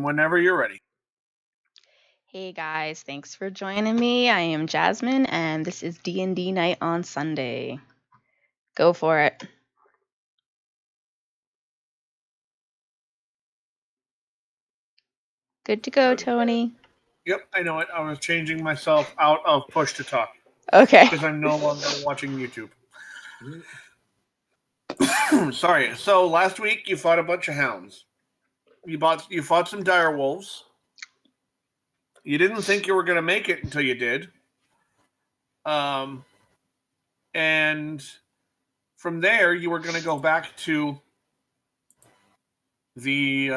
Whenever you're ready. Hey guys, thanks for joining me. I am Jasmine, and this is D&D Night on Sunday. Go for it. Good to go, Tony. Yep, I know it. I was changing myself out of push to talk Okay. because I'm no longer watching YouTube. Sorry. So last week you fought a bunch of hounds. You fought some dire wolves. You didn't think you were going to make it until you did. And from there you were going to go back to the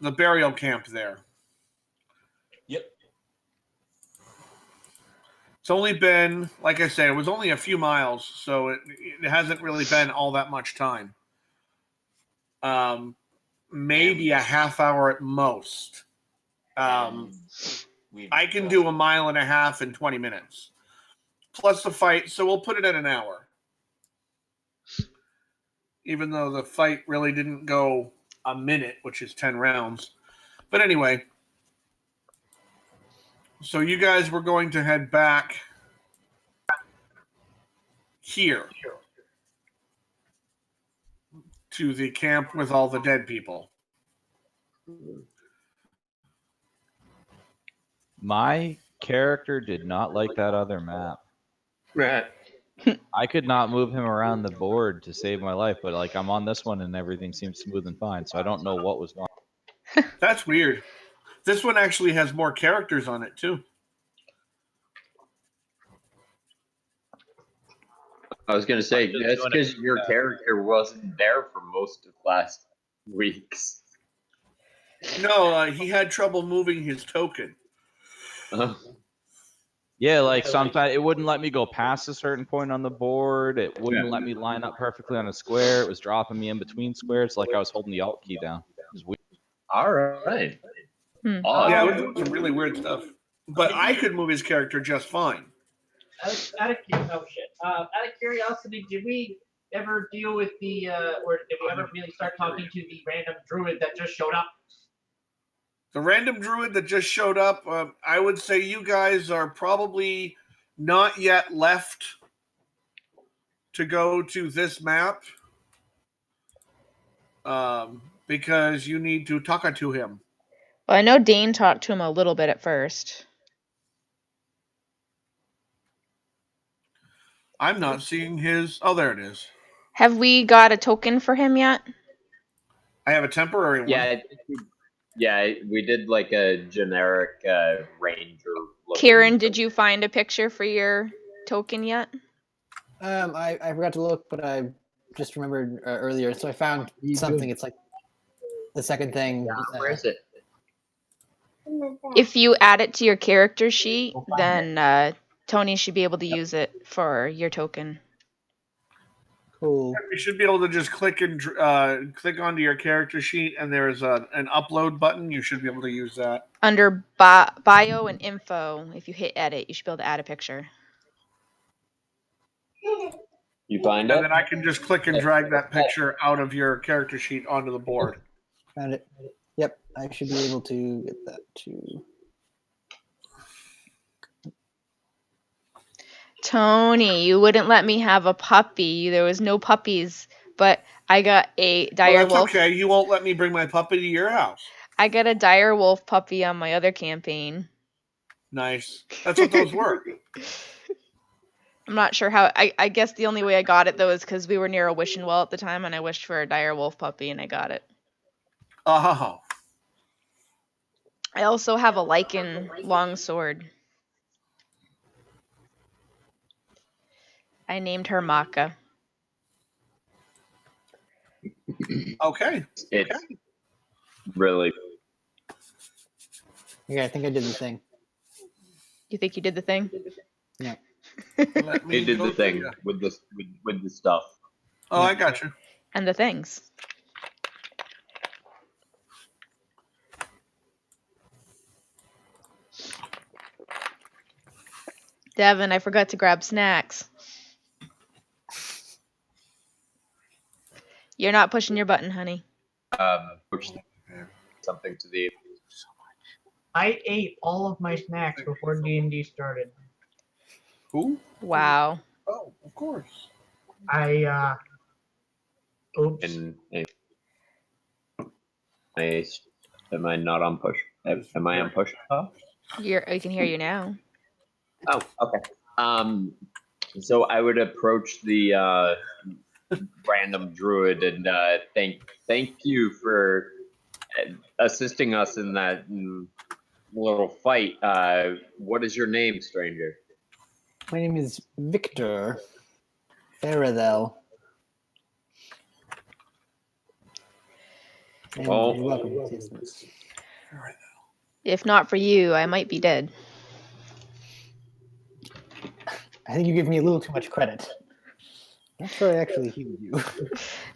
burial camp there. Yep. It's only been, like I say, it was only a few miles, so it hasn't really been all that much time. Maybe a half hour at most. I can do a mile and a half in 20 minutes. Plus the fight, so we'll put it at an hour. Even though the fight really didn't go a minute, which is 10 rounds. But anyway, so you guys were going to head back here to the camp with all the dead people. My character did not like that other map. Right. I could not move him around the board to save my life, but like I'm on this one and everything seems smooth and fine, so I don't know what was wrong. That's weird. This one actually has more characters on it too. I was going to say, that's because your character wasn't there for most of last week's. No, he had trouble moving his token. Yeah, like sometimes it wouldn't let me go past a certain point on the board. It wouldn't let me line up perfectly on a square. It was dropping me in between squares like I was holding the Alt key down. It was weird. All right. Yeah, it was doing some really weird stuff. But I could move his character just fine. Out of curiosity, did we ever deal with the, or did we ever really start talking to the random druid that just showed up? The random druid that just showed up, I would say you guys are probably not yet left to go to this map because you need to talk to him. Well, I know Dane talked to him a little bit at first. I'm not seeing his... Oh, there it is. Have we got a token for him yet? I have a temporary one. Yeah, we did like a generic ranger. Kieran, did you find a picture for your token yet? I forgot to look, but I just remembered earlier. So I found something. It's like the second thing. Where is it? If you add it to your character sheet, then Tony should be able to use it for your token. Cool. You should be able to just click onto your character sheet, and there's an upload button. You should be able to use that. Under bio and info, if you hit edit, you should be able to add a picture. You find it? And then I can just click and drag that picture out of your character sheet onto the board. Found it. Yep, I should be able to get that too. Tony, you wouldn't let me have a puppy. There was no puppies, but I got a dire wolf. That's okay. You won't let me bring my puppy to your house. I got a dire wolf puppy on my other campaign. Nice. That's what those were. I'm not sure how. I guess the only way I got it, though, is because we were near a wishing well at the time, and I wished for a dire wolf puppy, and I got it. Oh. I also have a lichen longsword. I named her Maka. Okay. It's really... Yeah, I think I did the thing. You think you did the thing? Yeah. He did the thing with the stuff. Oh, I got you. And the things. Devin, I forgot to grab snacks. You're not pushing your button, honey. something to the. I ate all of my snacks before D&D started. Who? Wow. Oh, of course. Oops. And am I not on push? Am I on push? I can hear you now. Oh, okay. So I would approach the random druid and thank you for assisting us in that little fight. What is your name, stranger? My name is Victor Faradell. And Oh. you're welcome. Yes. If not for you, I might be dead. I think you give me a little too much credit. Not sure I actually healed you.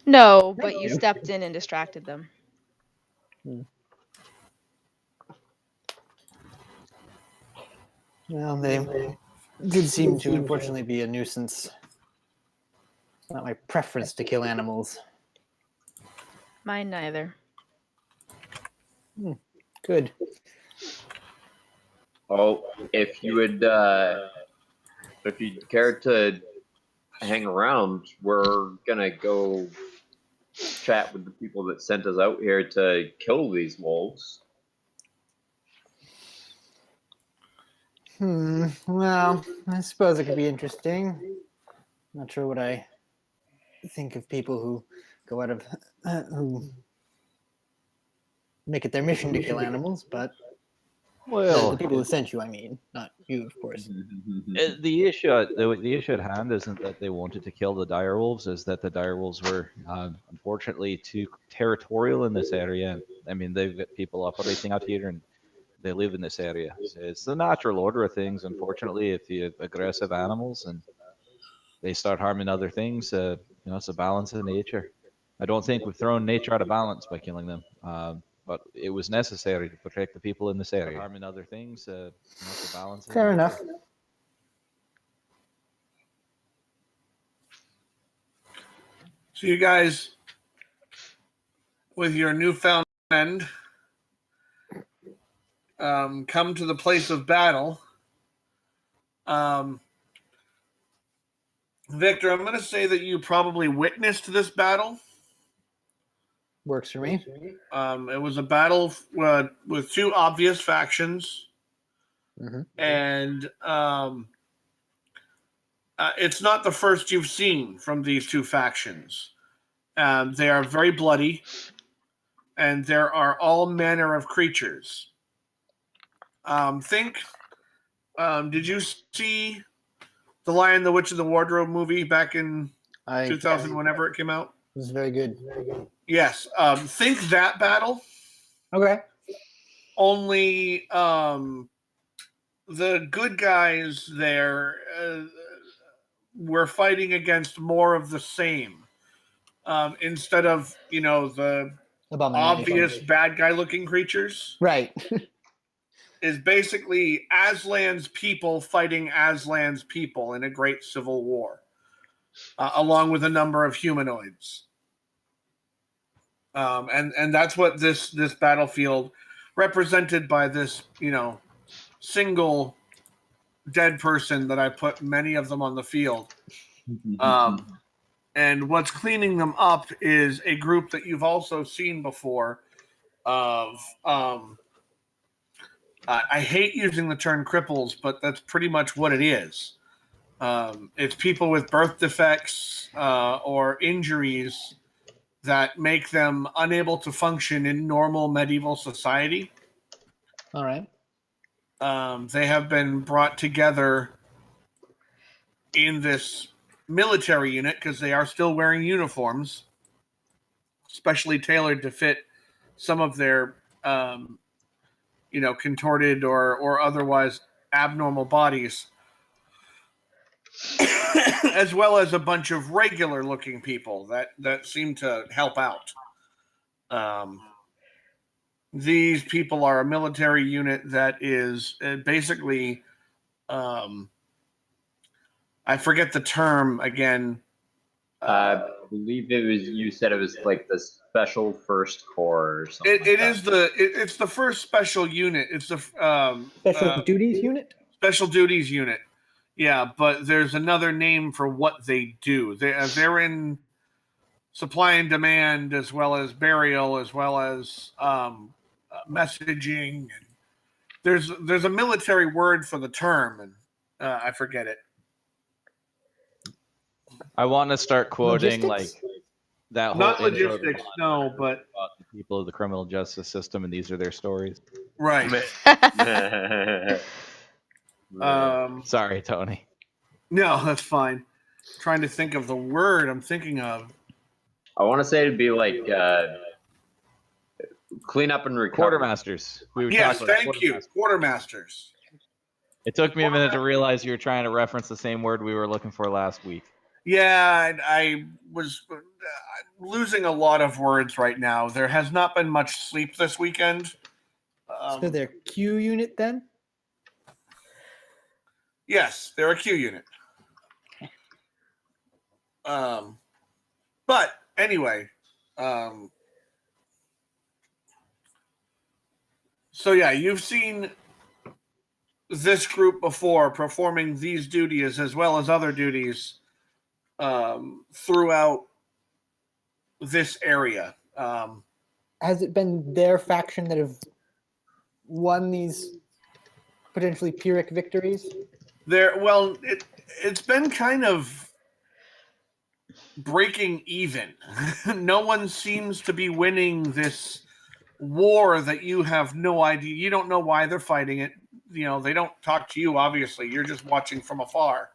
No, but you stepped in and distracted them. Well, they did seem to unfortunately be a nuisance. It's not my preference to kill animals. Mine neither. Good. Oh, if you would, if you'd care to hang around, we're gonna go chat with the people that sent us out here to kill these wolves. Well, I suppose it could be interesting. Not sure what I think of people who go out of who make it their mission to kill animals, but the people who sent you, I mean, not you, of course. The issue at hand isn't that they wanted to kill the direwolves, is that the direwolves were unfortunately too territorial in this area. I mean, they've got people operating out here and they live in this area. So it's the natural order of things. Unfortunately, if you have aggressive animals and they start harming other things, it's a balance of nature. I don't think we've thrown nature out of balance by killing them. But it was necessary to protect the people in this area. Harming other things, it's a balance. Fair enough. So you guys, with your newfound friend, come to the place of battle. Victor, I'm going to say that you probably witnessed this battle. Works for me. It was a battle with two obvious factions, and it's not the first you've seen from these two factions. They are very bloody, and there are all manner of creatures. Did you see The Lion, the Witch, and the Wardrobe movie back in 2000, whenever it came out? It was very good. Yes. Think that battle. Okay. Only the good guys there were fighting against more of the same. Instead of, the obvious bad guy looking creatures. Right. Is basically Aslan's people fighting Aslan's people in a great civil war, along with a number of humanoids. And that's what this battlefield, represented by this, single dead person that I put many of them on the field. And what's cleaning them up is a group that you've also seen before of I hate using the term cripples, but that's pretty much what it is. It's people with birth defects or injuries that make them unable to function in normal medieval society. All right. They have been brought together in this military unit because they are still wearing uniforms, specially tailored to fit some of their contorted or otherwise abnormal bodies, as well as a bunch of regular looking people that seem to help out. These people are a military unit that is basically, I forget the term again. believe it was. You said it was like the Special First Corps or something. It's the first special unit. It's the Special duties unit. special duties unit. Yeah, but there's another name for what they do. They're in supply and demand, as well as burial, as well as messaging. And there's a military word for the term, and I forget it. I want to start quoting Logistics? like that whole Not intro to logistics, Law and no, Order but about the people of the criminal justice system, and these are their stories. right. Sorry, Tony. No, that's fine. Trying to think of the word I'm thinking of. I want to say it'd be like clean up and recover. Quartermasters. We were Yes, talking about thank you, quartermasters. It took me a minute to realize you were trying to reference the same word we were looking for last week. Yeah, I was losing a lot of words right now. There has not been much sleep this weekend. So they're Q unit then. Yes, they're a Q unit. But anyway, so yeah, you've seen this group before performing these duties as well as other duties throughout this area. Has it been their faction that have won these potentially Pyrrhic victories? It's been kind of breaking even. No one seems to be winning this war that you have no idea. You don't know why they're fighting it. You know, they don't talk to you, obviously. You're just watching from afar.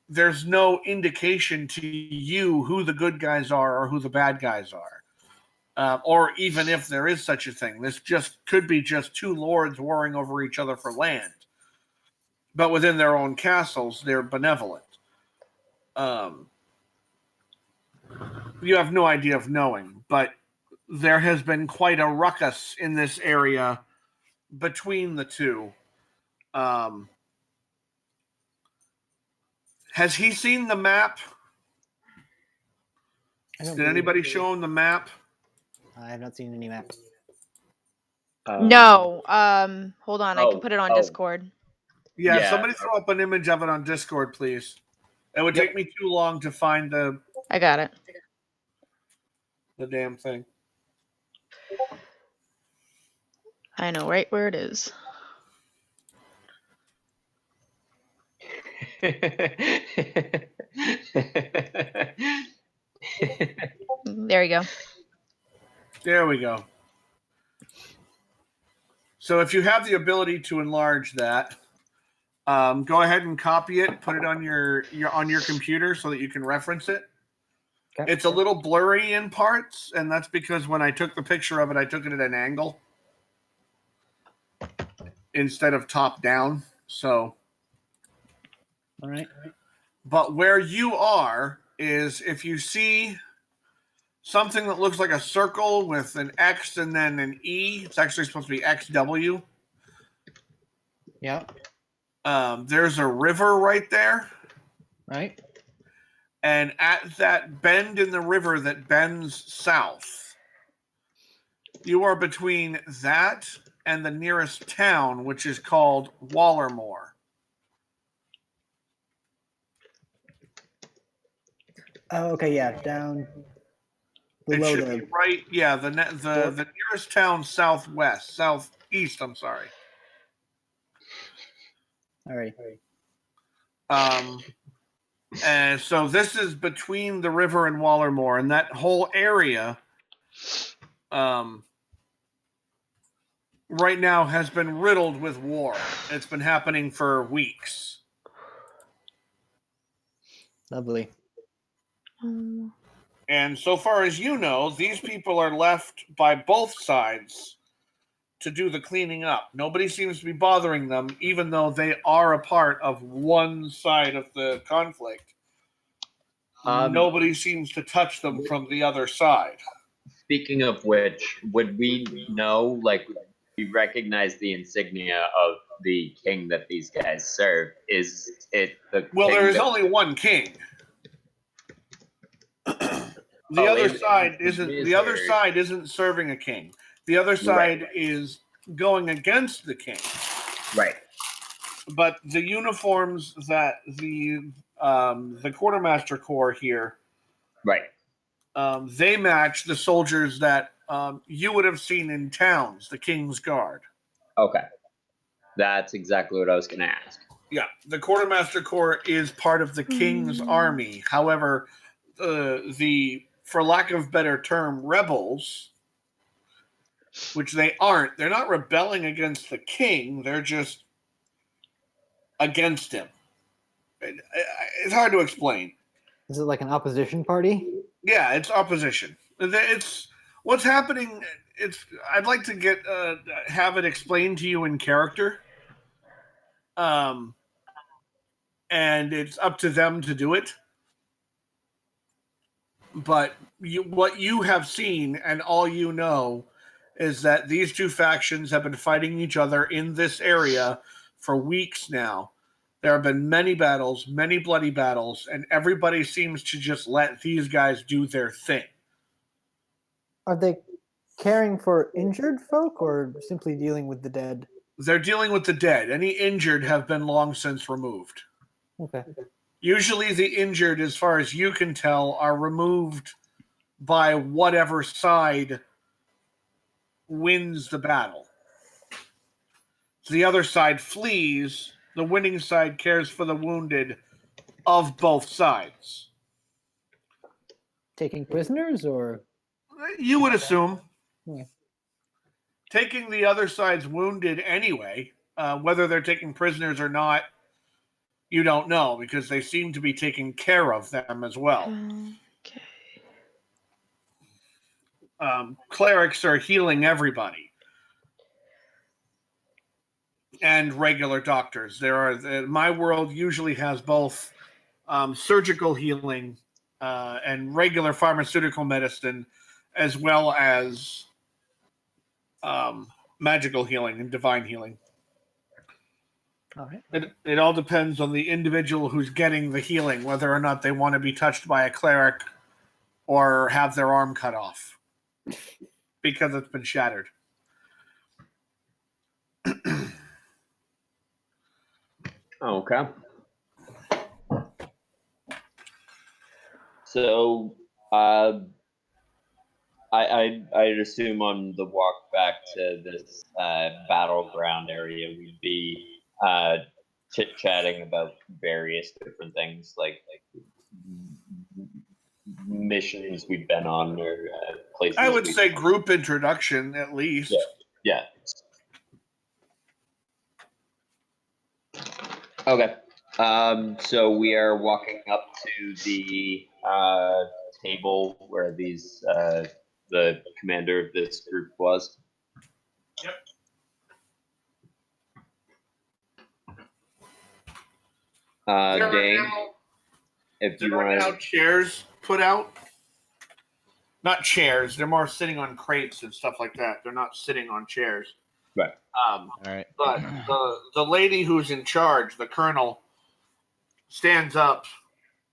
There's no indication to you who the good guys are or who the bad guys are. Or even if there is such a thing. This just could be just two lords warring over each other for land. But within their own castles, they're benevolent. You have no idea of knowing, but there has been quite a ruckus in this area between the two. Has he seen the map? Did anybody show him the map? I have not seen any map. No. Hold on. I can put it on oh. Discord. Yeah, somebody throw up an image of it on Discord, please. It would take me too long to find the I got it. damn thing. I know right where it is. There you go. There we go. So if you have the ability to enlarge that, go ahead and copy it, put it on your computer so that you can reference it. Okay. It's a little blurry in parts, and that's because when I took the picture of it, I took it at an angle instead of top down. So, All right. but where you are is if you see something that looks like a circle with an X and then an E, it's actually supposed to be XW. Yeah. There's a river right there. Right. And at that bend in the river that bends south, you are between that and the nearest town, which is called Wallermore. Oh, okay. Yeah. Down It below should be right. Yeah, the nearest town southeast. I'm sorry. All right. And so this is between the river and Wallermore, and that whole area, right now has been riddled with war. It's been happening for weeks. Lovely. And so far as you know, these people are left by both sides to do the cleaning up. Nobody seems to be bothering them, even though they are a part of one side of the conflict. Nobody seems to touch them from the other side. Speaking of which, would we know, like, we recognize the insignia of the king that these guys serve? Is it the Well, king there is that- only one king. The Oh, other in- side in isn't. this The other area. side isn't serving a king. The other side is going against the king. Right. But the uniforms that the quartermaster corps here, Right. they match the soldiers that you would have seen in towns, the King's Guard. Okay. That's exactly what I was going to ask. Yeah, the quartermaster corps is part of the King's army. However, the for lack of better term, rebels, which they aren't. They're not rebelling against the king. They're just against him. It's hard to explain. Is it like an opposition party? Yeah, it's opposition. It's what's happening. I'd like to have it explained to you in character. And it's up to them to do it. But what you have seen and all you know is that these two factions have been fighting each other in this area for weeks now. There have been many battles, many bloody battles, and everybody seems to just let these guys do their thing. Are they caring for injured folk or simply dealing with the dead? They're dealing with the dead. Any injured have been long since removed. Okay. Usually the injured, as far as you can tell, are removed by whatever side wins the battle. So the other side flees. The winning side cares for the wounded of both sides. Taking prisoners or? You would assume. Yeah. Taking the other side's wounded anyway, whether they're taking prisoners or not, you don't know, because they seem to be taking care of them as well. Okay. Clerics are healing everybody. And regular doctors. My world usually has both surgical healing and regular pharmaceutical medicine, as well as magical healing and divine healing. All right. It all depends on the individual who's getting the healing, whether or not they want to be touched by a cleric or have their arm cut off because it's been shattered. Okay. So, I'd assume on the walk back to this battleground area, we'd be chit-chatting about various different things, like missions we've been on or places. I would say group introduction, at least. Yeah. Okay. So we are walking up to the table where the commander of this group was. Yep. Dane, if you There are now want to. chairs put out. Not chairs. They're more sitting on crates and stuff like that. They're not sitting on chairs. Right. All right. But the lady who's in charge, the colonel, stands up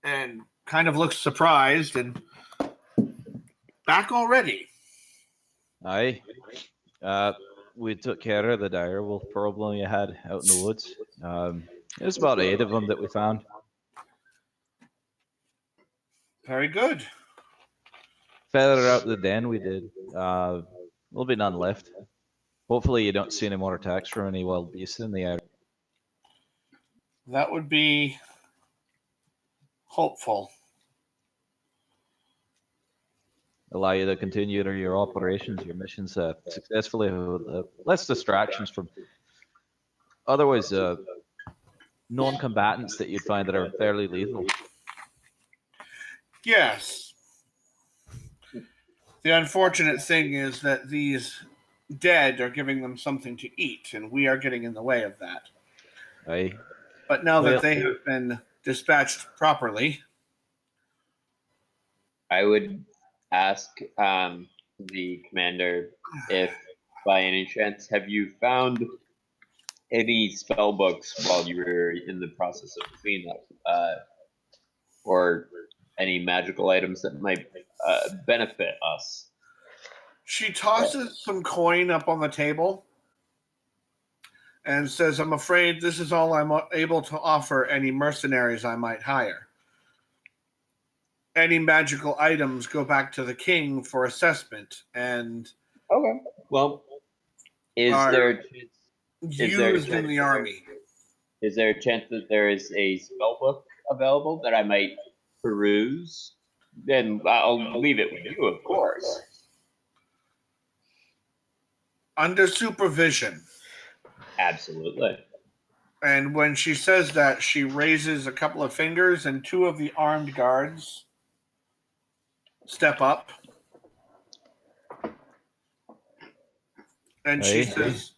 and kind of looks surprised and back already. Aye. We took care of the direwolf problem you had out in the woods. There's about 8 of them that we found. Very good. Further out the den we did. There'll be none left. Hopefully you don't see any more attacks from any wild beasts in the area. That would be hopeful. Allow you to continue your operations, your missions successfully with less distractions from otherwise non-combatants that you'd find that are fairly lethal. Yes. The unfortunate thing is that these dead are giving them something to eat, and we are getting in the way of that. Aye. But now Well, that they have been dispatched properly, I would ask the commander if, by any chance, have you found any spell books while you were in the process of cleanup, or any magical items that might benefit us. She tosses some coin up on the table and says, I'm afraid this is all I'm able to offer any mercenaries I might hire. Any magical items go back to the king for assessment and Okay. Well, is Are there a chance, used in the army. is there a chance that there is a spell book available that I might peruse? Then I'll leave it with you, of course. Under supervision. Absolutely. And when she says that, she raises a couple of fingers, and two of the armed guards step up. And she Hey. says,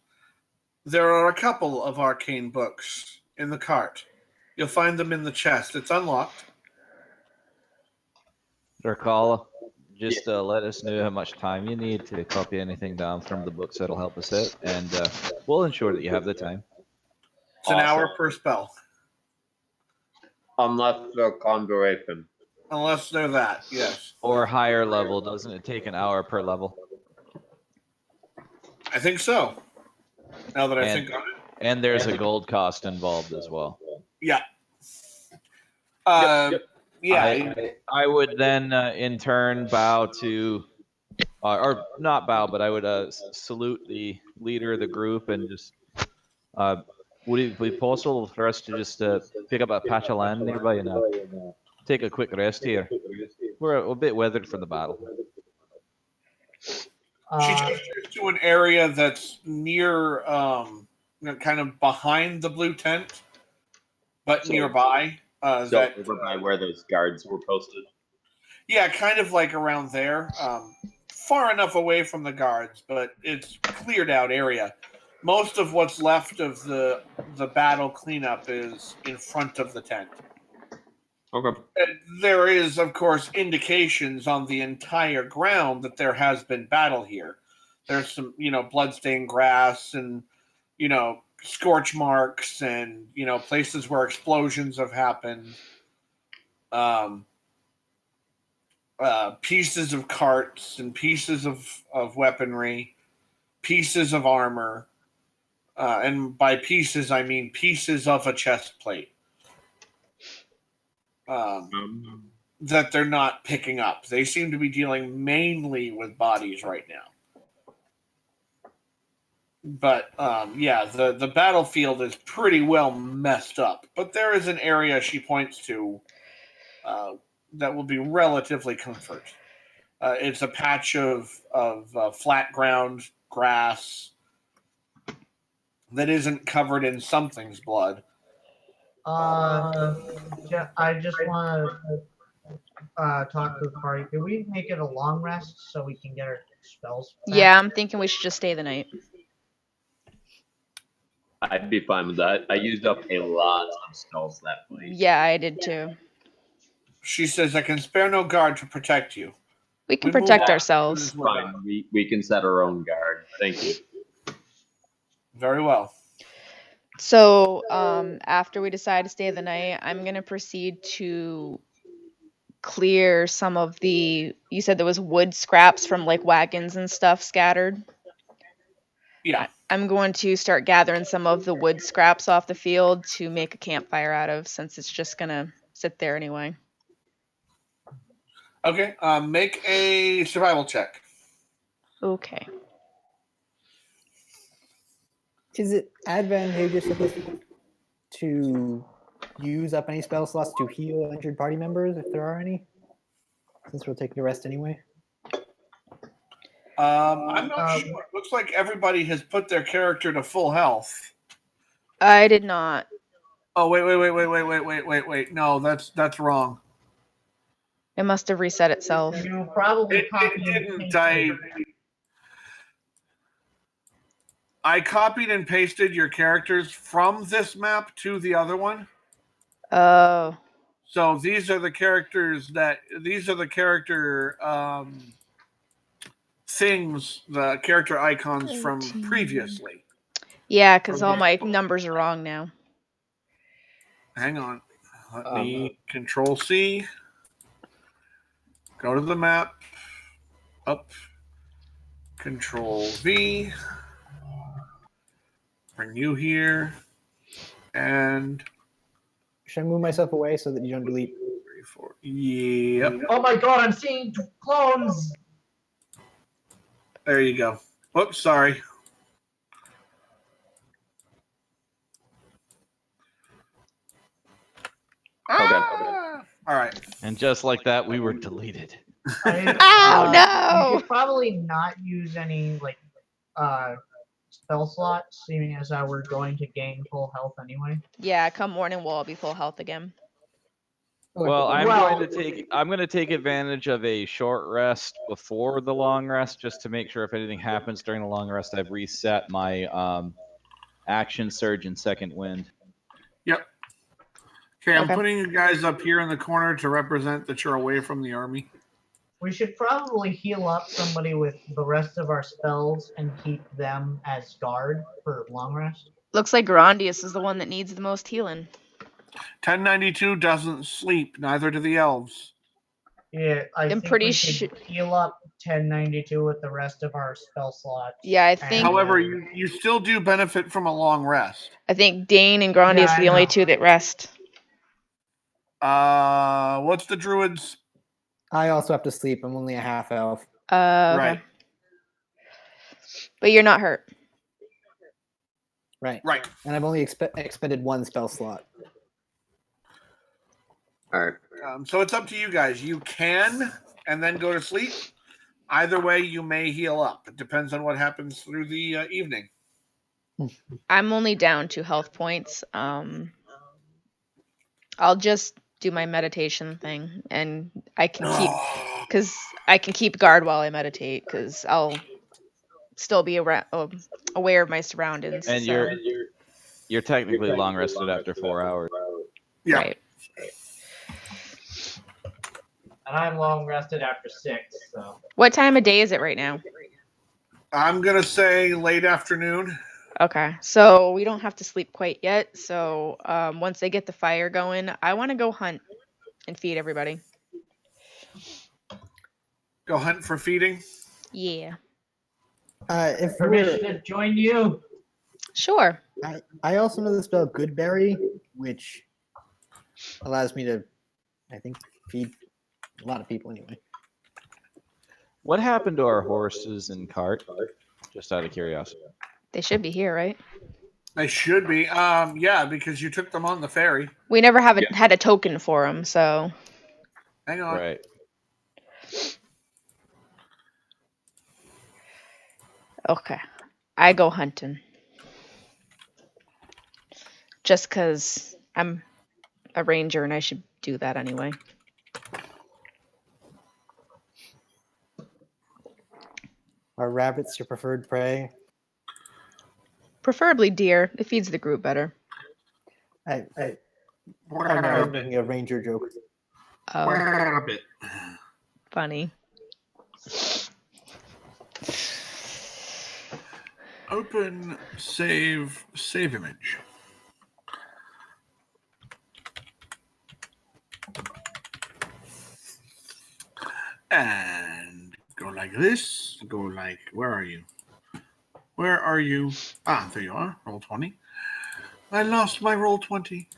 there are a couple of arcane books in the cart. You'll find them in the chest. It's unlocked. Darkala, just let us know how much time you need to copy anything down from the books that'll help us out, and we'll ensure that you have the time. It's an Awesome. hour per spell. Unless they're conjuration. Unless they're that, yes. Or higher level, doesn't it take an hour per level? I think so. Now that I And- think on it. And there's a gold cost involved as well. Yeah. Yep. Yeah. I would then, in turn, bow to, or not bow, but I would salute the leader of the group and just, would it be possible for us to just pick up a patch of land nearby and take a quick rest here? We're a bit weathered for the battle. She gestures to an area that's near, kind of behind the blue tent, but So- nearby. So over by where those guards were posted. Yeah, kind of like around there. Far enough away from the guards, but it's cleared out area. Most of what's left of the battle cleanup is in front of the tent. Okay. And there is, of course, indications on the entire ground that there has been battle here. There's some, bloodstained grass and, scorch marks and, places where explosions have happened. Pieces of carts and pieces of weaponry, pieces of armor. And by pieces, I mean pieces of a chest plate. That they're not picking up. They seem to be dealing mainly with bodies right now. But the battlefield is pretty well messed up. But there is an area she points to that will be relatively comfort. It's a patch of flat ground grass that isn't covered in something's blood. I just want to talk to the party. Can we make it a long rest so we can get our spells back? Yeah, I'm thinking we should just stay the night. I'd be fine with that. I used up a lot of spells that night. Yeah, I did too. She says, I can spare no guard to protect you. We can We move protect on. ourselves. Fine. We can set our own guard. Thank you. Very well. So, after we decide to stay the night, I'm gonna proceed to clear some of the. You said there was wood scraps from like wagons and stuff scattered. Yeah. I'm going to start gathering some of the wood scraps off the field to make a campfire out of, since it's just gonna sit there anyway. Okay. Make a survival check. Okay. Is it advantageous to use up any spell slots to heal injured party members, if there are any? Since we're taking a rest anyway. I'm not sure. It looks like everybody has put their character to full health. I did not. Oh, wait. No, that's wrong. It must have reset itself. You probably It copied and didn't. pasted. I copied and pasted your characters from this map to the other one. Oh. So these are the characters things, the character icons from 13. previously. Yeah, because all my numbers are wrong now. Hang on. Let me Control C. Go to the map. Up. Control V. Bring you here. And Should I move myself away so that you don't delete? 3, 4. Yep. Oh my god, I'm seeing clones! There you go. Whoops, sorry. Ah! All right. And just like that, we were deleted. Oh, no! You should probably not use any like spell slots, seeing as how we're going to gain full health anyway. Yeah, come morning, we'll all be full health again. Well, I'm Well- going to take advantage of a short rest before the long rest, just to make sure if anything happens during the long rest, I've reset my action surge and second wind. Yep. Okay, I'm Okay. putting you guys up here in the corner to represent that you're away from the army. We should probably heal up somebody with the rest of our spells and keep them as guard for long rest. Looks like Grandius is the one that needs the most healing. 1092 doesn't sleep, neither do the elves. Yeah, I I'm think pretty we should heal up 1092 with the rest of our spell slots. Yeah, I think However, you still do benefit from a long rest. Dane and Grandius Yeah, are I the only know. two that rest. What's the druid's? I also have to sleep. I'm only a half elf. Okay. Right. But you're not hurt. Right. Right. And I've only expended one spell slot. All right. So it's up to you guys. You can and then go to sleep. Either way, you may heal up. It depends on what happens through the evening. I'm only down 2 health points. I'll just do my meditation thing, and I can keep guard while I meditate, because I'll still be aware of my surroundings. And so- you're technically long rested after 4 hours. Yeah. Right. And I'm long rested after 6, so. What time of day is it right now? I'm going to say late afternoon. Okay, so we don't have to sleep quite yet. So once they get the fire going, I want to go hunt and feed everybody. Go hunt for feeding. Yeah. If Permission we're, to join you. Sure. I also know the spell Goodberry, which allows me to, I think, feed a lot of people anyway. What happened to our horses and cart? Just out of curiosity. They should be here, right? They should be. Yeah, because you took them on the ferry. We never had a token for them, so Hang on. Right. okay. I go hunting. Just because I'm a ranger and I should do that anyway. Are rabbits your preferred prey? Preferably deer. It feeds the group better. I know I'm making a ranger joke. Oh, Rabbit. funny. Open save image. And go like this. Go like, where are you? Where are you? Ah, there you are. Roll 20. I lost my roll 20.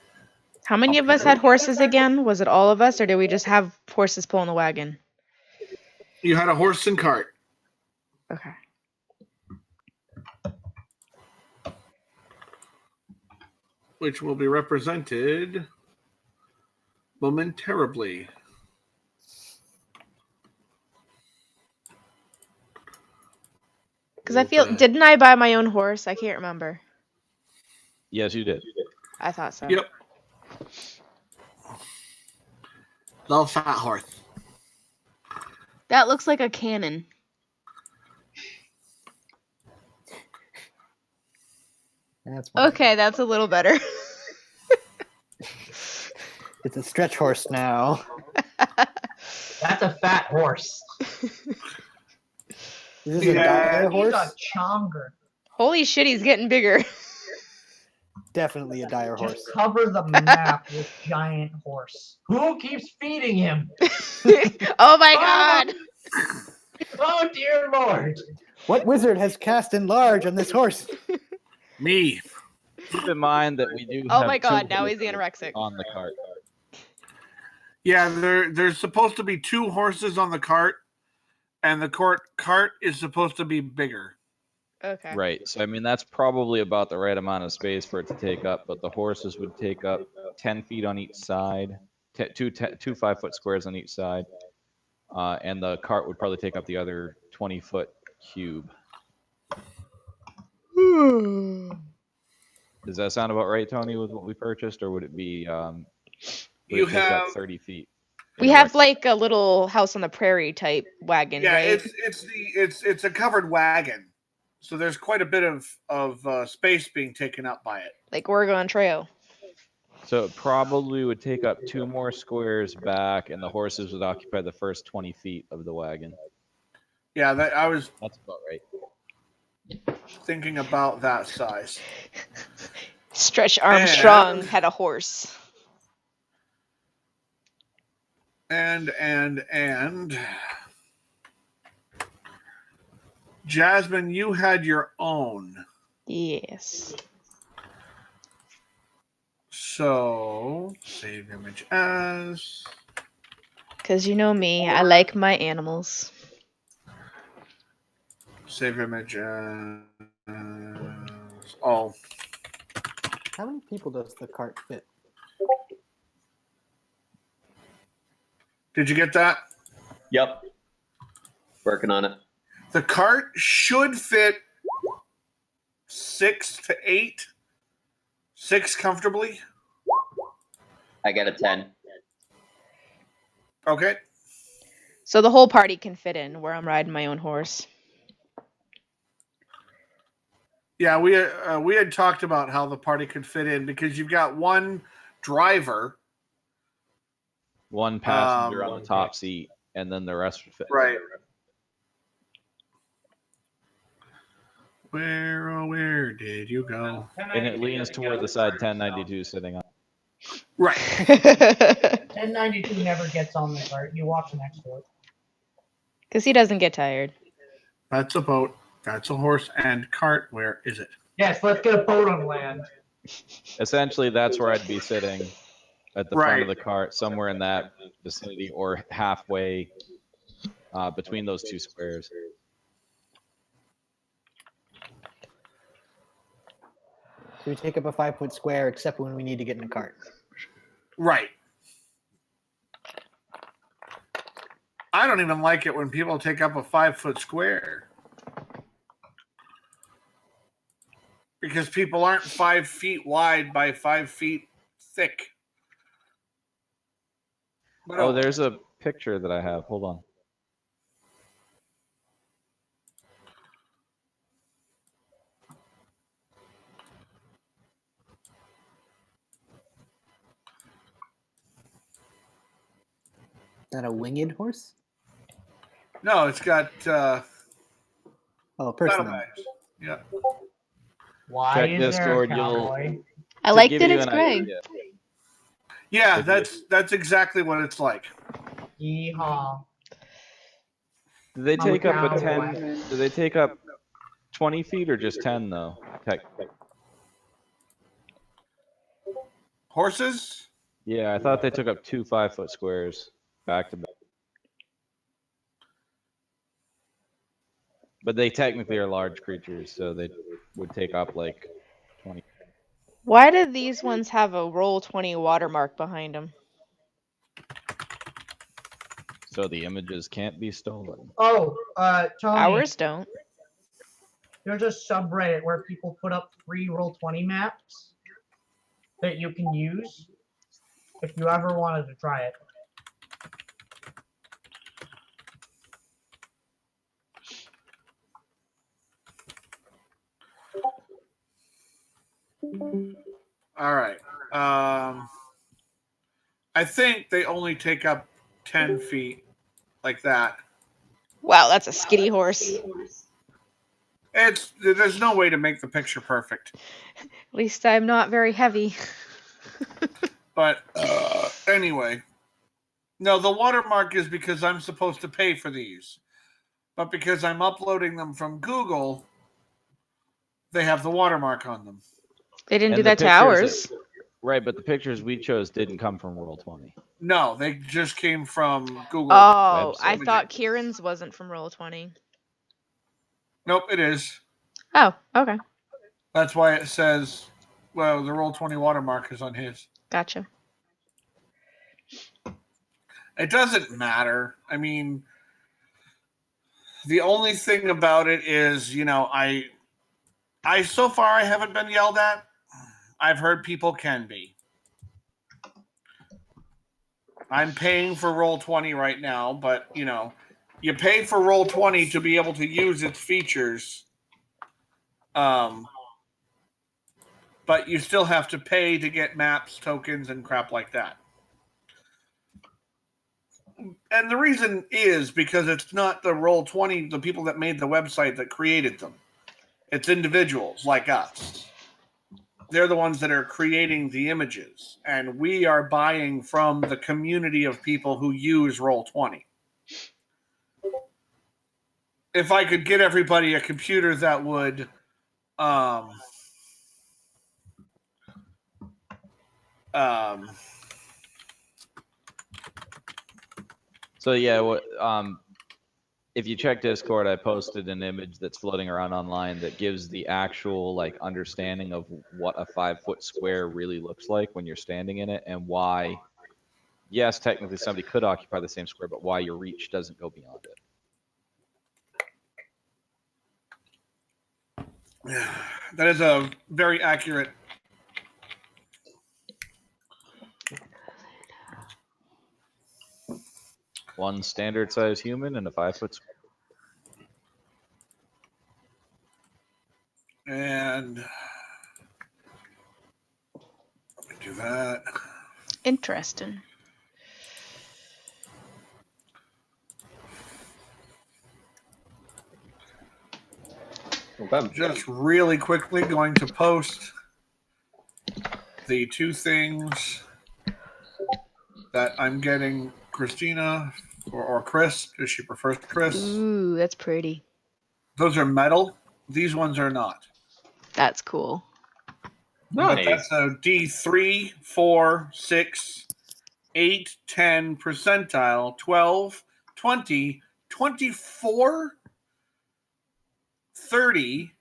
How many of us had horses again? Was it all of us, or did we just have horses pulling the wagon? You had a horse and cart. Okay. Which will be represented momentarily. Because I feel, didn't I buy my own horse? I can't remember. Yes, you did. I thought so. Yep. Little fat horse. That looks like a cannon. That's fine. Okay, that's a little better. It's a stretch horse now. That's a fat horse. Is this Yeah, a dire He's horse? a chonger. Holy shit, he's getting bigger. definitely a dire horse. Just cover the map with giant horse. Who keeps feeding him? Oh my god! Oh dear lord! What wizard has cast enlarge on this horse? Me. Keep in mind that we do. Oh have my two god, now he's horses anorexic. on the cart. Yeah, there's supposed to be 2 horses on the cart, and the cart is supposed to be bigger. Okay. Right. So I mean that's probably about the right amount of space for it to take up, but the horses would take up 10 feet on each side, two 5-foot squares on each side, and the cart would probably take up the other 20-foot cube. Does that sound about right, Tony, with what we purchased, or would it be? Would You it take up have 30 feet? We have like a little house on the prairie type wagon, yeah, right? it's a covered wagon, so there's quite a bit of space being taken up by it. Like Oregon Trail. So it probably would take up 2 more squares back, and the horses would occupy the first 20 feet of the wagon. Yeah, I was That's about right. thinking about that size. Stretch Armstrong had a horse. And Jasmine, you had your own. Yes. So save image as. Because you know me, I like my animals. Save image as. Oh, How many people does the cart fit? did you get that? Yep. Working on it. The cart should fit 6 to 8. 6 comfortably. I got a 10. Okay. So the whole party can fit in where I'm riding my own horse. Yeah, we had talked about how the party could fit in because you've got one driver. One passenger on the top seat, and then the rest would fit. Right. Where did you go? And it leans toward the side 1092 sitting on. Right. 1092 never gets on the cart. You walk next to it. Because he doesn't get tired. That's a boat. That's a horse and cart. Where is it? Yes, let's get a boat on land. Essentially, that's where I'd be sitting, at the front Right. of the cart, somewhere in that vicinity, or halfway between those 2 squares. So we take up a 5-foot square, except when we need to get in a cart. Right. I don't even like it when people take up a 5-foot square. Because people aren't 5 feet wide by 5 feet thick. But Oh, there's a picture that I have. Hold on. Is that a winged horse? no, it's got Oh, a person. saddlebags. Yeah. Why Check is there a Discord, you'll- cowboy? I To liked give it, you it's an gray. idea. Yeah, that's exactly what it's like. Yeehaw. Do they I'm a take up a cowboy. 10? Do they take up 20 feet or just 10 though? Horses? Yeah, I thought they took up 2 5-foot squares back to back. But they technically are large creatures, so they would take up like 20. Why do these ones have a Roll20 watermark behind them? So the images can't be stolen. Oh, Tony, Ours don't. there's a subreddit where people put up free Roll20 maps that you can use if you ever wanted to try it. All right. I think they only take up 10 feet like that. Wow, that's a skitty horse. There's no way to make the picture perfect. At least I'm not very heavy. But anyway, no, the watermark is because I'm supposed to pay for these, but because I'm uploading them from Google, they have the watermark on them. They didn't And do the that to pictures ours. Right, but the pictures we chose didn't come from Roll20. No, they just came from Google. Oh, I website. thought Kieran's wasn't from Roll20. Nope, it is. Oh, okay. That's why it says, well, the Roll20 watermark is on his. Gotcha. It doesn't matter. I mean, the only thing about it is, I so far I haven't been yelled at. I've heard people can be. I'm paying for Roll20 right now, but you pay for Roll20 to be able to use its features. But you still have to pay to get maps, tokens, and crap like that. And the reason is because it's not the Roll20, the people that made the website that created them. It's individuals like us. They're the ones that are creating the images, and we are buying from the community of people who use Roll20. If I could get everybody a computer that would So yeah, if you check Discord, I posted an image that's floating around online that gives the actual understanding of what a 5-foot square really looks like when you're standing in it, and why. Yes, technically somebody could occupy the same square, but why your reach doesn't go beyond it. that is a very accurate. One standard size human and a 5-foot square. And let me do that. Interesting. I'm just really quickly going to post the two things that I'm getting Christina or Chris, because she prefers Chris. Ooh, that's pretty. Those are metal. These ones are not. That's cool. But that's a D3, 4, 6, 8, 10 percentile, 12, 20, 24, 30,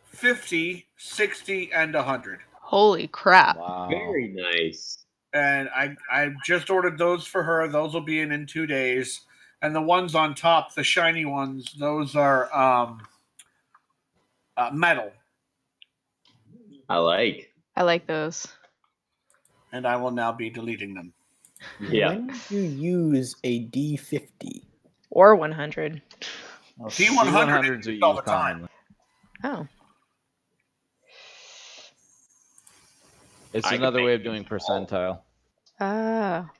50, 60, and 100. Holy crap. Wow. Very nice. And I just ordered those for her. Those will be in 2 days. And the ones on top, the shiny ones, those are metal. I like. I like those. And I will now be deleting them. Yeah. When do you use a D50? Or 100. D100s are used all the used time. commonly. Oh. It's I could another make way of these doing all. percentile. Ah.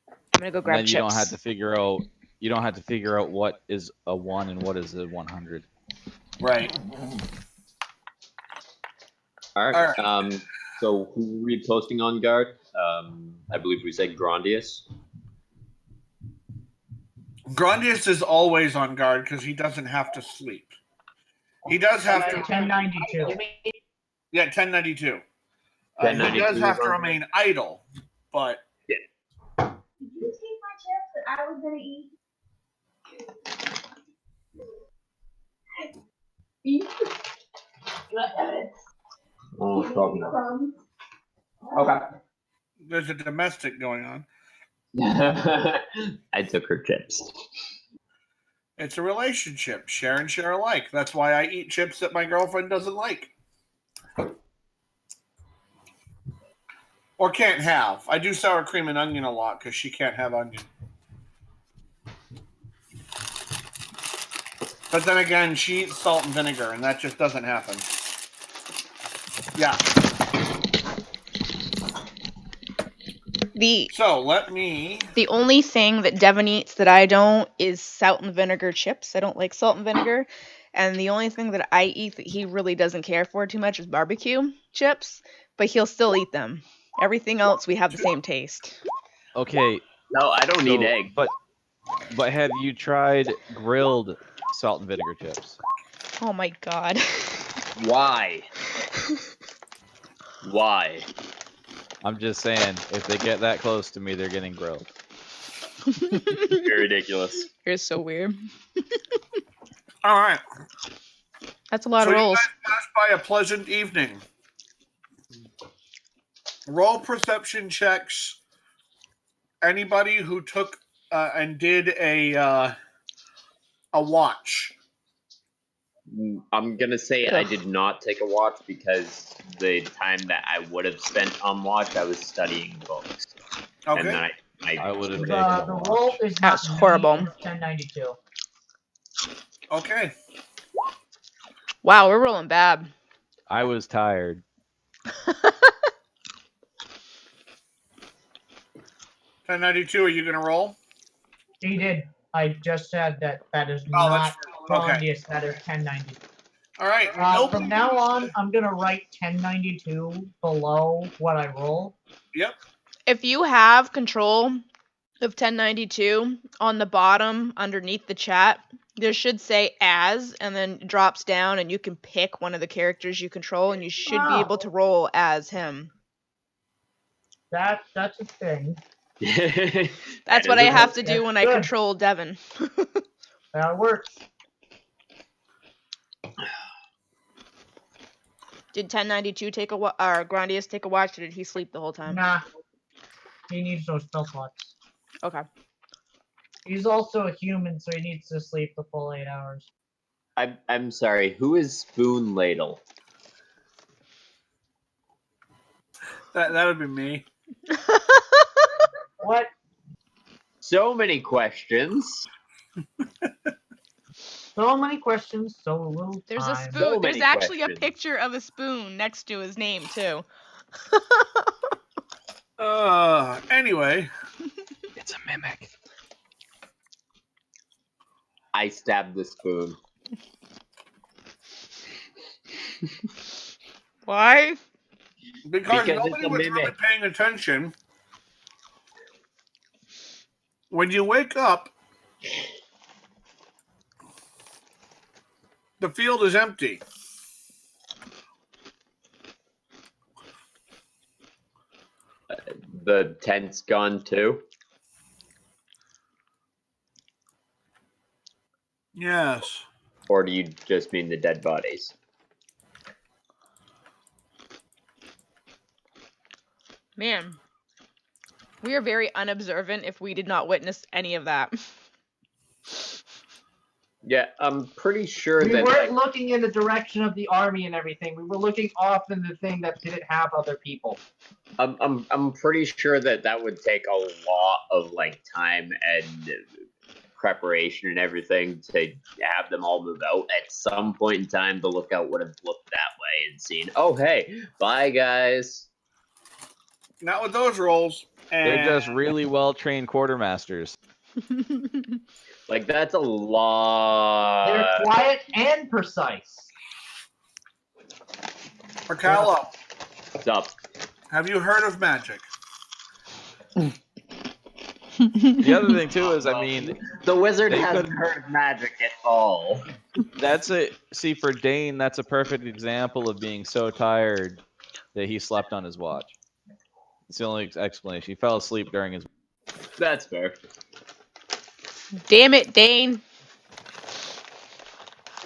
I'm gonna go And grab then chips. you don't have to figure out what is a 1 and what is a 100. Right. All right. All right. So who are we posting on guard? I believe we said Grandius. Grandius is always on guard because he doesn't have to sleep. He does have to. 1092. Yeah, 1092. He 1092 does have to is on remain idle, but Did you take my chips that I was gonna eat? Eat. Oh, probably not. Crumbs. Okay. there's a domestic going on. I took her chips. It's a relationship. Share and share alike. That's why I eat chips that my girlfriend doesn't like. Or can't have. I do sour cream and onion a lot because she can't have onion. But then again, she eats salt and vinegar, and that just doesn't happen. Yeah. So let me. The only thing that Devin eats that I don't is salt and vinegar chips. I don't like salt and vinegar. And the only thing that I eat that he really doesn't care for too much is barbecue chips, but he'll still eat them. Everything else, we have the same taste. Okay, No, I don't need so- egg. but have you tried grilled salt and vinegar chips? Oh my god. Why? Why? I'm just saying, if they get that close to me, they're getting grilled. You're ridiculous. You're so weird. All right. That's a lot So of you rolls. guys passed by a pleasant evening. Roll perception checks. Anybody who took and did a watch. I'm gonna say I Ugh. did not take a watch because the time that I would have spent on watch, I was studying books. And Okay. then I would have The, taken a the watch. roll is That was not me, horrible. it's 1092. Okay. Wow, we're rolling bad. I was tired. 1092. Are you gonna roll? He did. I just said that is Oh, not okay. Grandius. That is 1092. All right. From now on, I'm gonna write 1092 below what I roll. Yep. If you have control of 1092 on the bottom underneath the chat, there should say as, and then it drops down, and you can pick one of the characters you control, and you should be able to roll as him. That's a thing. That's what I have to do when I Good. control Devin. That works. Did 1092 take a or Grandius take a watch, or did he sleep the whole time? Nah. He needs those spell slots. Okay. He's also a human, so he needs to sleep the full 8 hours. I'm sorry. Who is Spoon Ladle? That would be me. What? So many questions. So many questions, so little There's a time. spoon. So There's many actually a questions. picture of a spoon next to his name too. Anyway. It's a mimic. I stabbed the spoon. Why? Because Because it's nobody a was really mimic. paying attention. When you wake up, the field is empty. The tent's gone too. Yes. Or do you just mean the dead bodies? Man, we are very unobservant if we did not witness any of that. Yeah, I'm pretty sure We that weren't like, looking in the direction of the army and everything. We were looking off in the thing that didn't have other people. I'm pretty sure that would take a lot of like time and preparation and everything to have them all move out. At some point in time, the lookout would have looked that way and seen, oh hey, bye guys. Not with those rolls. They're And just really well trained quartermasters. Like that's a lot. They're quiet and precise. Arcalo, What's up? have you heard of magic? The other thing too is, I mean, The wizard They hasn't couldn't- heard magic at all. that's a see for Dane. That's a perfect example of being so tired that he slept on his watch. It's the only explanation. He fell asleep during his. That's fair. Damn it, Dane.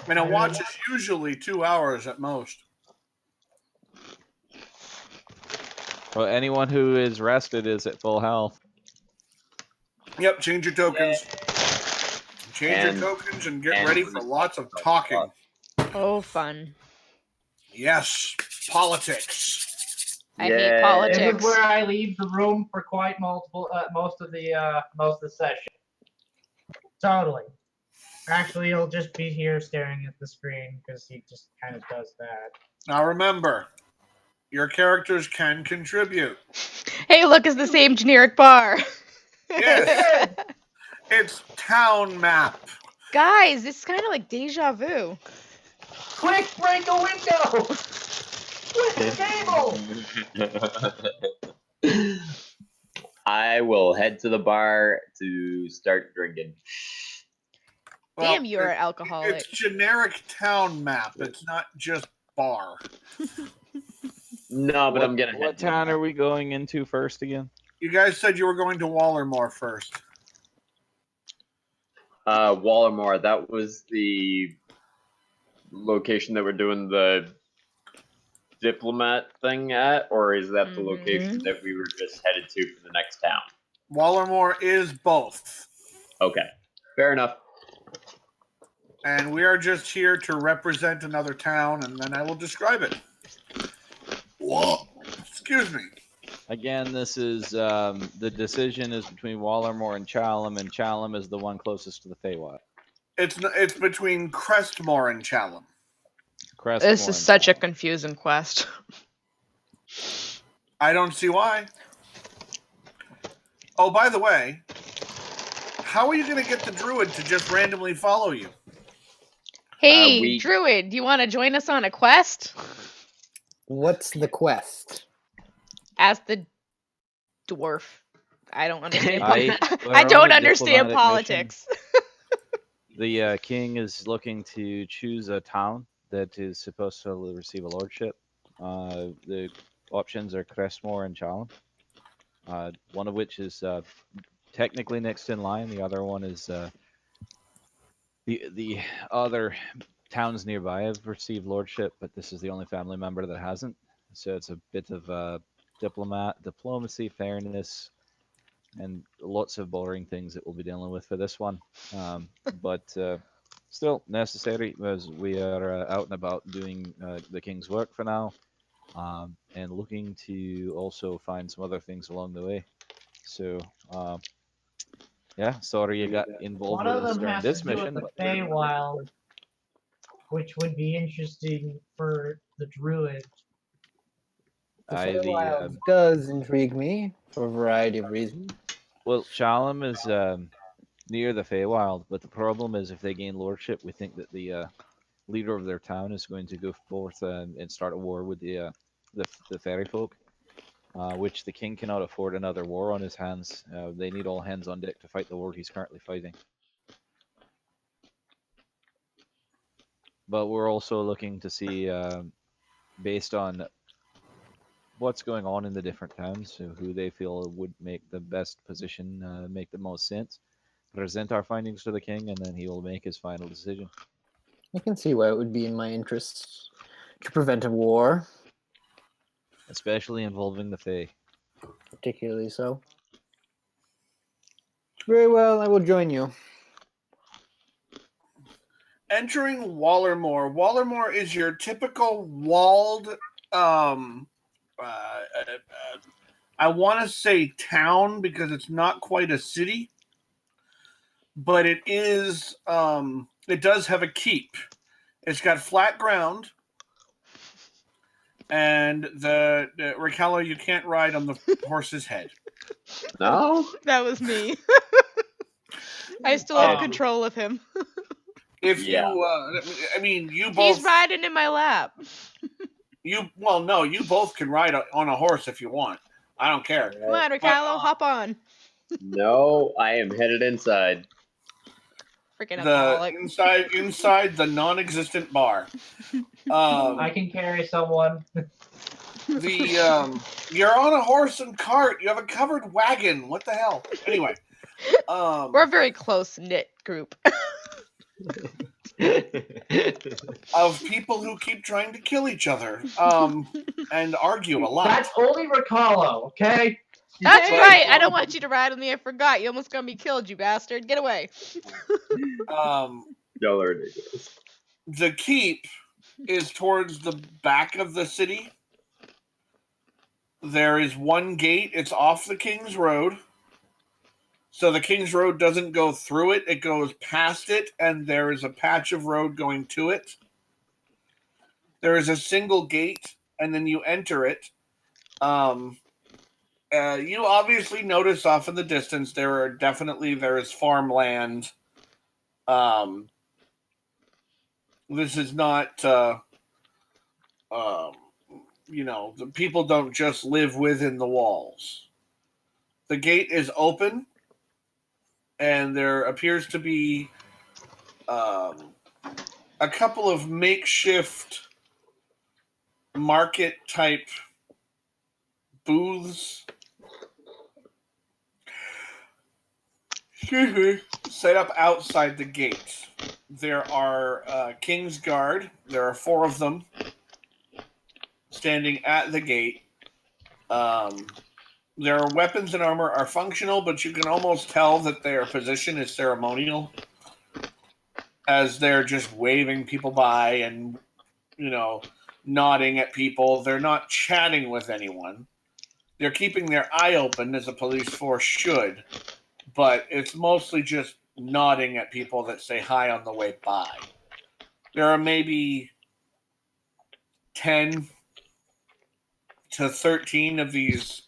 I mean, a watch is usually 2 hours at most. Well, anyone who is rested is at full health. Yep, change your tokens. Change And- your tokens and get and ready for lots of talking. Oh, fun. Yes, politics. I hate This politics. is where I leave the room for quite multiple most of the session. Totally. Actually, he'll just be here staring at the screen because he just kind of does that. Now remember, Your characters can contribute. Hey, look, it's the same generic bar. Yes. It's town map. Guys, it's kind of like deja vu. Quick, break a window! Flip the table! I will head to the bar to start drinking. Well, Damn, you're an alcoholic. It's generic town map. It's not just bar. No, but I'm gonna head What to the town bar. are we going into first again? You guys said you were going to Wallermore first. Wallermore, that was the location that we're doing the diplomat thing at, or is that the location that we were just headed to for the next town? Wallermore is both. Okay, fair enough. And we are just here to represent another town, and then I will describe it. Whoa. Excuse me. Again, this is the decision is between Wallermore and Chalum is the one closest to the Feywild. It's between Crestmore and Chalum. This is such a confusing quest. I don't see why. Oh, by the way, how are you going to get the druid to just randomly follow you? Hey, Druid, do you want to join us on a quest? What's the quest? Ask the dwarf. I don't understand. We're I on don't a understand diplomatic politics. The king is looking to choose a town that is supposed to receive a lordship. The options are Crestmore and Chalum. One of which is technically next in line. The other one is the other towns nearby have received lordship, but this is the only family member that hasn't. So it's a bit of diplomacy, fairness, and lots of boring things that we'll be dealing with for this one. But still necessary as we are out and about doing the king's work for now, and looking to also find some other things along the way. So yeah, sorry you got involved One with of us them during has this to do mission. with the but- Feywild, which would be interesting for the druid. The I- the, Feywild does intrigue me for a variety of reasons. Well, Chalum is near the Feywild, but the problem is if they gain lordship, we think that the leader of their town is going to go forth and start a war with the fairy folk, which the king cannot afford another war on his hands. They need all hands on deck to fight the war he's currently fighting. But we're also looking to see, based on what's going on in the different towns, so who they feel would make the best position, make the most sense, present our findings to the king, and then he will make his final decision. I can see why it would be in my interests to prevent a war, Especially involving the Fae. particularly so. Very well, I will join you. Entering Wallermore. Wallermore is your typical walled, I want to say town because it's not quite a city, but it is. It does have a keep. It's got flat ground, and the Raquel, you can't ride on the horse's head. No? That was me. I still have control of him. If Yeah. you, I mean, you both. He's riding in my lap. You both can ride on a horse if you want. I don't care. Come on, Ricallo, hop on. No, I am headed inside. Freaking The alcoholic. inside the non-existent bar. I can carry someone. You're on a horse and cart. You have a covered wagon. What the hell? Anyway, We're a very close knit group. of people who keep trying to kill each other, and argue a lot. That's only Ricallo, okay? That's But- right. I don't want you to ride on the I forgot. You almost got me killed, you bastard. Get away. Y'all are ridiculous. The keep is towards the back of the city. There is one gate. It's off the King's Road. So the King's Road doesn't go through it. It goes past it, and there is a patch of road going to it. There is a single gate and then you enter it. You obviously notice off in the distance there is farmland. This is not, the people don't just live within the walls. The gate is open, and there appears to be a couple of makeshift market type booths set up outside the gate. There are King's Guard. There are 4 of them standing at the gate. Their weapons and armor are functional, but you can almost tell that their position is ceremonial, as they're just waving people by and, nodding at people. They're not chatting with anyone. They're keeping their eye open, as a police force should, but it's mostly just nodding at people that say hi on the way by. There are maybe 10 to 13 of these,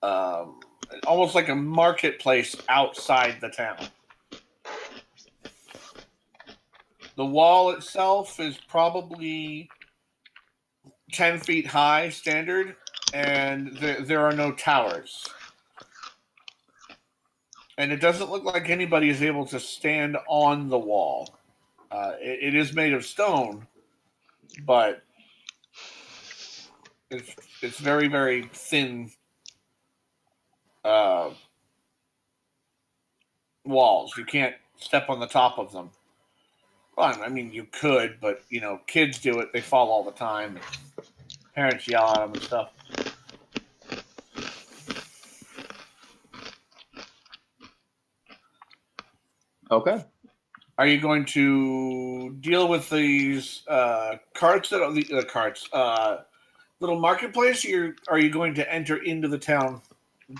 almost like a marketplace outside the town. The wall itself is probably 10 feet high, standard, and there are no towers. And it doesn't look like anybody is able to stand on the wall. It is made of stone, but it's very, very thin walls. You can't step on the top of them. Well, I mean, you could, but, kids do it. They fall all the time. Parents yell at them and stuff. Okay. Are you going to deal with these carts that are the carts, little marketplace? Or are you going to enter into the town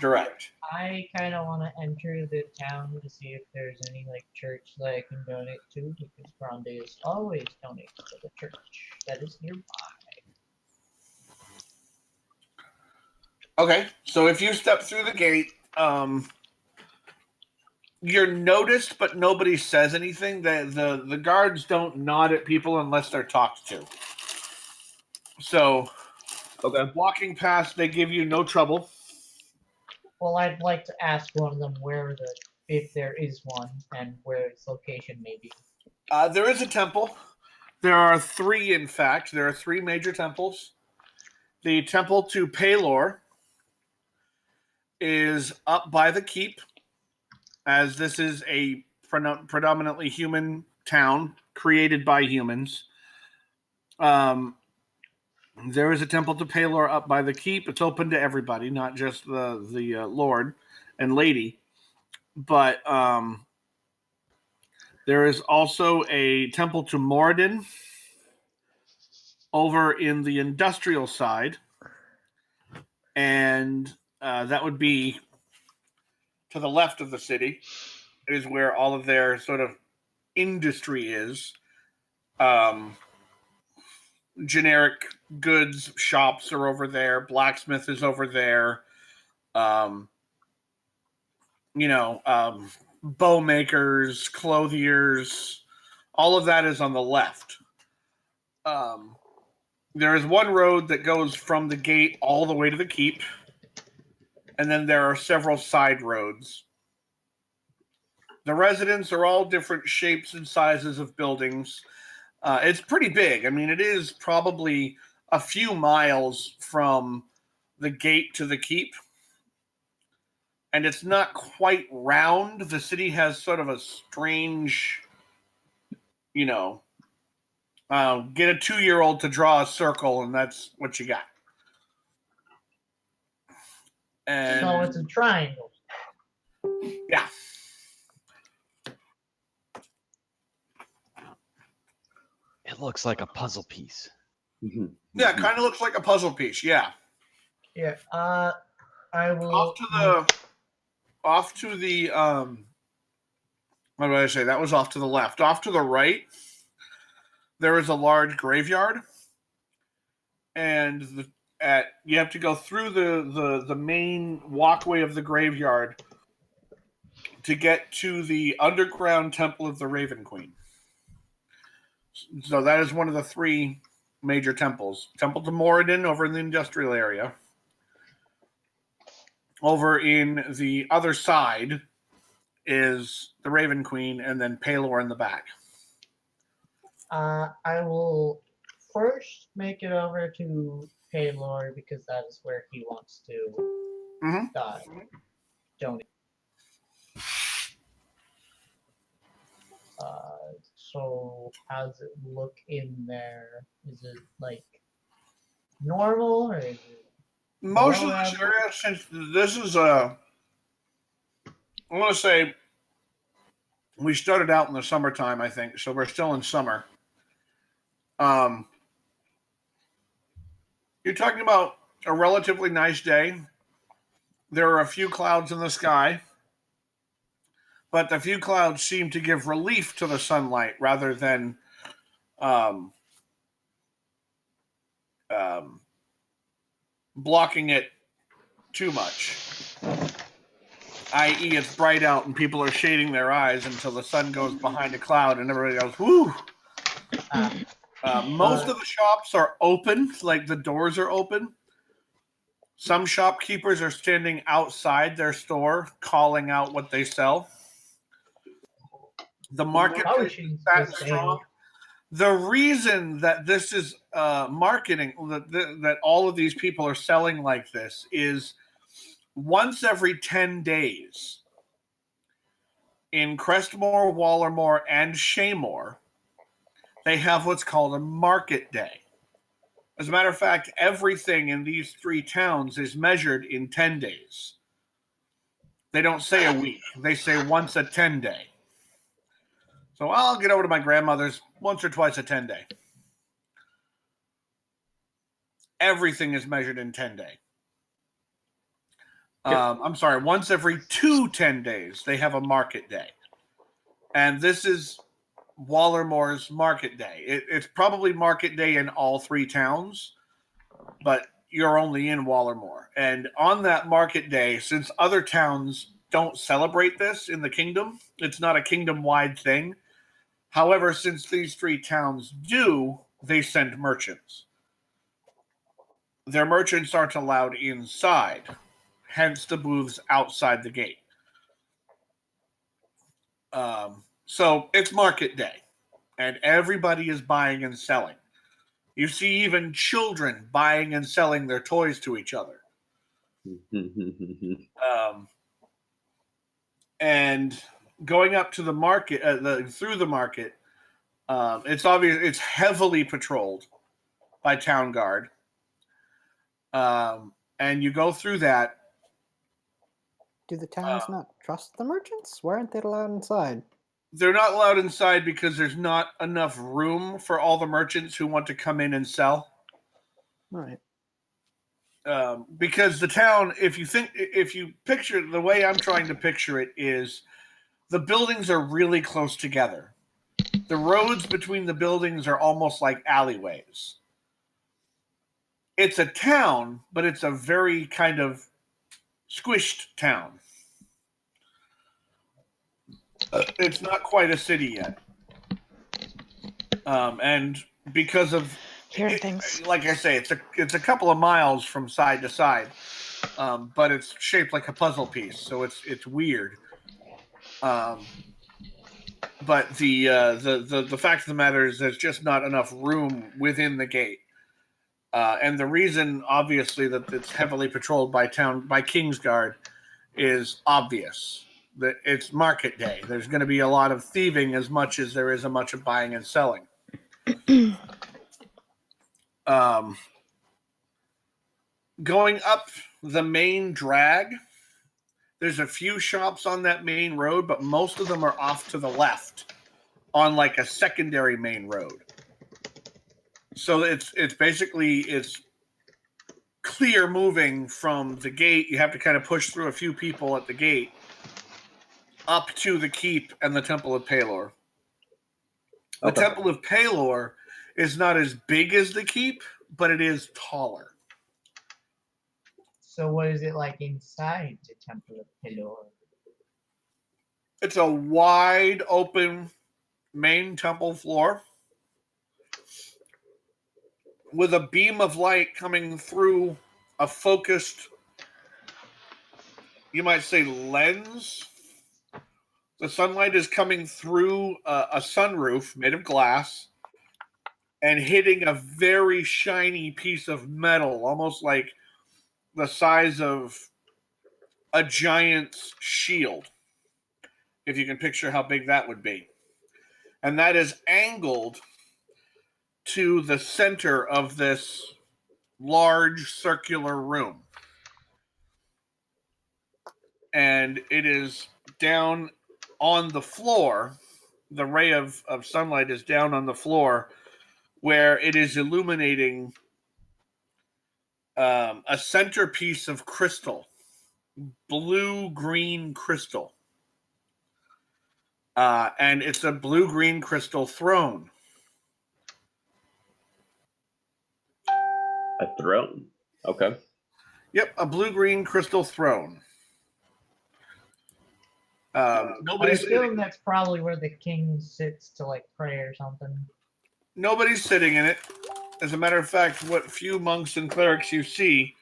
direct? I kind of want to enter the town to see if there's any church that I can donate to, because Grande is always donating to the church that is nearby. Okay, so if you step through the gate, you're noticed, but nobody says anything. The guards don't nod at people unless they're talked to. So, Okay. walking past, they give you no trouble. Well, I'd like to ask one of them if there is one, and where its location may be. There is a temple. There are 3, in fact. There are 3 major temples. The temple to Pelor is up by the keep, as this is a predominantly human town created by humans. There is a temple to Pelor up by the keep. It's open to everybody, not just the Lord and Lady. But there is also a temple to Moradin over in the industrial side. And that would be to the left of the city, is where all of their sort of industry is. Generic goods shops are over there. Blacksmith is over there. Bow makers, clothiers, all of that is on the left. There is one road that goes from the gate all the way to the keep, and then there are several side roads. The residents are all different shapes and sizes of buildings. It's pretty big. I mean, it is probably a few miles from the gate to the keep. And it's not quite round. The city has sort of a strange, get a 2-year-old to draw a circle, and that's what you got. And So it's a triangle. yeah. It looks like a puzzle piece. Yeah, it kind of looks like a puzzle piece. Yeah. Yeah. I will. Off to the what did I say? That was off to the left. Off to the right, there is a large graveyard. and you have to go through the main walkway of the graveyard to get to the underground temple of the Raven Queen. So that is one of the 3 major temples. Temple to Moradin over in the industrial area. Over in the other side is the Raven Queen, and then Pelor in the back. I will first make it over to Paylor because that is where he wants to donate. So how does it look in there? Is it like normal or is it Most of below this average? area, since this is I want to say we started out in the summertime, I think, so we're still in summer. You're talking about a relatively nice day. There are a few clouds in the sky, but the few clouds seem to give relief to the sunlight rather than blocking it too much. I.e., it's bright out and people are shading their eyes until the sun goes behind a cloud and everybody goes, whoo! Most of the shops are open, like the doors are open. Some shopkeepers are standing outside their store calling out what they sell. The market is that strong. The reason that this is marketing, that all of these people are selling like this, is once every 10 days in Crestmore, Wallermore, and Shaymore, they have what's called a market day. As a matter of fact, everything in these 3 towns is measured in 10 days. They don't say a week. They say once a 10-day. So I'll get over to my grandmother's once or twice a 10-day. Everything is measured in 10-day. I'm sorry, once every 2 10 days, they have a market day. And this is Wallermore's market day. It's probably market day in all 3 towns, but you're only in Wallermore. And on that market day, since other towns don't celebrate this in the kingdom, it's not a kingdom-wide thing. However, since these 3 towns do, they send merchants. Their merchants aren't allowed inside, hence the booths outside the gate. So it's market day, and everybody is buying and selling. You see even children buying and selling their toys to each other. And going up to the market, through the market, it's obvious it's heavily patrolled by town guard. And you go through that. Do the towns not trust the merchants? Why aren't they allowed inside? They're not allowed inside because there's not enough room for all the merchants who want to come in and sell. Right. Because the town, if you picture the way I'm trying to picture it, is the buildings are really close together. The roads between the buildings are almost like alleyways. It's a town, but it's a very kind of squished town. It's not quite a city yet. And because of things. Like I say, it's a couple of miles from side to side, but it's shaped like a puzzle piece, so it's weird. But the fact of the matter is, there's just not enough room within the gate, and the reason, obviously, that it's heavily patrolled by Kingsguard is obvious. That it's market day. There's going to be a lot of thieving as much as there is a much of buying and selling. Going up the main drag, there's a few shops on that main road, but most of them are off to the left on like a secondary main road. So it's basically clear moving from the gate. You have to kind of push through a few people at the gate up to the keep and the Temple of Pelor. The Temple of Pelor is not as big as the keep, but it is taller. So what is it like inside the Temple of Pelor? It's a wide open main temple floor with a beam of light coming through a focused, you might say, lens. The sunlight is coming through a sunroof made of glass and hitting a very shiny piece of metal, almost like the size of a giant's shield, if you can picture how big that would be. And that is angled to the center of this large circular room. And it is down on the floor. The ray of sunlight is down on the floor where it is illuminating a centerpiece of crystal, blue-green crystal. And it's a blue-green crystal throne. A throne. Okay. Yep, a blue-green crystal throne. I Nobody's assume that's probably where the king sits to like pray or something. Nobody's sitting in it. As a matter of fact, what few monks and clerics you see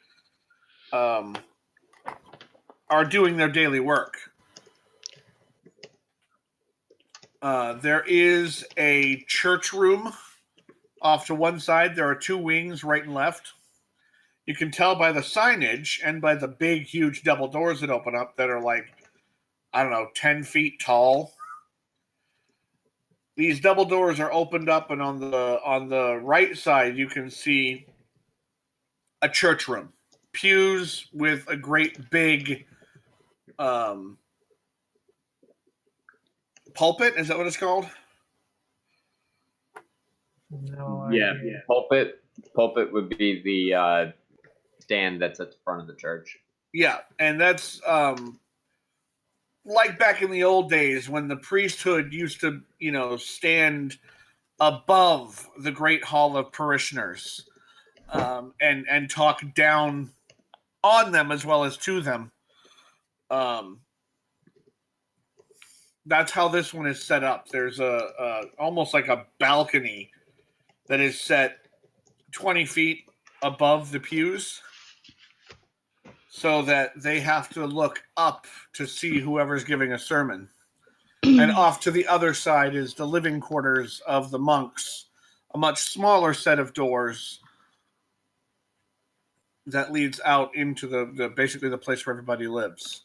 are doing their daily work. There is a church room off to one side. There are two wings, right and left. You can tell by the signage and by the big, huge double doors that open up that are like, I don't know, 10 feet tall. These double doors are opened up, and on the right side, you can see a church room. Pews with a great big pulpit. Is that what it's called? No Yeah. idea. Pulpit would be the stand that's at the front of the church. Yeah, and that's like back in the old days when the priesthood used to, stand above the great hall of parishioners and talk down on them as well as to them. That's how this one is set up. There's a almost like a balcony that is set 20 feet above the pews, so that they have to look up to see whoever's giving a sermon. And off to the other side is the living quarters of the monks, a much smaller set of doors that leads out into the basically the place where everybody lives.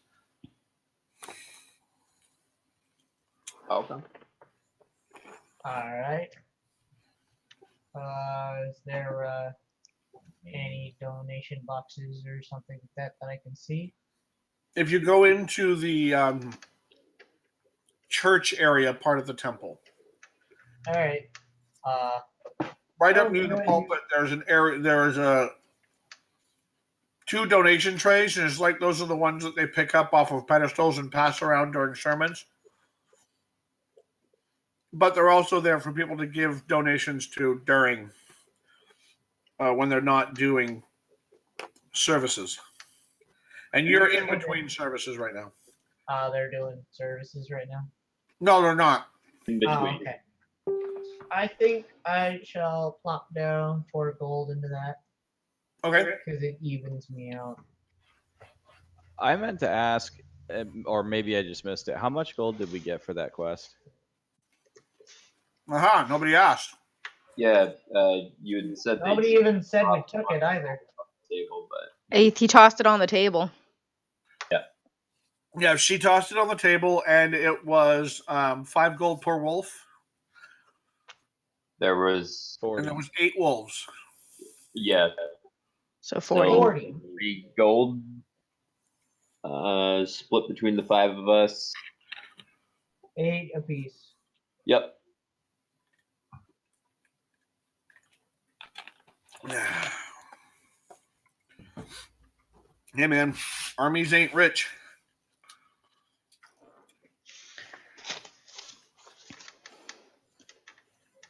Okay. Alright. Is there any donation boxes or something like that I can see? If you go into the church area part of the temple, Alright. right up near the pulpit, there's an area. There's two donation trays, and it's like those are the ones that they pick up off of pedestals and pass around during sermons. But they're also there for people to give donations to during when they're not doing services. And you're in between services right now. They're doing services right now. No, they're not. In Oh, between. okay. I think I shall plop down 4 gold into that Okay. because it evens me out. I meant to ask, or maybe I just missed it. How much gold did we get for that quest? Aha, nobody asked. Yeah, you had said that Nobody you even said we took it either. table, but He tossed it on the table. Yeah, she tossed it on the table, and it was 5 gold per wolf, there was and there was 8 wolves. yeah, So 40. so 40. 3 gold split between the 5 of us. 8 apiece. Yep. Hey, man, armies ain't rich.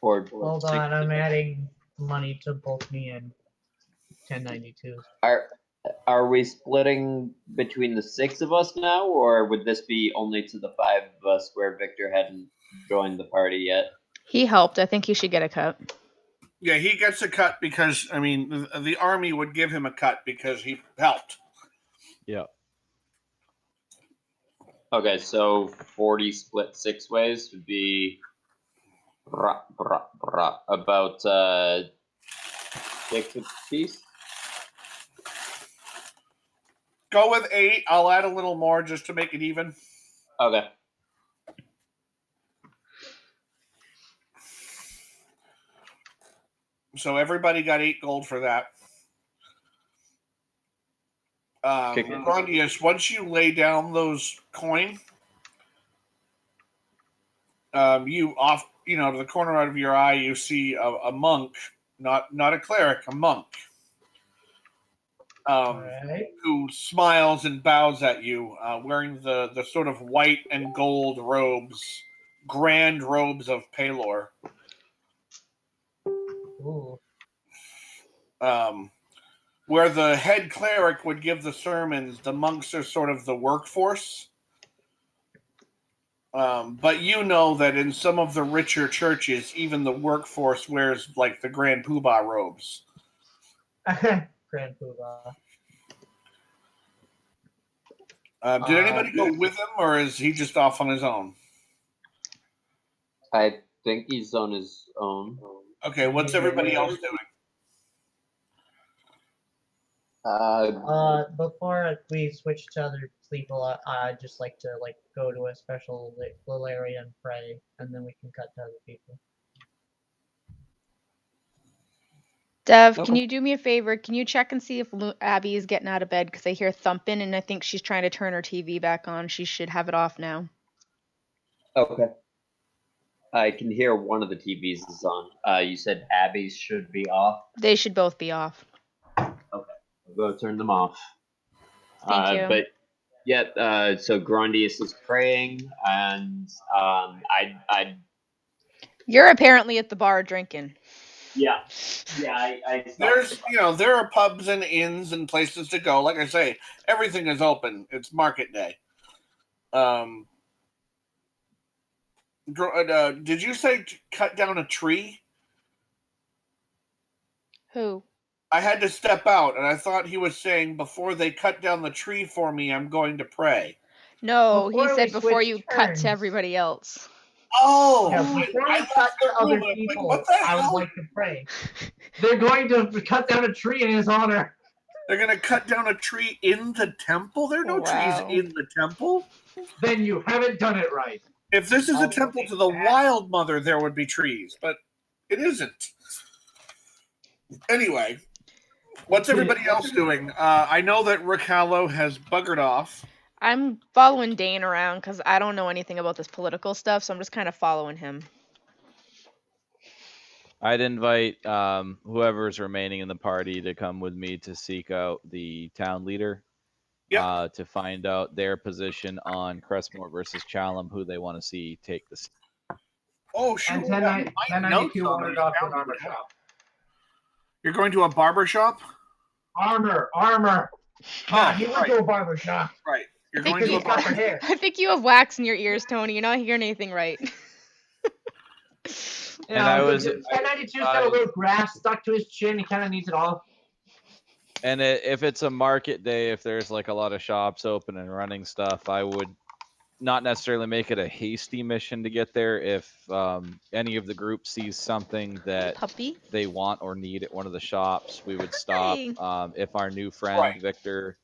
Or Hold on, I'm adding money to both me and 1092. Are we splitting between the 6 of us now, or would this be only to the 5 of us where Victor hadn't joined the party yet? He helped. I think he should get a cut. Yeah, he gets a cut because the army would give him a cut because he helped. Yeah. Okay, so 40 split 6 ways would be about 6 apiece. Go with 8. I'll add a little more just to make it even. Okay. So everybody got 8 gold for that. Grondius, once you lay down those coin, you off, to the corner out of your eye, you see a monk, not a cleric, a monk, Alright. who smiles and bows at you, wearing the sort of white and gold robes, grand robes of Pelor. Ooh. Where the head cleric would give the sermons, the monks are sort of the workforce. But you know that in some of the richer churches, even the workforce wears like the Grand Poobah robes. Grand Poobah. Did anybody go with him, or is he just off on his own? I think he's on his own. Okay, what's everybody else doing? Before we switch to other people, I'd just like to go to a special little area and pray, and then we can cut to other people. Dev, can you do me a favor? Can you check and see if Abby is getting out of bed? Because I hear thumping, and I think she's trying to turn her TV back on. She should have it off now. Okay. I can hear one of the TVs is on. You said Abby's should be off. They should both be off. Okay, I'll go turn them off. Thank you. But yeah, so Grondius is praying, and I You're apparently at the bar drinking. yeah, I There's, there are pubs and inns and places to go. Like I say, everything is open. It's market day. Did you say to cut down a tree? Who? I had to step out, and I thought he was saying, before they cut down the tree for me, I'm going to pray. No, he Before said we before switch you cut turns. to everybody else. Oh! Yeah, before I we cut to left the other room, and I'm like, people, what the I would hell? like to pray. They're going to cut down a tree in his honor. They're going to cut down a tree in the temple? There are no Wow. trees in the temple. Then you haven't done it right. If this is a I'll temple take to the that. Wild Mother, there would be trees, but it isn't. Anyway, what's everybody else doing? I know that Rick Hallow has buggered off. I'm following Dane around because I don't know anything about this political stuff, so I'm just kind of following him. I'd invite whoever's remaining in the party to come with me to seek out the town leader. Yep. To find out their position on Crestmore versus Challam, who they want to see take the. Oh, shoot. And we got my 1092 notes on wandered these off to down an armor here. shop. You're going to a barber shop? Armor. He went to a barber shop. Right. You're I think going to He's a got barber the hair. I think you have wax in your ears, Tony. You're not hearing anything right. And I was- 1092's got a little grass stuck to his chin. He kind of needs it all. And if it's a market day, if there's like a lot of shops open and running stuff, I would not necessarily make it a hasty mission to get there. If any of the group sees something that Puppy. they want or need at one of the shops, we would stop. Hi. If our new friend Right. Victor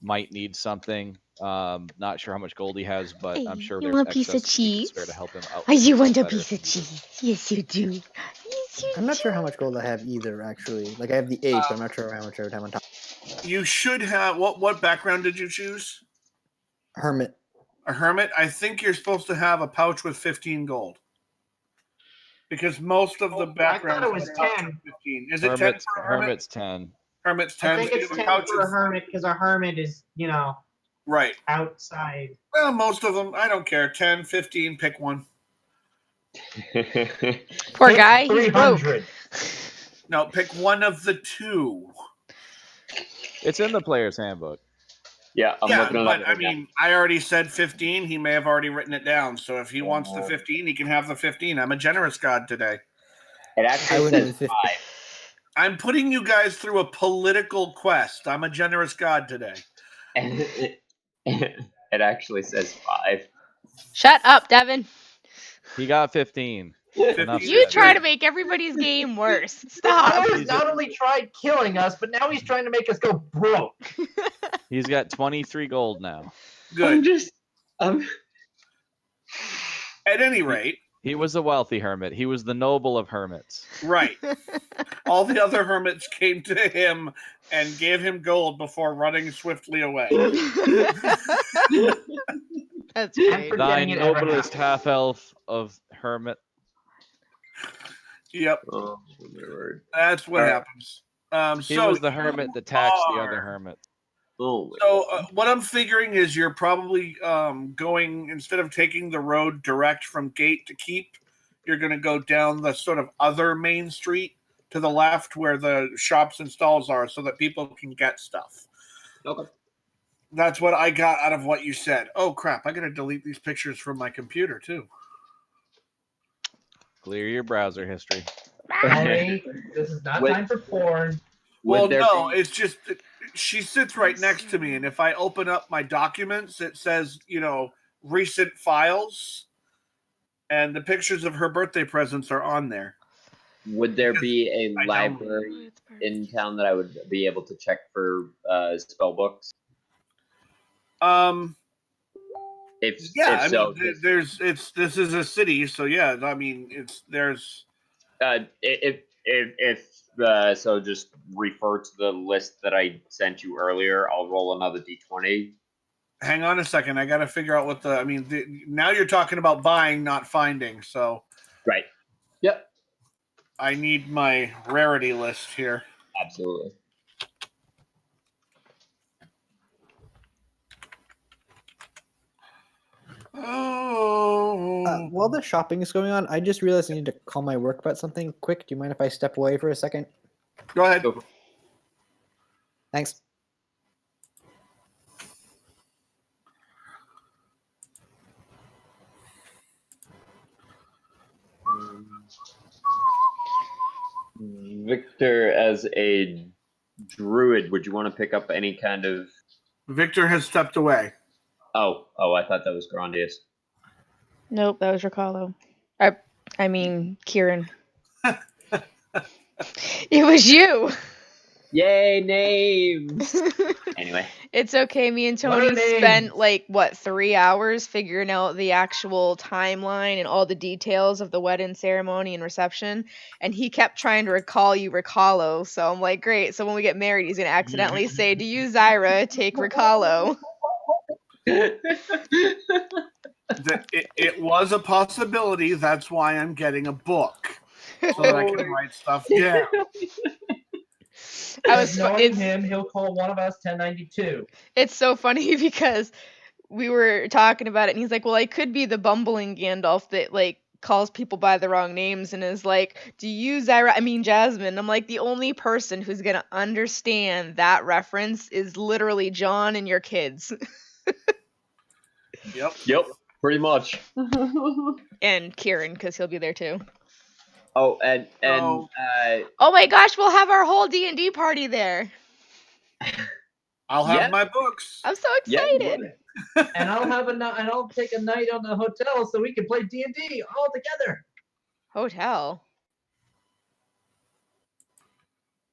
might need something, not sure how much gold he has, but I'm Hey, sure you there's want a piece of excess we can cheese? spare to help him out. Oh, you want a better piece if of he needs it. cheese? Yes, you do. Yes, you I'm not do. sure how much gold I have either, actually. Like, I have the 8, but I'm not sure how much I would have on top. You should have. What background did you choose? Hermit. A hermit? I think you're supposed to have a pouch with 15 gold. Because most of the Oh, I thought backgrounds it was have a pouch 10. with 15. Is it 10 for a hermit? Hermit's 10. Hermit's 10. I think so you it's have a 10 pouch for a of- hermit because a hermit is, Right. outside. Well, most of them, I don't care. 10, 15, pick one. Poor guy. He's broke. 300. No, pick one of the two. It's in the player's handbook. Yeah, I'm yeah, looking but at I it now. mean, I already said 15. He may have already written it down. So if he wants the Yeah. 15, he can have the 15. I'm a generous god today. It I actually went says with 50. 5. I'm putting you guys through a political quest. I'm a generous god today. And it actually says 5. Shut up, Devin. He got 15. 15 Enough is You said. try good. to make everybody's game worse. Stop. He's He's not only tried killing us, but now he's trying to make us go broke. He's got 23 gold now. Good. I'm At any rate, He was a wealthy hermit. He was the noble of hermits. right. All the other hermits came to him and gave him gold before running swiftly away. That's I'm great. Thy forgetting it ever noblest happened. half elf of hermit. Yep, oh my word. that's what All right. happens. He So was the hermit that taxed the other are- hermit. Oh my So God. what I'm figuring is you're probably going, instead of taking the road direct from gate to keep, you're going to go down the sort of other main street to the left where the shops and stalls are so that people can get stuff. Okay. That's what I got out of what you said. Oh crap, I got to delete these pictures from my computer too. Clear your browser history. Sorry, this is not Wait. time for porn. Well, Would there no, be- it's just she sits right next to me, and if I open up my documents, it says, recent files, and the pictures of her birthday presents are on there. Would there be I a don't- library in town that I would be able to check for spell books? If Yeah, I so, mean, this is a city, so yeah, I mean, so just refer to the list that I sent you earlier. I'll roll another d20. hang on a second, I got to figure out now you're talking about buying, not finding, so Right. Yep. I need my rarity list here. Absolutely. Oh, While the shopping is going on, I just realized I need to call my work about something quick. Do you mind if I step away for a second? go ahead. Go. Thanks. Victor, as a druid, would you want to pick up any kind of? Victor has stepped away. Oh, I thought that was Grandius. Nope, that was Riccardo. I mean, Kieran. It was you. Yay, names! Anyway, It's okay. Me and What are Tony names? spent 3 hours figuring out the actual timeline and all the details of the wedding ceremony and reception. And he kept trying to recall you Riccardo. So I'm like, great. So when we get married, he's gonna accidentally say, "Do you, Zyra, take Riccardo?" It was a possibility. That's why I'm getting a book so that I can write stuff down. Knowing him, he'll call one of us 1092. It's so funny because we were talking about it, and he's like, "Well, I could be the bumbling Gandalf that calls people by the wrong names and is like, do you Zyra? I mean Jasmine." I'm like, the only person who's gonna understand that reference is literally John and your kids Yep, pretty much. and Kieran because he'll be there too. Oh, and Oh. Oh my gosh, we'll have our whole D&D party there. I'll have Yeah. my books. I'm so yeah, you excited. would. And I'll take a night on the hotel so we can play D&D all together. Hotel?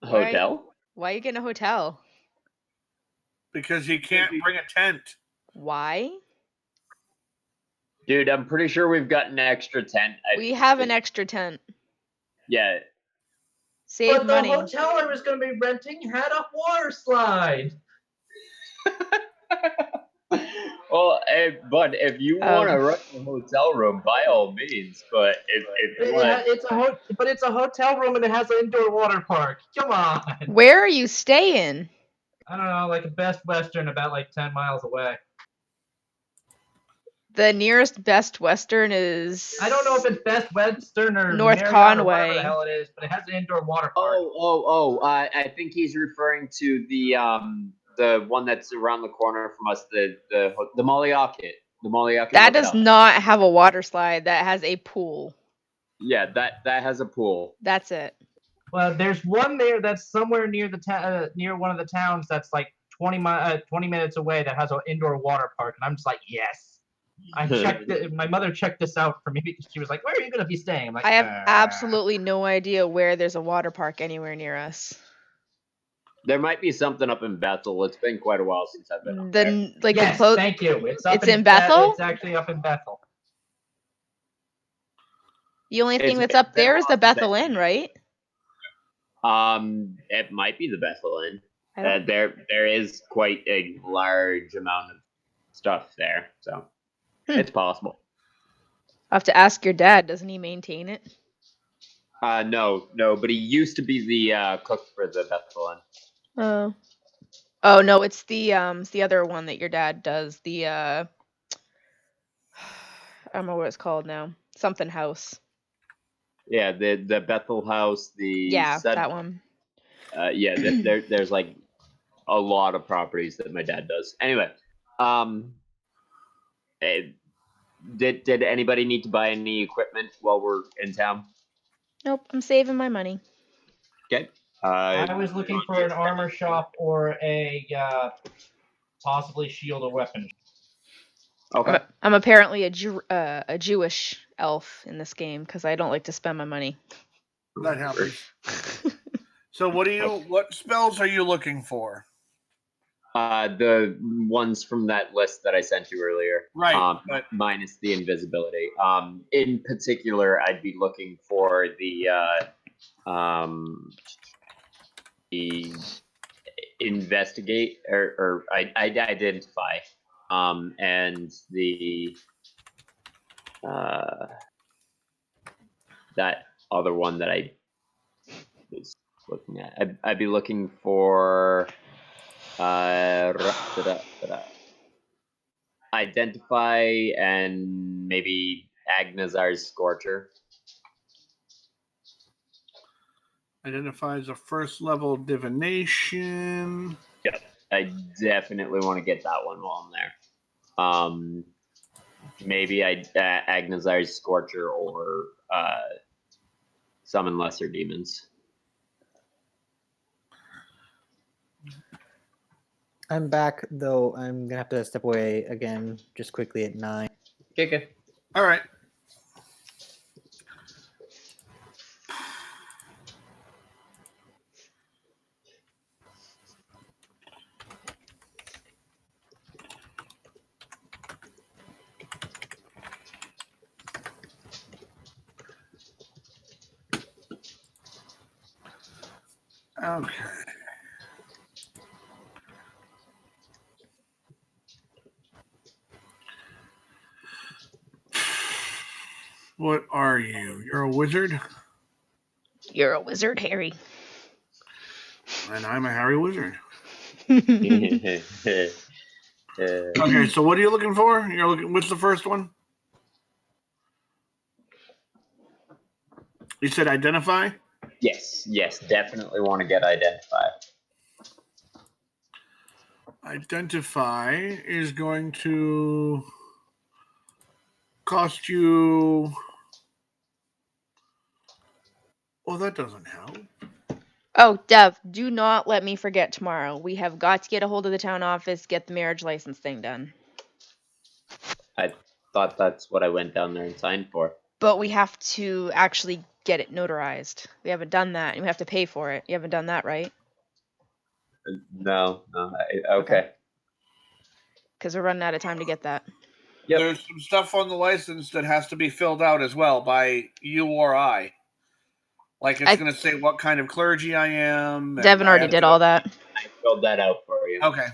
Hotel. Why are you getting a hotel? Because you can't bring a tent. Why? Dude, I'm pretty sure we've got an extra tent. We have an extra tent. Yeah. Save But the money. hotel I was going to be renting had a water slide. Well, but if you want to rent a hotel room, by all means. But if you want, It's a hotel room and it has an indoor water park. Come on. Where are you staying? I don't know, like a Best Western about 10 miles away. The nearest Best Western is. I don't know if it's Best Western or North Marriott or Conway. whatever the hell it is, but it has an indoor water park. I think he's referring to the one that's around the corner from us, the Mollyauket. The Mollyauket. That does Motel. not have a water slide. That has a pool. Yeah, that has a pool. That's it. Well, there's one there that's somewhere near the near one of the towns that's like 20 minutes away that has an indoor water park, and I'm just like, yes. I checked it. My mother checked this out for me because she was like, "Where are you going to be staying?" I'm like, I have absolutely no idea where there's a water park anywhere near us. There might be something up in Bethel. It's been quite a while since I've been up there. Then, like yes, the thank you. It's up It's in Bethel? It's actually up in Bethel. The only thing It's that's been up there is the off Bethel Inn, right? It might be the Bethel Inn. I don't- There is quite a large amount of stuff there, so it's possible. I'll have to ask your dad. Doesn't he maintain it? No, but he used to be the cook for the Bethel Inn. Oh. Oh no, it's the other one that your dad does. The I don't know what it's called now. Something House. Yeah, the Bethel House, the Yeah, that one. Yeah, there's like a lot of properties that my dad does. Anyway, did anybody need to buy any equipment while we're in town? Nope, I'm saving my money. Okay. I was looking for an armor shop or a possibly shield or weapon. Okay. I'm apparently a Jewish elf in this game because I don't like to spend my money. That happens. So what spells are you looking for? The ones from that list that I sent you earlier. Right, but minus the invisibility. In particular, I'd be looking for the investigate or identify, and the that other one that I was looking at. I'd be looking for identify and maybe Agnazar's Scorcher. identifies a first level divination. Yep, I definitely want to get that one while I'm there. Maybe Agnazar's Scorcher or Summon Lesser Demons. I'm back, though I'm gonna have to step away again just quickly at 9. Okay. All right. Okay. What are you? You're a wizard? You're a wizard, Harry. And I'm a Harry Wizard. Okay. Okay, so what are you looking for? You're looking. What's the first one? You said identify? Yes, definitely want to get identify. Identify is going to cost you. Well, that doesn't help. Oh, Dev, do not let me forget tomorrow. We have got to get a hold of the town office, get the marriage license thing done. I thought that's what I went down there and signed for. But we have to actually get it notarized. We haven't done that, and we have to pay for it. You haven't done that, right? No. Okay. Because we're running out of time to get that. Yep. There's some stuff on the license that has to be filled out as well by you or I. Like it's going to say what kind of clergy I am. Devin already did all that. I filled that out for you. Okay.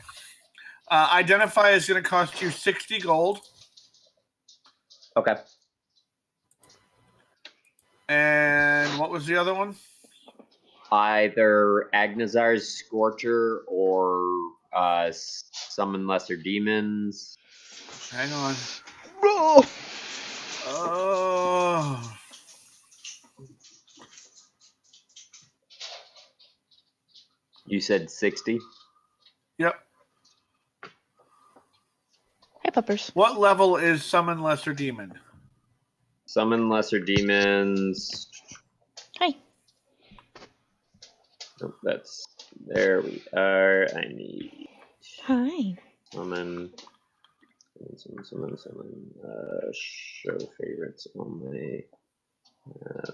Identify is going to cost you 60 gold. Okay. And what was the other one? Either Agnazar's Scorcher or Summon Lesser Demons. Hang on. Oh. You said 60. Yep. Hi, puppers. What level is Summon Lesser Demon? Summon lesser demons. Hi. Oh, that's there we are. I need Hi. summon. Show favorites only.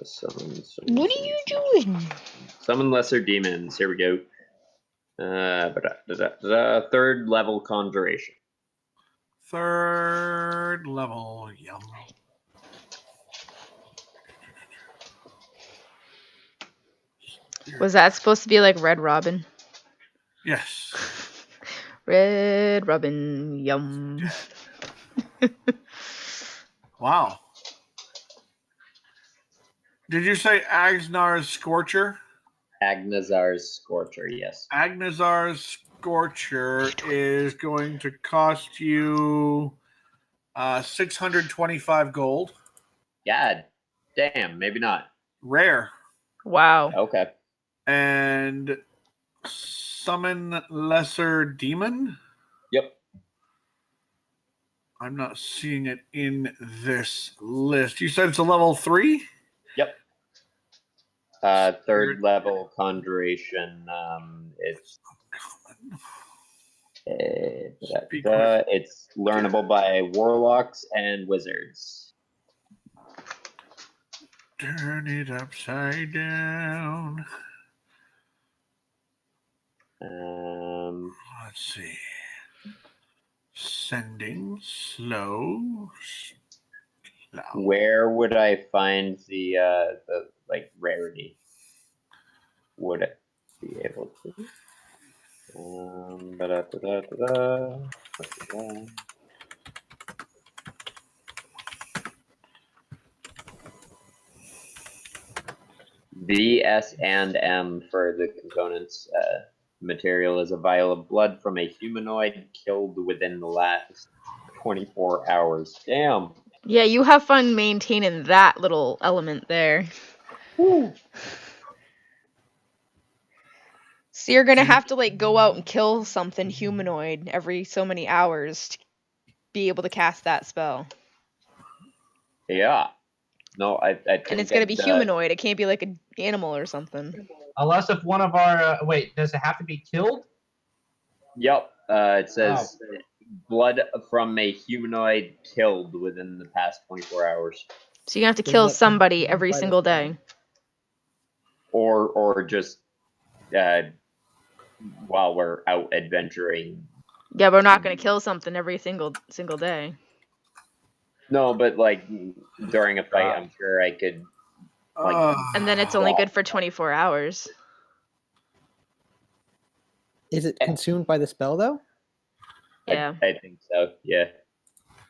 Summon. What are you doing? Summon lesser demons. Here we go. Third level conjuration. Third level. Yum. Was that supposed to be like Red Robin? Yes. Red Robin, yum. Wow. Did you say Agnar's Scorcher? Agnazar's Scorcher, yes. Agnazar's Scorcher is going to cost you 625 gold. God damn, maybe not. Rare. Wow. Okay. And Summon Lesser Demon? Yep. I'm not seeing it in this list. You said it's a level 3? Yep. Third level conjuration. It's it's learnable by warlocks and wizards. Turn it upside down. Let's see. Sending slow. Where would I find the like rarity? Would it be able to? V, S, and M for the components. Material is a vial of blood from a humanoid killed within the last 24 hours. Damn. Yeah, you have fun maintaining that little element there. Woo. So you're gonna have to like go out and kill something humanoid every so many hours to be able to cast that spell. Yeah. No, I think And it's gonna be humanoid. It can't be like an animal or something. Unless if one of our wait, does it have to be killed? Yep. It says blood from a humanoid killed within the past 24 hours. So you have to Does kill that somebody count every by the single spell? day. Or just while we're out adventuring. Yeah, we're not gonna kill something every single day. No, but like during a fight, I'm sure I could. Like, And then it's only good for 24 hours. Is it consumed by the spell though? Yeah. I think so. Yeah.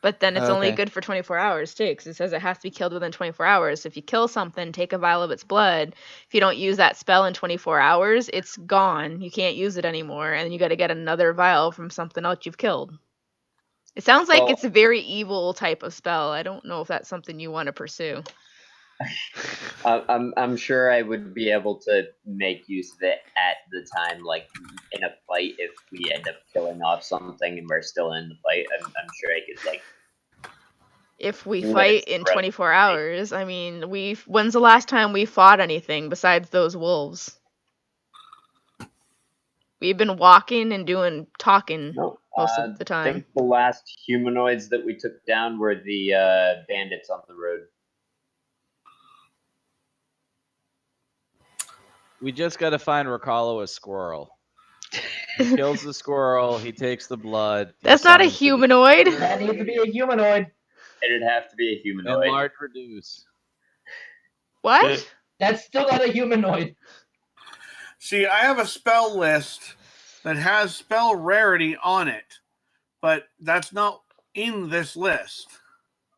But then it's only Okay. good for 24 hours too, because it says it has to be killed within 24 hours. So if you kill something, take a vial of its blood. If you don't use that spell in 24 hours, it's gone. You can't use it anymore, and you got to get another vial from something else you've killed. It sounds like Well- it's a very evil type of spell. I don't know if that's something you want to pursue. I'm sure I would be able to make use of it at the time, like in a fight. If we end up killing off something and we're still in the fight, I'm sure I could like. If we Let fight it in spread. 24 hours, I mean, when's the last time we fought anything besides those wolves? We've been walking and talking No, most of the I time. think the last humanoids that we took down were the bandits on the road. We just gotta find Ricalo a squirrel. He kills the squirrel. He takes the blood. he That's not a summons the demon. humanoid. That needs to be a humanoid. It'd have to be a humanoid. Enlarge, reduce. What? That's still not a humanoid. See, I have a spell list that has spell rarity on it, but that's not in this list.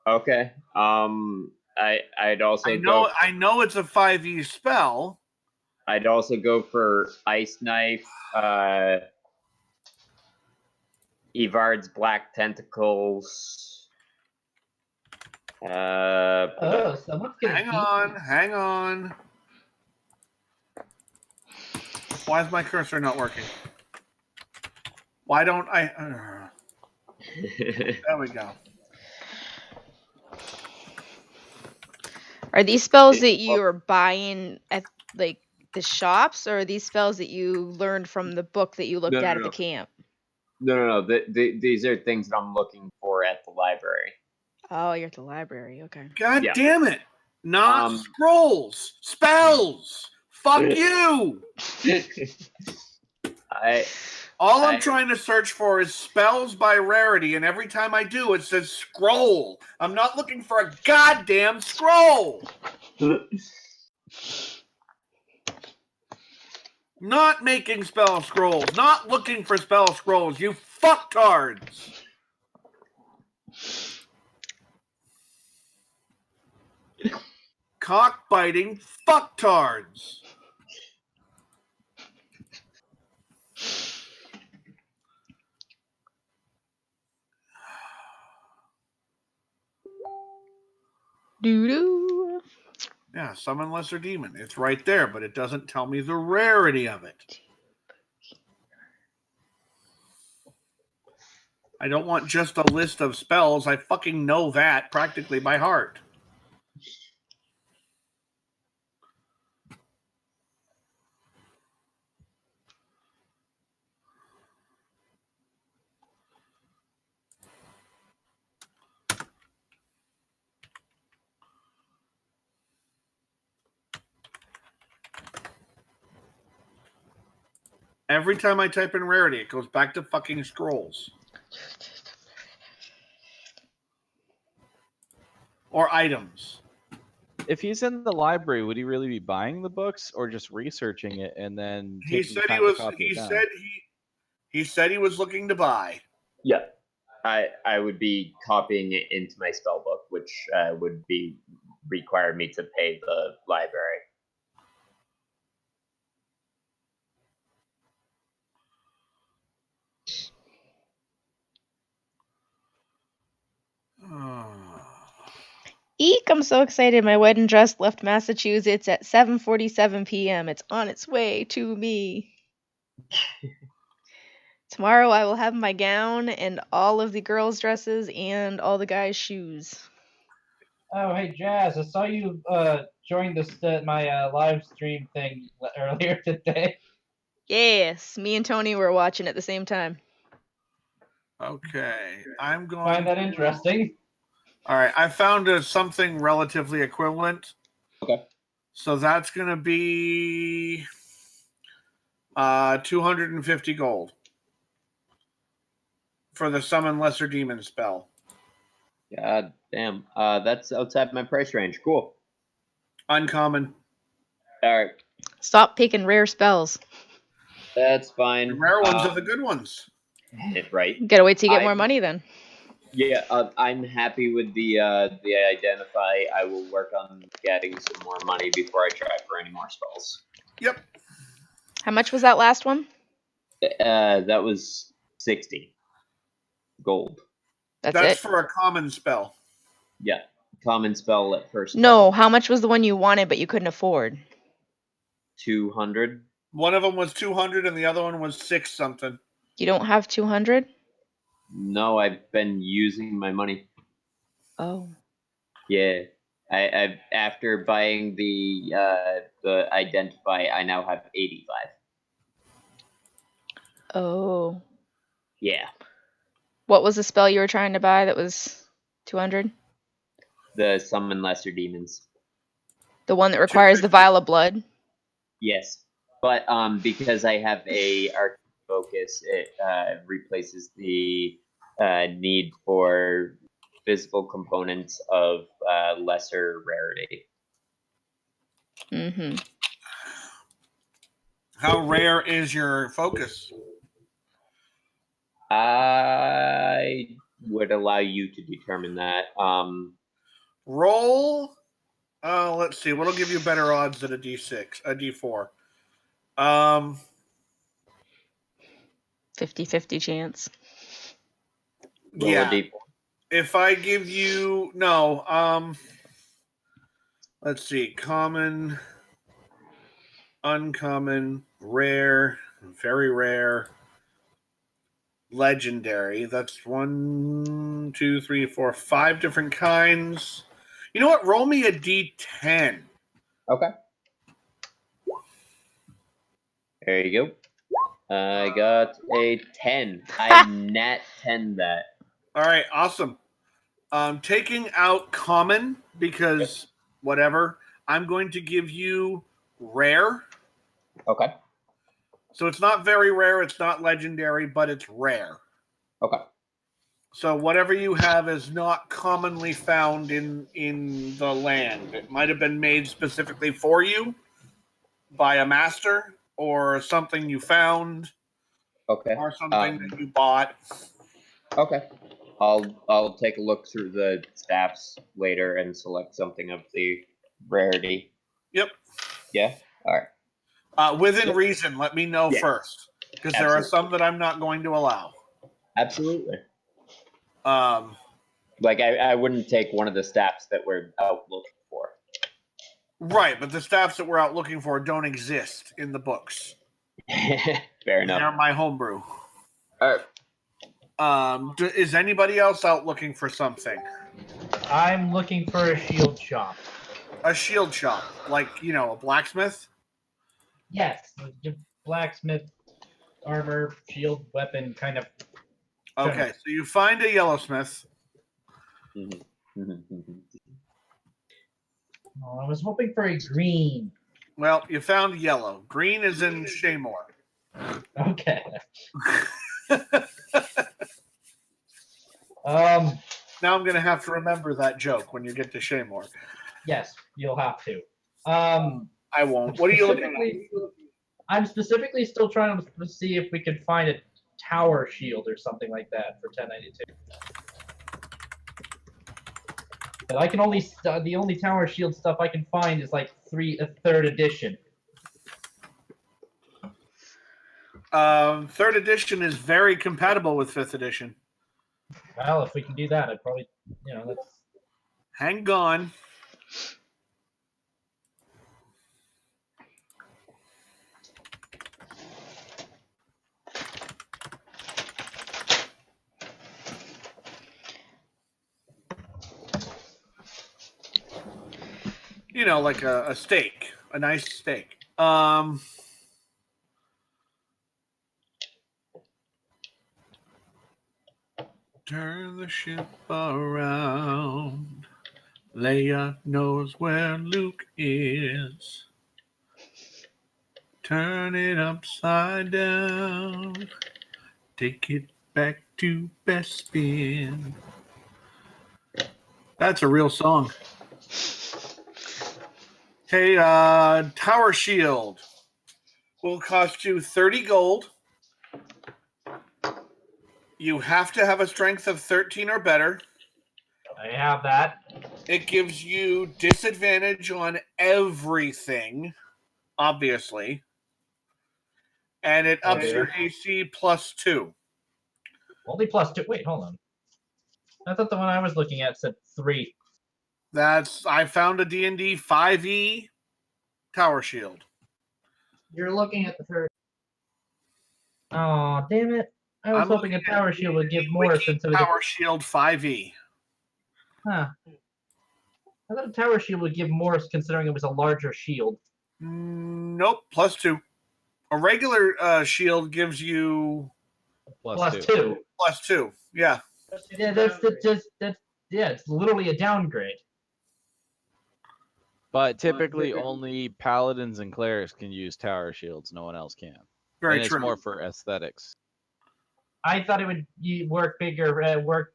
Okay. I'd also I know it's a 5e spell. I'd also go for Ice Knife, Evard's Black Tentacles, Oh, someone's getting Hang on. Why is my cursor not working? Why don't I? There we go. Are these spells that you are buying at like the shops, or are these spells that you learned from the book that you looked at the camp? No. These are things that I'm looking for at the library. Oh, you're at the librry. Okay. God Yeah. damn it! Not Um, scrolls, spells. Fuck you! All I'm trying to search for is spells by rarity, and every time I do, it says scroll. I'm not looking for a goddamn scroll. Not making spell scrolls. Not looking for spell scrolls. You fucktards. Cockbiting fucktards. Doo-doo. Yeah, summon lesser demon. It's right there, but it doesn't tell me the rarity of it. I don't want just a list of spells. I fucking know that practically by heart. Every time I type in rarity, it goes back to fucking scrolls. Or items. If he's in the library, would he really be buying the books or just researching it and then He taking the said he time to was. copy He it down? said he said he was looking to buy. Yeah, I would be copying it into my spell book, which would be require me to pay the library. Eek, I'm so excited. My wedding dress left Massachusetts at 7:47 p.m. It's on its way to me. Tomorrow I will have my gown and all of the girls' dresses and all the guys' shoes. Oh, hey, Jazz, I saw you join my live stream thing earlier today. Yes, me and Tony were watching at the same time. Okay, I'm going. Find that interesting. All right, I found something relatively equivalent. Okay. So that's going to be 250 gold for the summon lesser demon spell. God damn. That's outside my price range. Cool. Uncommon. All right. Stop picking rare spells. That's The fine. rare ones are the good ones. Right. You gotta wait till you get more money then. Yeah, I'm happy with the identify. I will work on getting some more money before I try for any more spells. Yep. How much was that last one? That was 60 gold. That's That's it? for a common spell. Yeah, common spell at first. No, how much was the one you wanted but you couldn't afford? 200. One of them was 200 and the other one was 6 something. You don't have 200? No, I've been using my money. Oh. Yeah, I've after buying the identify, I now have 85. Oh. Yeah, What was the spell you were trying to buy that was 200? the summon lesser demons. The one that requires the vial of blood? Yes, but because I have a arcane focus, it replaces the need for physical components of lesser rarity. Mm-hmm. How rare is your focus? I would allow you to determine that. Roll. Let's see. What'll give you better odds than a D6, a D4? 50-50 chance. Roll Yeah. a d4. If I give you no, let's see, common, uncommon, rare, very rare, legendary. That's 1, 2, 3, 4, 5 different kinds. You know what? Roll me a d10. Okay. There you go. I got a 10. I nat 10 that. All right, awesome. Taking out common because whatever. I'm going to give you rare. Okay. So it's not very rare. It's not legendary, but it's rare. Okay. So whatever you have is not commonly found in the land. It might have been made specifically for you by a master, or something you found, Okay. or something that you bought. Okay. I'll take a look through the staffs later and select something of the rarity. Yep. Yeah. All right. Within Yep. reason, let me know Yeah. first, because there are Absolutely. some that I'm not going to allow. Absolutely. Like I wouldn't take one of the staffs that we're out looking for. Right, but the staffs that we're out looking for don't exist in the books. Fair enough. They're my homebrew. All right. Is anybody else out looking for something? I'm looking for a shield shop. A shield shop, like, a blacksmith? Yes, blacksmith, armor, shield, weapon, kind of. Okay, so you find a yellowsmith. Oh, I was hoping for a green. Well, you found yellow. Green is in Shaymore. Okay. Now I'm going to have to remember that joke when you get to Shaymore. Yes, you'll have to. I won't. What are you looking at? I'm specifically still trying to see if we could find a tower shield or something like that for 1092. But I can only the only tower shield stuff I can find is like 3rd edition. 3rd edition is very compatible with 5th edition. Well, if we can do that, I'd probably, that's. Hang on. Like a steak, a nice steak. Turn the ship around. Leia knows where Luke is. Turn it upside down. Take it back to Bespin. That's a real song. Okay, Tower Shield will cost you 30 gold. You have to have a strength of 13 or better. I have that. It gives you disadvantage on everything, obviously. And it ups your AC +2. Only +2. Wait, hold on. I thought the one I was looking at said 3. I found a D&D 5e Tower Shield. You're looking at the 3rd. Oh, damn it. I was hoping a tower shield would give more since it was Tower Shield 5e. Huh. I thought a tower shield would give more considering it was a larger shield. Nope, +2. A regular shield gives you +2. +2. Yeah. Yeah, it's literally a downgrade. But typically, only paladins and clerics can use tower shields. No one else can. Very and true. It's more for aesthetics. I thought it would work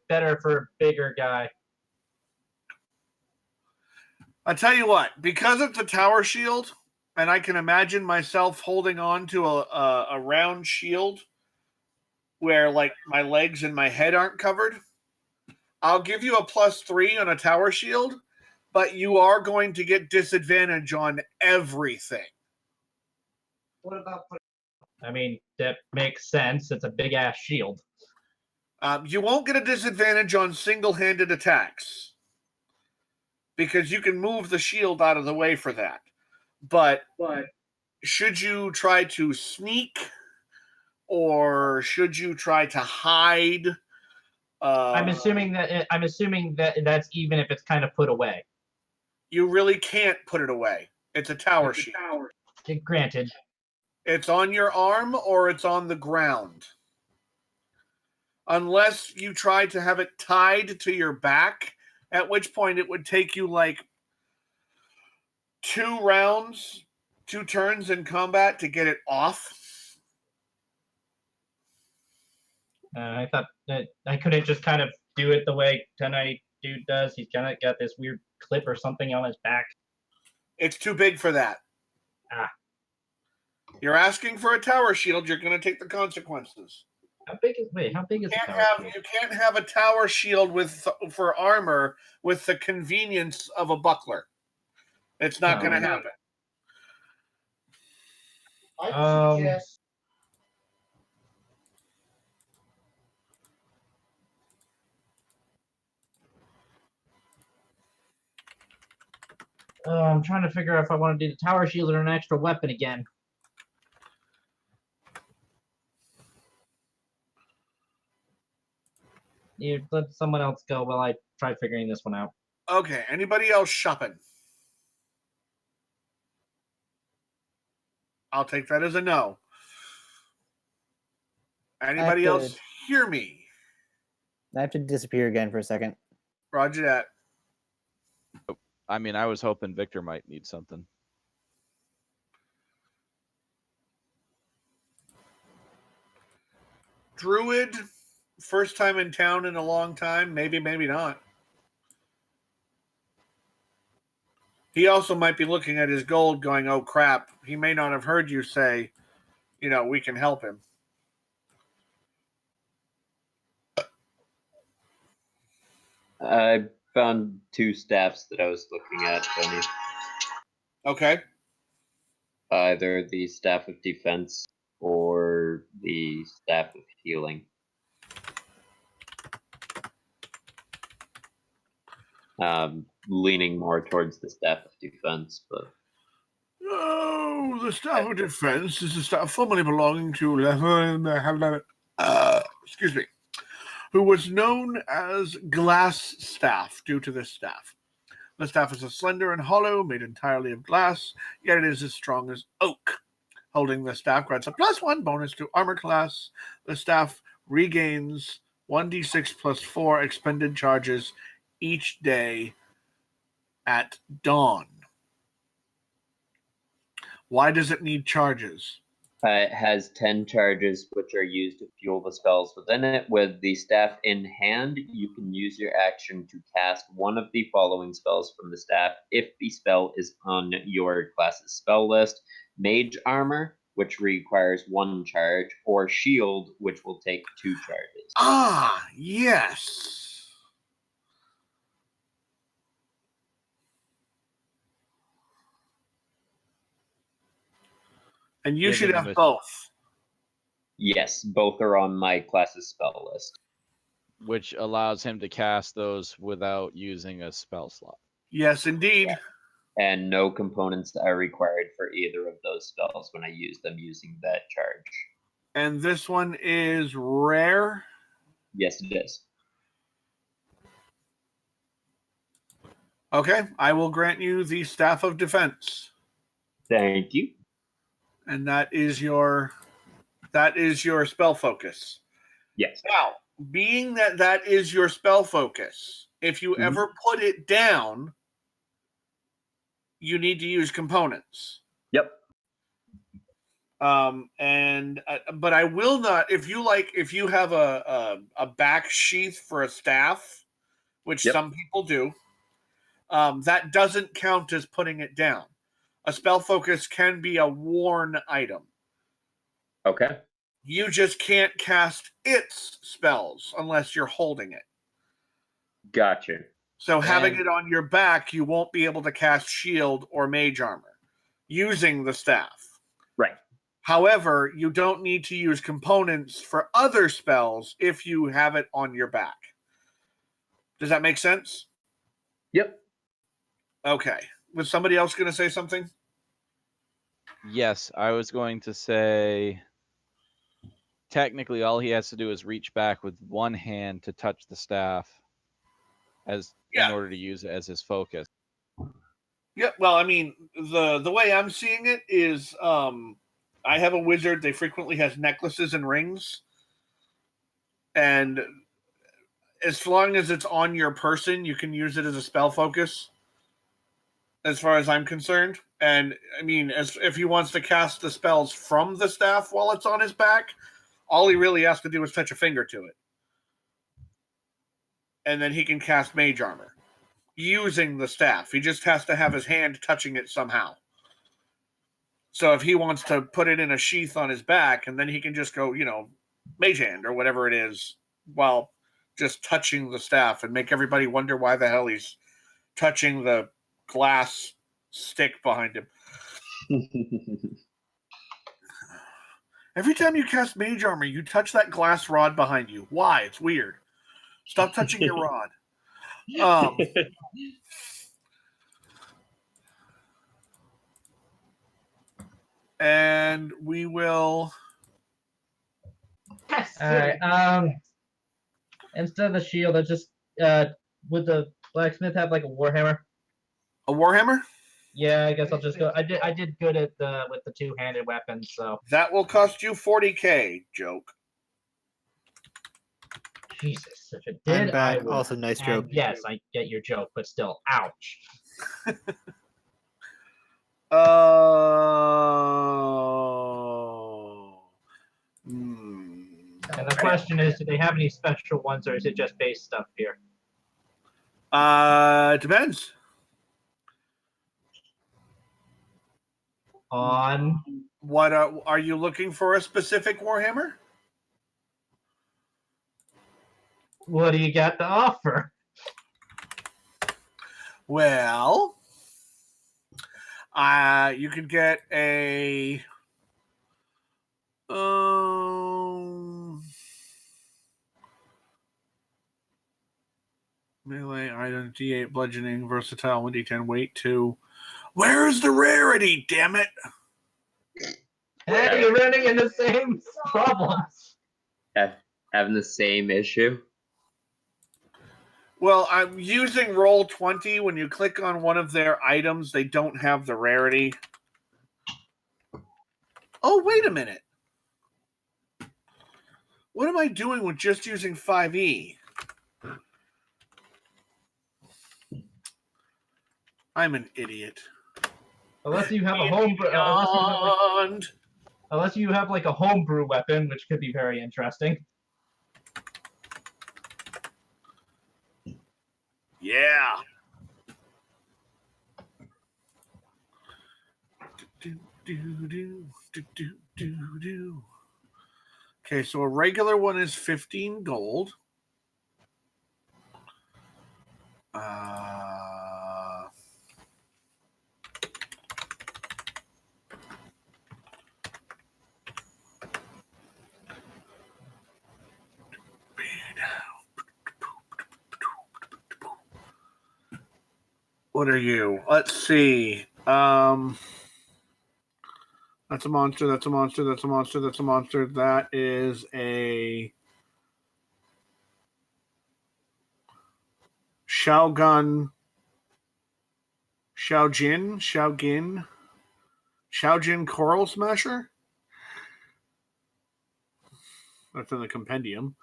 better for a bigger guy. I tell you what, because it's a tower shield, and I can imagine myself holding on to a round shield where, like, my legs and my head aren't covered, I'll give you a +3 on a tower shield, but you are going to get disadvantage on everything. What about? I mean, that makes sense. It's a big ass shield. You won't get a disadvantage on single-handed attacks because you can move the shield out of the way for that. But should you try to sneak or should you try to hide? I'm assuming that that's even if it's kind of put away. You really can't put it away. It's a tower shield. Granted. It's on your arm or it's on the ground. Unless you try to have it tied to your back, at which point it would take you like 2 rounds, 2 turns in combat to get it off. I thought that I couldn't just kind of do it the way Tenai dude does. He's kind of got this weird clip or something on his back. It's too big for that. Ah. You're asking for a tower shield, you're going to take the consequences. How big is the tower shield? You can't have a tower shield for armor with the convenience of a buckler. It's not going to happen. I suggest I'm trying to figure out if I want to do the tower shield or an extra weapon again. You let someone else go while I try figuring this one out. Okay, anybody else shopping? I'll take that as a no. Anybody else hear me? I have to disappear again for a second. Roger that. I mean, I was hoping Victor might need something. Druid, first time in town in a long time. Maybe, maybe not. He also might be looking at his gold going, oh, crap. He may not have heard you say, we can help him. I found 2 staffs that I was looking at, Tony. Okay. Either the Staff of Defense or the Staff of Healing. Leaning more towards the Staff of Defense, but... Oh, the Staff of Defense is a staff formerly belonging to excuse me, who was known as Glass Staff due to this staff. The staff is a slender and hollow, made entirely of glass, yet it is as strong as oak. Holding the staff grants a +1 bonus to armor class. The staff regains 1d6 plus 4 expended charges each day at dawn. Why does it need charges? It has 10 charges, which are used to fuel the spells within it. With the staff in hand, you can use your action to cast one of the following spells from the staff if the spell is on your class's spell list. Mage Armor, which requires 1 charge, or Shield, which will take 2 charges. Ah, yes. And you should have both. Yes, both are on my class's spell list. Which allows him to cast those without using a spell slot. Yes, indeed. Yeah. And no components are required for either of those spells when I use them using that charge. And this one is rare? Yes, it is. Okay, I will grant you the Staff of Defense. Thank you. And that is your spell focus. Yes. Now, being that is your spell focus, if you ever put it down, you need to use components. Yep. But I will not, if you have a back sheath for a staff, which some people do, that doesn't count as putting it down. A spell focus can be a worn item. Okay. You just can't cast its spells unless you're holding it. Gotcha. So having it on your back, you won't be able to cast shield or mage armor using the staff. Right. However, you don't need to use components for other spells if you have it on your back. Does that make sense? Yep. Okay. Was somebody else going to say something? Yes, I was going to say technically all he has to do is reach back with one hand to touch the staff as in Yeah. order to use it as his focus. Yeah, well, I mean, the way I'm seeing it is I have a wizard, they frequently has necklaces and rings. And as long as it's on your person, you can use it as a spell focus, as far as I'm concerned. And I mean, as if he wants to cast the spells from the staff while it's on his back, all he really has to do is touch a finger to it. And then he can cast mage armor using the staff. He just has to have his hand touching it somehow. So if he wants to put it in a sheath on his back, and then he can just go, mage hand or whatever it is, while just touching the staff and make everybody wonder why the hell he's touching the glass stick behind him. Every time you cast mage armor, you touch that glass rod behind you. Why? It's weird. Stop touching your rod. And we will. All right. Instead of the shield, I just would the blacksmith have like a warhammer? A warhammer? Yeah, I guess I'll just go. I did good at with the two-handed weapons, so That will cost you 40K, joke. Jesus. If it I'm did, back. I would. Also, nice joke. And yes, I get your joke, but still, ouch. And the question is, do they have any special ones, or is it just base stuff here? It depends. On What are you looking for? A specific warhammer? what do you got to offer? Well, you could get a melee item, D8 bludgeoning, versatile, 1d10, weight 2. Where's the rarity? Damn it! Hey, you're running into the same problems. Having the same issue. Well, I'm using Roll20. When you click on one of their items, they don't have the rarity. Oh, wait a minute. What am I doing with just using 5e? I'm an idiot. Unless you have a homebrew. Unless you have like a homebrew weapon, which could be very interesting. Yeah. Okay, so a regular one is 15 gold. What are you? Let's see. That's a monster. That's a monster. That's a monster. That's a monster. That is a Shaogin, Coral Smasher. That's in the compendium.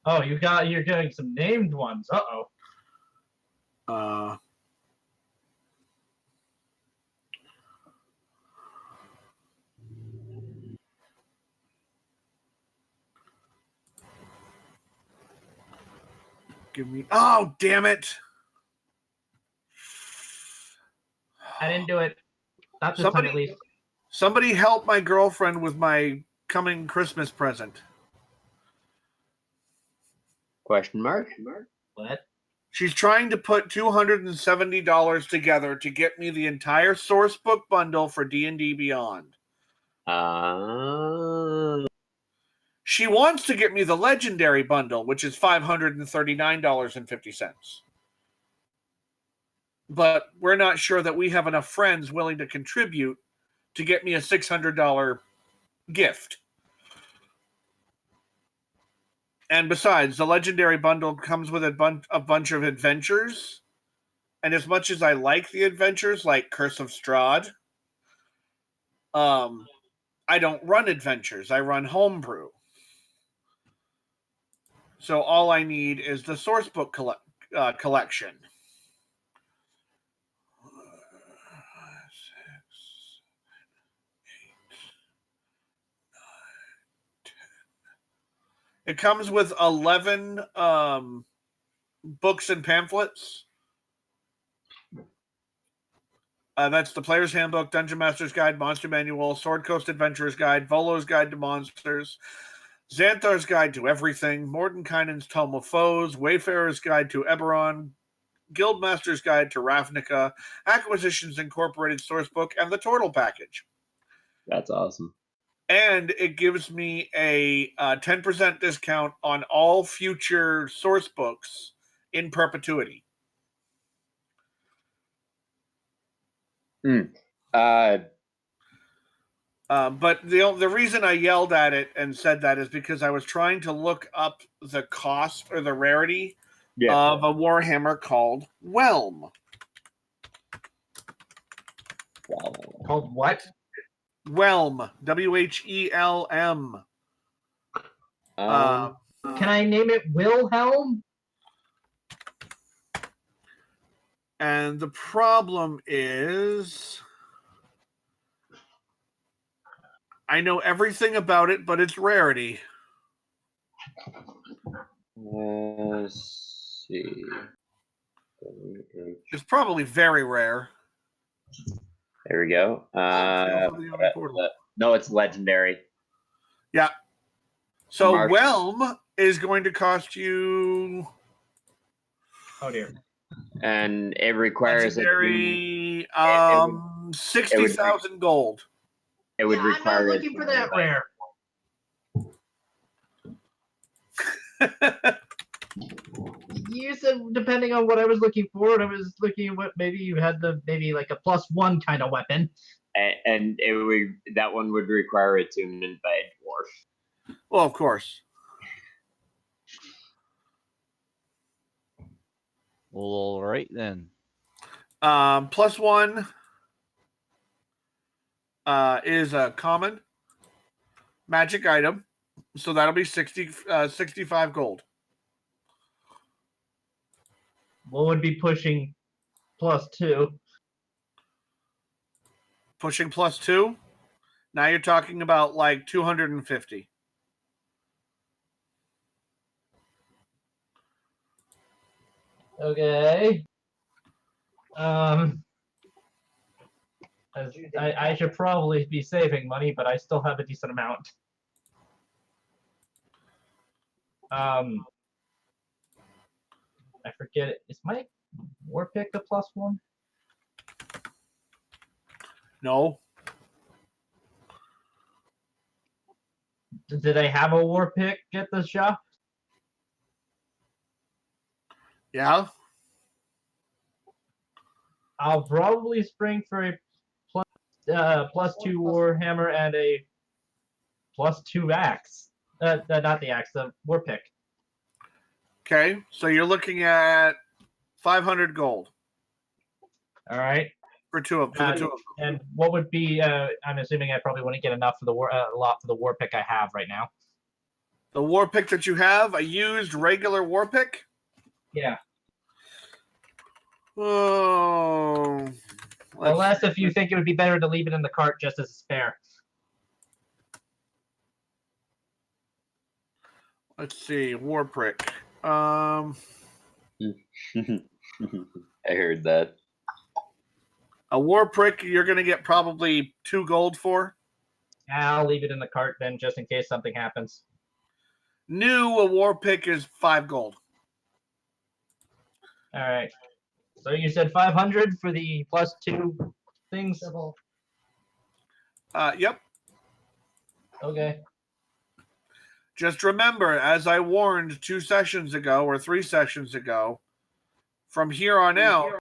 Oh, you're getting some named ones. Give me. Oh, damn it! I didn't do it. Not this time, at least. Somebody help my girlfriend with my coming Christmas present. Question mark? What? She's trying to put $270 together to get me the entire source book bundle for D&D Beyond. She wants to get me the legendary bundle, which is $539.50. But we're not sure that we have enough friends willing to contribute to get me a $600 gift. And besides, the legendary bundle comes with a bunch of adventures. And as much as I like the adventures, like Curse of Strahd, I don't run adventures. I run homebrew. So all I need is the sourcebook collection. It comes with 11 books and pamphlets. That's the Player's Handbook, Dungeon Master's Guide, Monster Manual, Sword Coast Adventurer's Guide, Volo's Guide to Monsters, Xanthar's Guide to Everything, Mordenkainen's Tome of Foes, Wayfarer's Guide to Eberron, Guildmaster's Guide to Ravnica, Acquisitions Incorporated Sourcebook, and the Turtle Package. That's awesome. And it gives me a 10% discount on all future source books in perpetuity. But the reason I yelled at it and said that is because I was trying to look up the cost or the rarity of a Warhammer called Whelm. Called what? Whelm. Whelm. Can I name it Wilhelm? And the problem is, I know everything about it, but it's rarity. Let's see. It's probably very rare. There we go. No, it's legendary. Yeah. So Mark. Whelm is going to cost you. Oh dear. And it requires legendary, 60,000 gold. It would I'm require. not looking for that rare. You said depending on what I was looking for, and I was looking at what maybe you had maybe like a +1 kind of weapon. And that one would require attunement by a dwarf. Well, of course. Well, all right then. +1 is a common magic item, so that'll be 65 gold. What would be pushing +2? Pushing +2. Now you're talking about like 250. Okay. I should probably be saving money, but I still have a decent amount. I forget it. Is my war pick a +1? No. Did I have a war pick at the shop? Yeah. I'll probably spring for a +2 Warhammer and a +2 axe. Not the axe, the war pick. Okay, so you're looking at 500 gold. All right. For the two of them. And what would be? I'm assuming I probably wouldn't get enough for the a lot for the war pick I have right now. The war pick that you have, a used regular war pick? Yeah. Oh. Unless if you think it would be better to leave it in the cart just as a spare. Let's see, war pick. I heard that. A war prick you're going to get probably 2 gold for. I'll leave it in the cart then, just in case something happens. New, a war pick is 5 gold. All right. So you said 500 for the +2 things? Yep. Okay. Just remember, as I warned 2 sessions ago or 3 sessions ago, from here on out,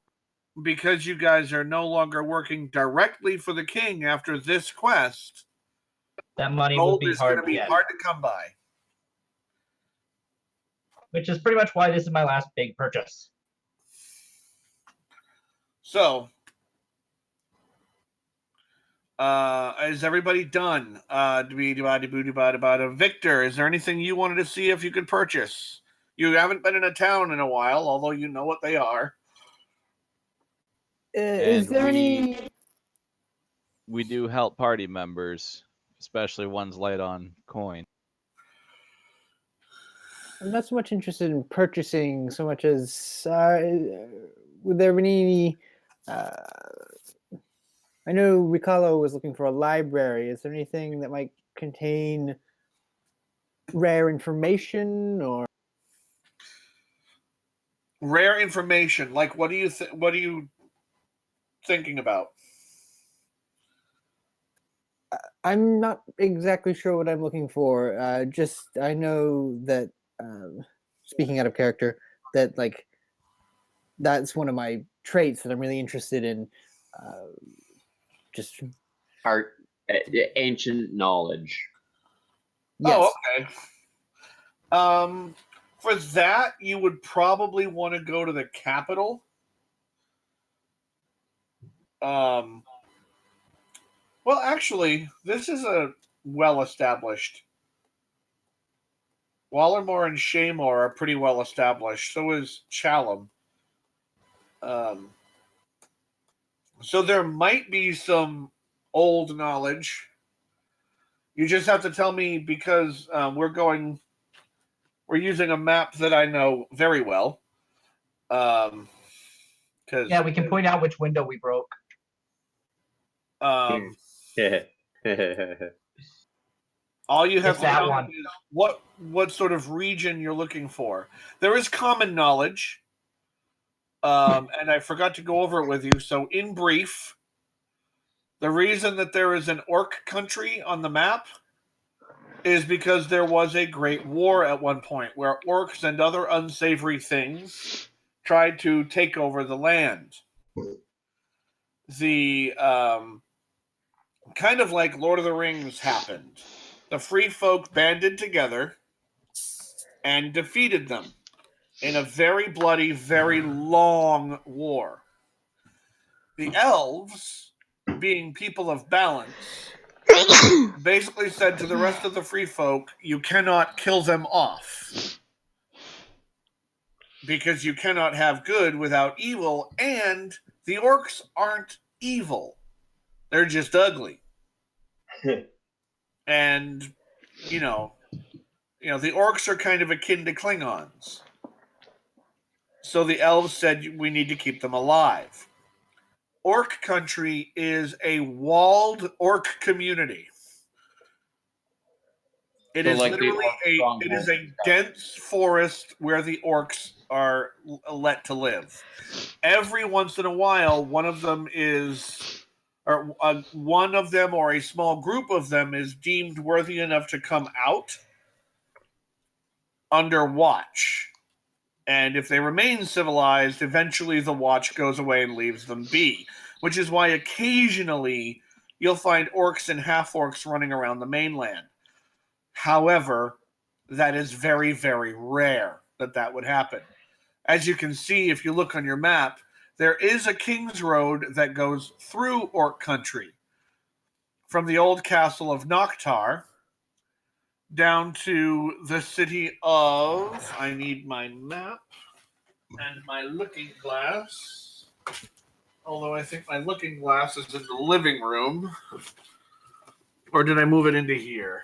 because you guys are no longer working directly for the king after this quest, That money will gold be is going hard to to be get. hard to come by. Which is pretty much why this is my last big purchase. So, is everybody done? Victor, is there anything you wanted to see if you could purchase? You haven't been in a town in a while, although you know what they are. Is And there any? we do help party members, especially ones light on coin. I'm not so much interested in purchasing so much as would there be any? I know Ricalo was looking for a library. Is there anything that might contain rare information or? Rare information, like what are you thinking about? I'm not exactly sure what I'm looking for. Just I know that speaking out of character, that like that's one of my traits that I'm really interested in. Just Art, ancient knowledge. yes. Oh, okay. For that, you would probably want to go to the capital. Well, actually, this is a well-established. Wallermore and Shaymore are pretty well established. So is Chalum. So there might be some old knowledge. You just have to tell me because we're using a map that I know very well. Because Yeah, we can point out which window we broke. all you have It's to that tell one. me is what sort of region you're looking for. There is common knowledge, and I forgot to go over it with you. So, in brief, the reason that there is an orc country on the map is because there was a great war at one point where orcs and other unsavory things tried to take over the land. The kind of like Lord of the Rings happened. The free folk banded together and defeated them in a very bloody, very long war. The elves, being people of balance, basically said to the rest of the free folk, you cannot kill them off. Because you cannot have good without evil, and the orcs aren't evil. They're just ugly. And, the orcs are kind of akin to Klingons. So the elves said we need to keep them alive. Orc country is a walled orc community. It So is like the literally orc it is a stronghold. dense forest where the orcs are let to live. Every once in a while, one of them or a small group of them is deemed worthy enough to come out under watch. And if they remain civilized, eventually the watch goes away and leaves them be. Which is why occasionally you'll find orcs and half-orcs running around the mainland. However, that is very, very rare that would happen. As you can see, if you look on your map, there is a King's Road that goes through Orc country. From the old castle of Noctar down to the city of... I need my map and my looking glass. Although I think my looking glass is in the living room. Or did I move it into here?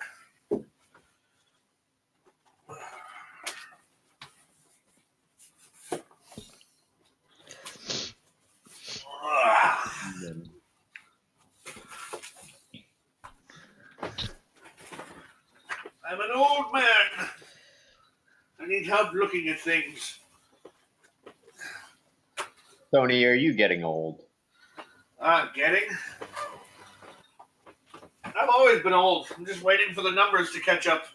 I'm an old man. I need help looking at things. Tony, are you getting old? Getting? I've always been old. I'm just waiting for the numbers to catch up.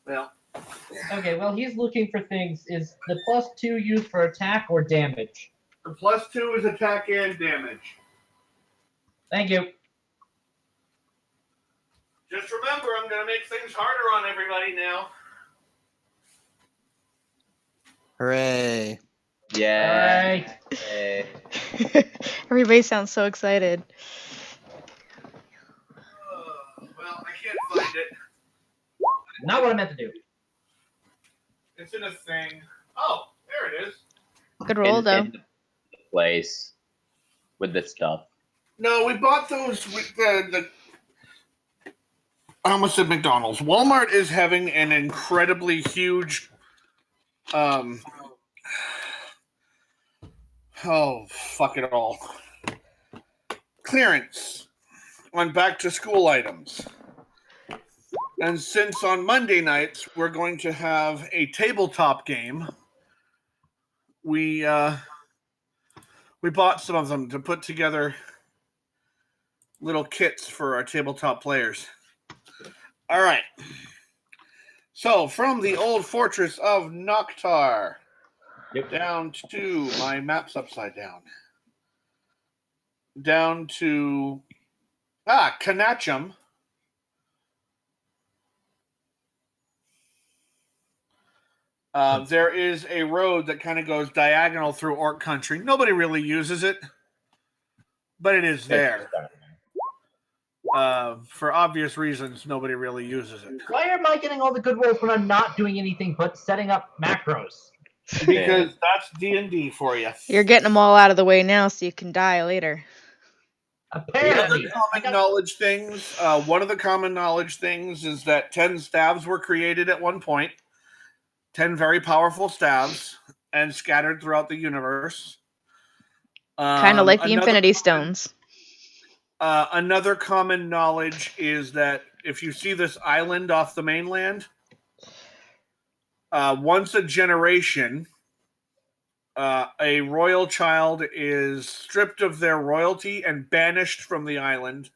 Well, Okay, well, he's looking for things. Is the +2 used for attack or damage? the +2 is attack and damage. Thank you. Just remember, I'm going to make things harder on everybody now. Hooray! Yeah. Alright. Everybody sounds so excited. Well, I can't find it. Not what I meant to do. It's in a thing. Oh, there it is. Good roll, though. In the place with the stuff. No, we bought those with the I almost said McDonald's. Walmart is having an incredibly huge oh, fuck it all. Clearance on back to school items. And since on Monday nights we're going to have a tabletop game, we bought some of them to put together little kits for our tabletop players. All right. So from the old fortress of Noctar down to my map's upside down. Down to Kanachum. There is a road that kind of goes diagonal through Orc country. Nobody really uses it, but it is there. For obvious reasons, nobody really uses it. Why am I getting all the good rolls when I'm not doing anything but setting up macros? Because that's D&D for you. You're getting them all out of the way now so you can die later. Apparently. The other common knowledge things, one of the common knowledge things is that 10 staves were created at one point. 10 very powerful staves and scattered throughout the universe. Kind of like the Infinity Stones. Another common knowledge is that if you see this island off the mainland, once a generation, a royal child is stripped of their royalty and banished from the island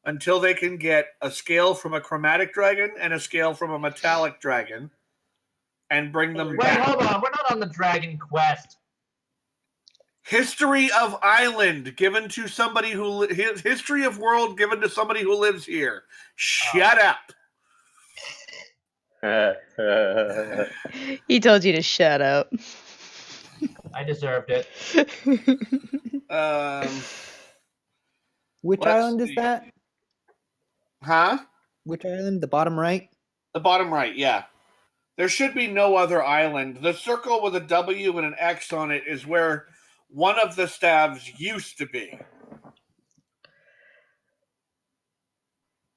until they can get a scale from a chromatic dragon and a scale from a metallic dragon and bring them Wait, back. hold on. We're not on the Dragon Quest. History of island given to somebody who history of world given to somebody who lives here. Shut up. He told you to shut up. I deserved it. Which Let's island is see. that? Huh? Which island? The bottom right? The bottom right, yeah. There should be no other island. The circle with a W and an X on it is where one of the staves used to be.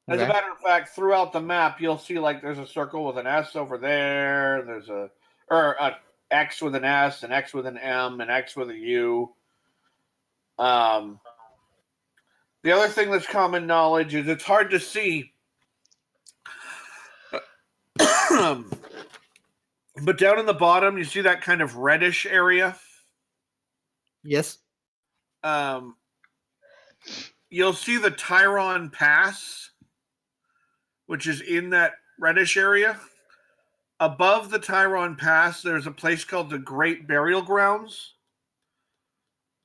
As a Okay. matter of fact, throughout the map, you'll see like there's a circle with an S over there. There's a X with an S, an X with an M, an X with a U. The other thing that's common knowledge is it's hard to see. But down in the bottom, you see that kind of reddish area. Yes. You'll see the Tyron Pass, which is in that reddish area. Above the Tyron Pass, there's a place called the Great Burial Grounds.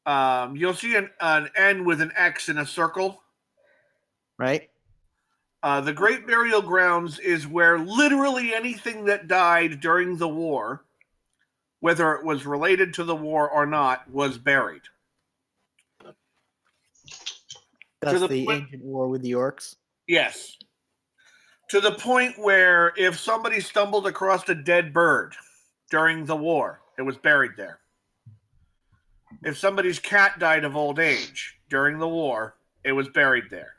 You'll see an N with an X in a circle. Right. The Great Burial Grounds is where literally anything that died during the war, whether it was related to the war or not, was buried. That's the the point- ancient war with the orcs. Yes. To the point where if somebody stumbled across a dead bird during the war, it was buried there. If somebody's cat died of old age during the war, it was buried there.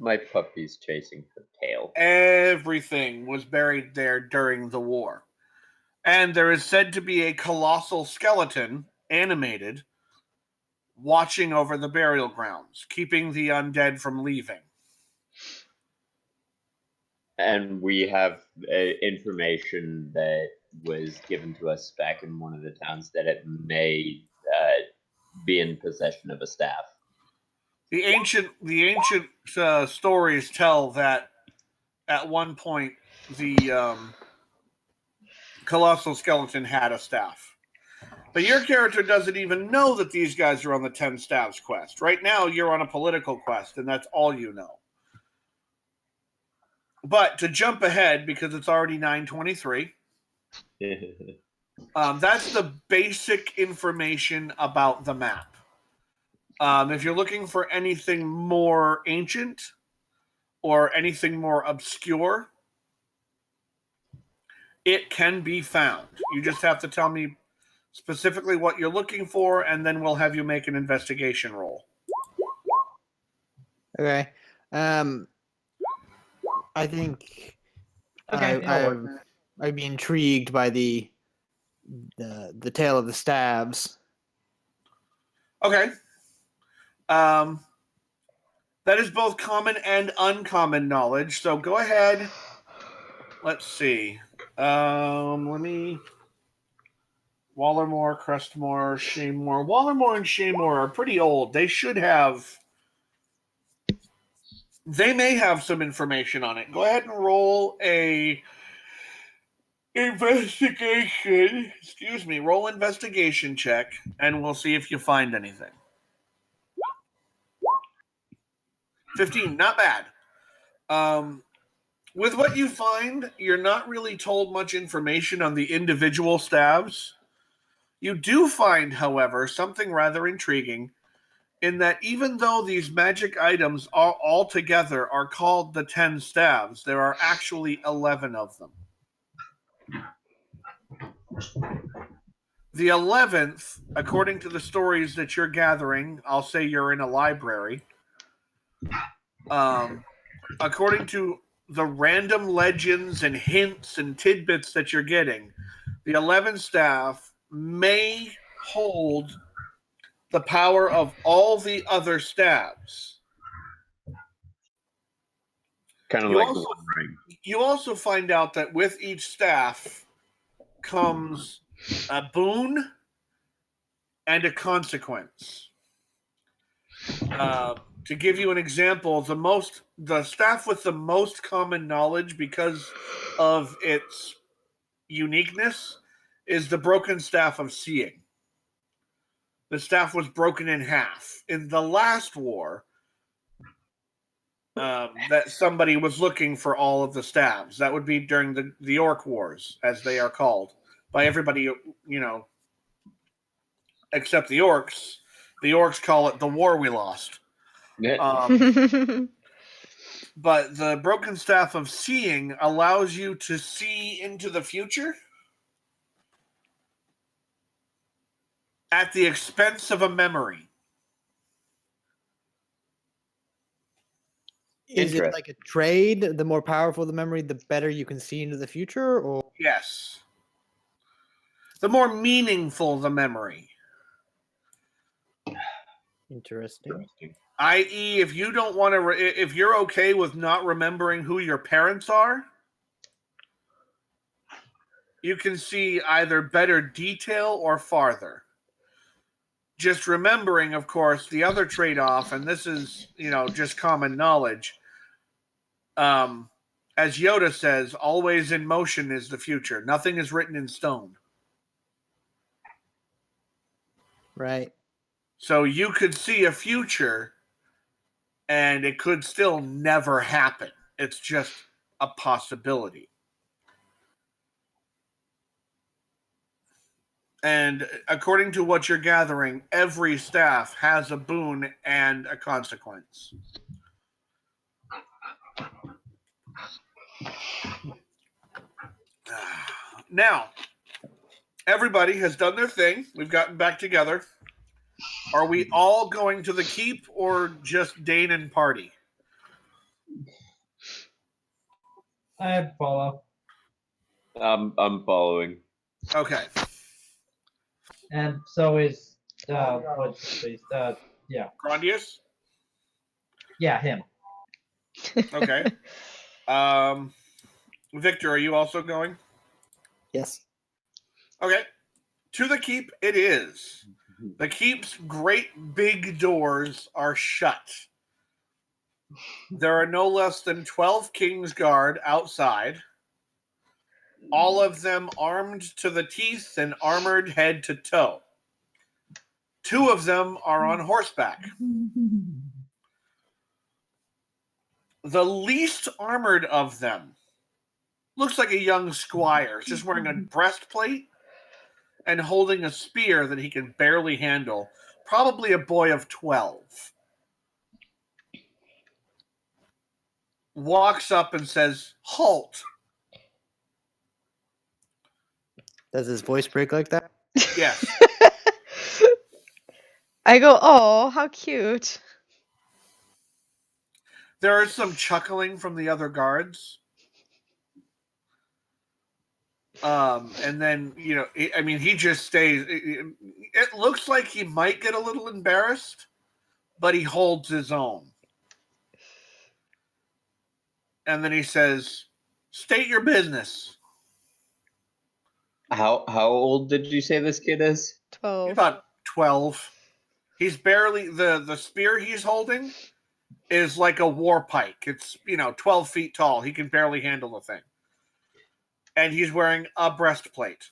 My puppy's chasing her tail. Everything was buried there during the war. And there is said to be a colossal skeleton, animated, watching over the burial grounds, keeping the undead from leaving. And we have information that was given to us back in one of the towns that it may be in possession of a staff. The ancient stories tell that at one point the colossal skeleton had a staff. But your character doesn't even know that these guys are on the 10 Staves quest. Right now, you're on a political quest, and that's all you know. But to jump ahead, because it's already 9:23, that's the basic information about the map. If you're looking for anything more ancient or anything more obscure, it can be found. You just have to tell me specifically what you're looking for, and then we'll have you make an investigation roll. Okay. I think Okay, I'd be intrigued by the tale of the Staves. Okay. That is both common and uncommon knowledge. So go ahead. Let's see. Let me. Wallermore, Crestmore, Shaymore. Wallermore and Shaymore are pretty old. They should have. They may have some information on it. Go ahead and roll a investigation. Excuse me. Roll investigation check, and we'll see if you find anything. 15, not bad. With what you find, you're not really told much information on the individual staves. You do find, however, something rather intriguing in that even though these magic items all together are called the 10 Staves, there are actually 11 of them. The 11th, according to the stories that you're gathering, I'll say you're in a library. According to the random legends and hints and tidbits that you're getting, the 11th staff may hold the power of all the other staves. Kind of You like also- the One Ring. You also find out that with each staff comes a boon and a consequence. To give you an example, the staff with the most common knowledge because of its uniqueness is the broken staff of seeing. The staff was broken in half. In the last war, that somebody was looking for all of the staves. That would be during the Orc Wars, as they are called, by everybody, except the Orcs. The Orcs call it the war we lost. But the broken staff of seeing allows you to see into the future at the expense of a memory. Is it like a trade? The more powerful the memory, the better you can see into the future, or Yes. The more meaningful the memory. interesting. I.e., if you don't want to, if you're okay with not remembering who your parents are, you can see either better detail or farther. Just remembering, of course, the other trade-off, and this is, just common knowledge. As Yoda says, always in motion is the future. Nothing is written in stone. Right. So you could see a future, and it could still never happen. It's just a possibility. And according to what you're gathering, every staff has a boon and a consequence. Now, everybody has done their thing. We've gotten back together. Are we all going to the keep or just Dane and party? I follow. I'm following. Okay. And so is what's his face? Yeah, Grandius? yeah, him. Okay. Victor, are you also going? Yes. Okay. To the keep it is. The keep's great big doors are shut. There are no less than 12 King's Guard outside, all of them armed to the teeth and armored head to toe. 2 of them are on horseback. The least armored of them looks like a young squire. He's just wearing a breastplate and holding a spear that he can barely handle. Probably a boy of 12. Walks up and says, "Halt." Does his voice break like that? Yes. I go, oh, how cute. There is some chuckling from the other guards. And then, he just stays. It looks like he might get a little embarrassed, but he holds his own. And then he says, "State your business." How old did you say this kid is? 12. About 12. He's barely, the spear he's holding is like a war pike. It's, 12 feet tall. He can barely handle the thing. And he's wearing a breastplate.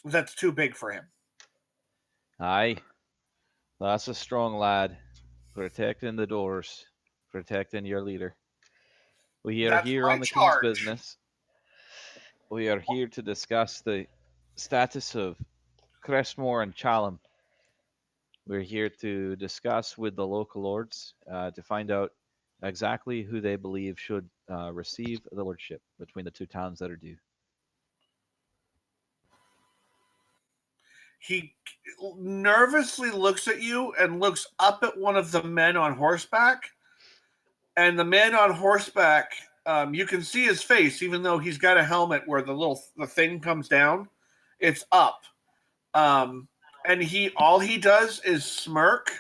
That's too big for him. Aye. That's a strong lad. Protecting the doors. Protecting your leader. We are That's here my on the charge. King's business. We are here to discuss the status of Crestmore and Challam. We're here to discuss with the local lords to find out exactly who they believe should receive the lordship between the 2 towns that are due. He nervously looks at you and looks up at one of the men on horseback. And the man on horseback, you can see his face, even though he's got a helmet where the thing comes down. It's up. And all he does is smirk,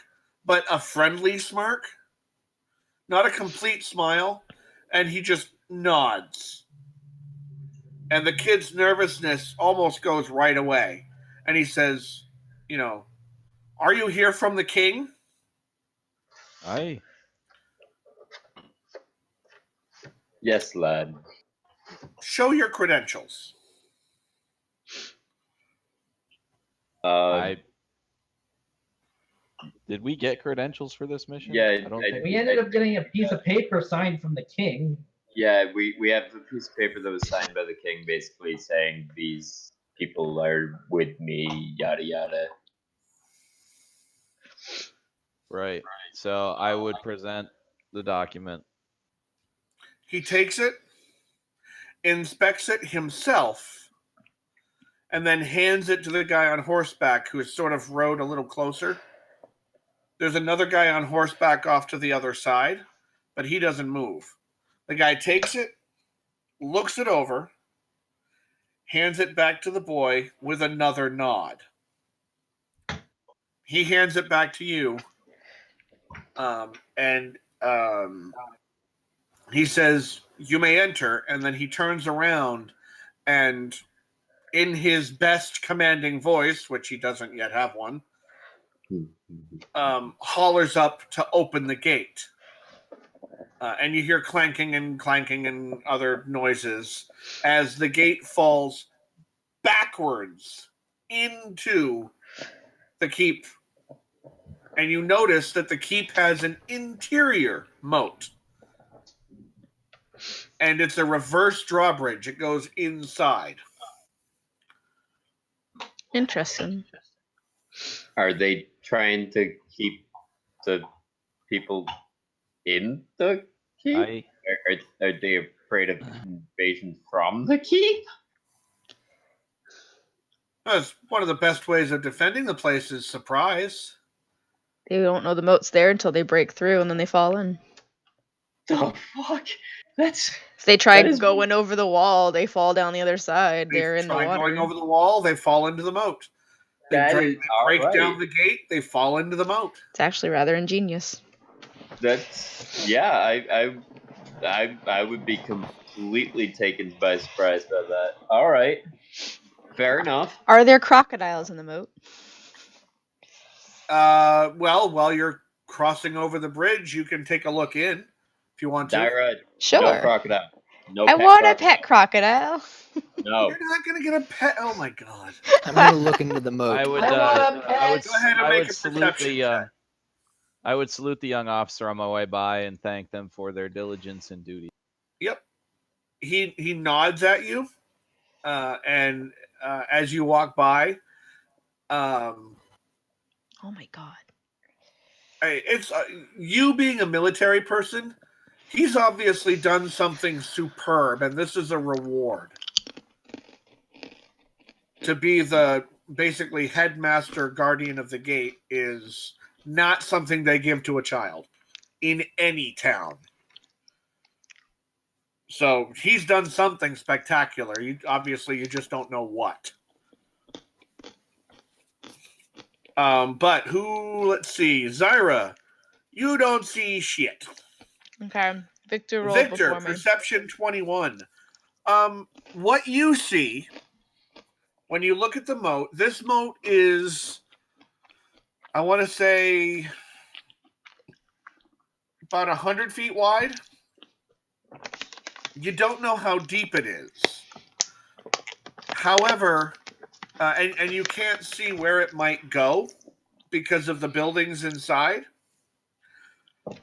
but a friendly smirk, not a complete smile, and he just nods. And the kid's nervousness almost goes right away. And he says, "Are you here from the king?" Aye. Yes, lad. "Show your credentials." Did we get credentials for this mission? Yeah, I don't I- think We ended up getting a piece of paper signed from the king. Yeah, we have a piece of paper that was signed by the king, basically saying these people are with me, yada yada. Right. So I would present the document. He takes it, inspects it himself, and then hands it to the guy on horseback who is sort of rode a little closer. There's another guy on horseback off to the other side, but he doesn't move. The guy takes it, looks it over, hands it back to the boy with another nod. He hands it back to you, and he says, "You may enter," and then he turns around and in his best commanding voice, which he doesn't yet have one, hollers up to open the gate. And you hear clanking and other noises as the gate falls backwards into the keep. And you notice that the keep has an interior moat. And it's a reverse drawbridge. It goes inside. Interesting. Are they trying to keep the people in the keep? Aye. Are they afraid of invasion from the keep? That's one of the best ways of defending the place is surprise. They don't know the moat's there until they break through and then they fall in. The fuck? That's If they try That is- going over the wall, they fall down the other side. They're They in the try water. going over the wall, they fall into the moat. They That break, is all break right. down the gate, they fall into the moat. It's actually rather ingenious. That's I would be completely taken by surprise by that. All right, fair enough. Are there crocodiles in the moat? Well, while you're crossing over the bridge, you can take a look in if you want to. Dyra, no Sure. crocodile. No I pet want a crocodile. pet crocodile. No. You're not gonna get a pet. Oh my god! I'm gonna look into the moat. I would. I want a I would. pet. Go ahead and I make would a salute perception the. check. I would salute the young officer on my way by and thank them for their diligence and duty. Yep. He nods at you, and as you walk by, Oh my god. it's you being a military person. He's obviously done something superb, and this is a reward. To be the basically headmaster guardian of the gate is not something they give to a child in any town. So he's done something spectacular. You just don't know what. But let's see, Zyra, you don't see shit. Okay. Victor rolled Victor, before me. perception 21. What you see when you look at the moat, this moat is, I want to say, about 100 feet wide. You don't know how deep it is. However, and you can't see where it might go because of the buildings inside.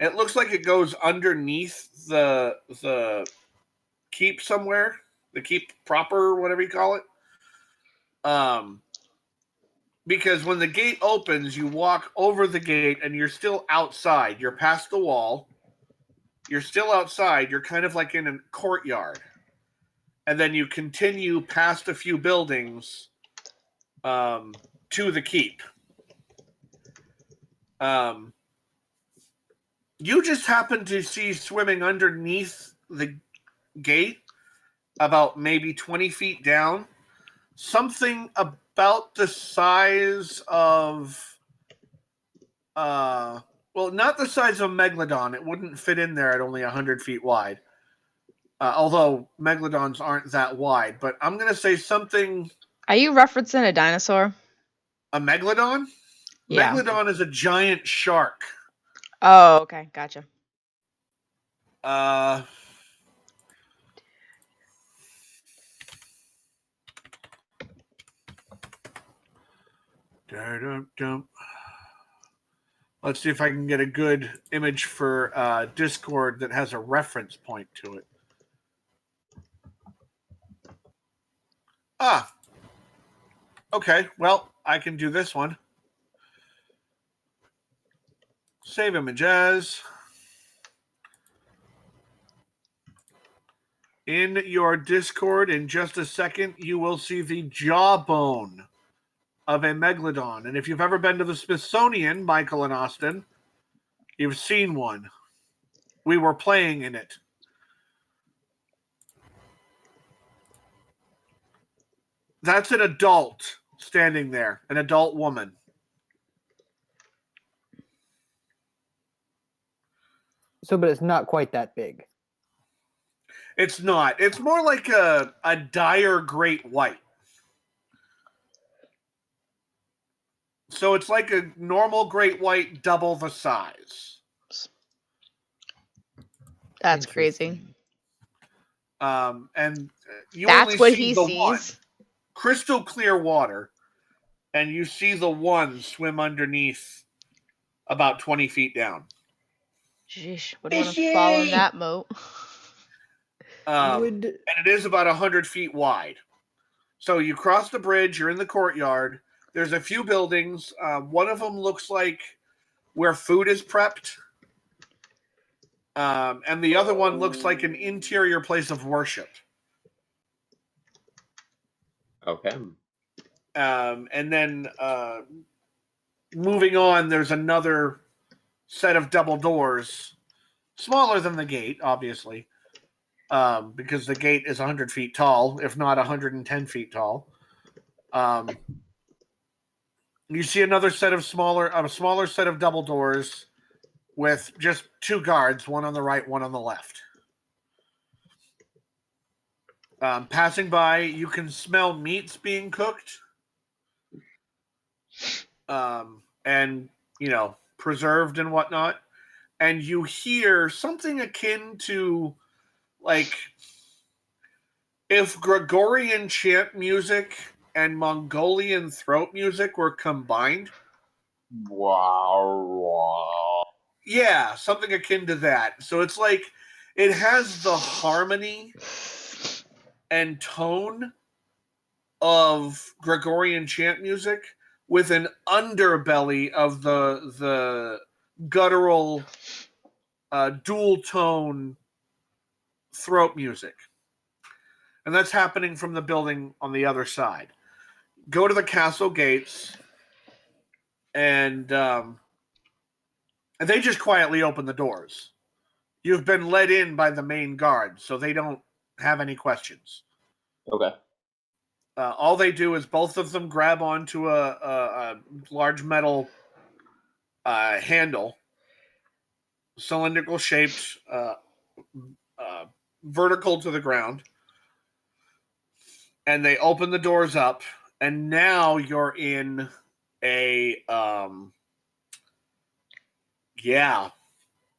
It looks like it goes underneath the keep somewhere, the keep proper, whatever you call it. Because when the gate opens, you walk over the gate and you're still outside. You're past the wall. You're still outside. You're kind of like in a courtyard. And then you continue past a few buildings to the keep. You just happen to see swimming underneath the gate, about maybe 20 feet down, something about the size of, well, not the size of Megalodon. It wouldn't fit in there at only 100 feet wide. Although Megalodons aren't that wide, but I'm going to say something. Are you referencing a dinosaur? A Megalodon? Yeah. Megalodon is a giant shark. Oh, okay. Gotcha. Let's see if I can get a good image for Discord that has a reference point to it. Okay. Well, I can do this one. Save image as. In your Discord, in just a second, you will see the jawbone of a Megalodon. And if you've ever been to the Smithsonian, Michael and Austin, you've seen one. We were playing in it. That's an adult standing there, an adult woman. So, but it's not quite that big. It's not. It's more like a dire great white. So it's like a normal great white, double the size. That's crazy. And you That's only what see he the sees. one. Crystal clear water, and you see the one swim underneath about 20 feet down. Sheesh. Would want to fall in that moat. And it is about 100 feet wide. So you cross the bridge, you're in the courtyard. There's a few buildings. One of them looks like where food is prepped. And the other one looks like an interior place of worship. Okay. And then moving on, there's another set of double doors, smaller than the gate, obviously, because the gate is 100 feet tall, if not 110 feet tall. You see another set of a smaller set of double doors with just two guards, one on the right, one on the left. Passing by, you can smell meats being cooked. And preserved and whatnot. And you hear something akin to, like, if Gregorian chant music and Mongolian throat music were combined. Wow. Yeah, something akin to that. So it's like it has the harmony and tone of Gregorian chant music with an underbelly of the guttural dual tone throat music. And that's happening from the building on the other side. Go to the castle gates, and they just quietly open the doors. You've been let in by the main guard, so they don't have any questions. Okay. All they do is both of them grab onto a large metal handle, cylindrical shaped, vertical to the ground, and they open the doors up, and now you're in a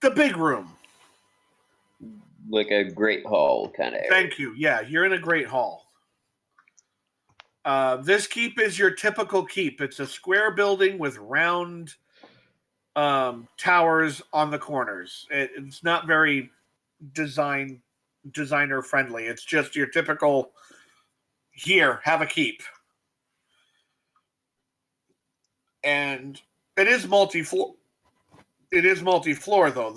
the big room. Like a great hall kind of area. Thank you. Yeah, you're in a great hall. This keep is your typical keep. It's a square building with round towers on the corners. It's not very designer friendly. It's just your typical, here, have a keep. And it is multi-floor. It is multi-floor, though.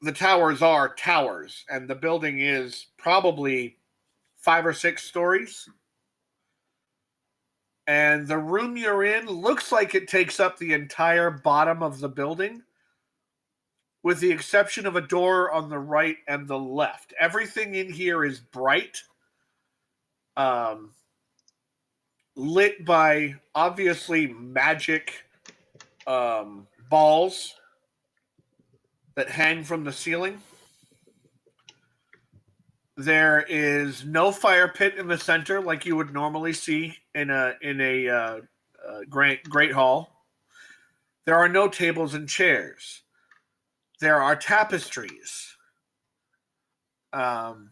The towers are towers, and the building is probably 5 or 6 stories. And the room you're in looks like it takes up the entire bottom of the building, with the exception of a door on the right and the left. Everything in here is bright, lit by obviously magic balls that hang from the ceiling. There is no fire pit in the center like you would normally see in a great hall. There are no tables and chairs. There are tapestries. And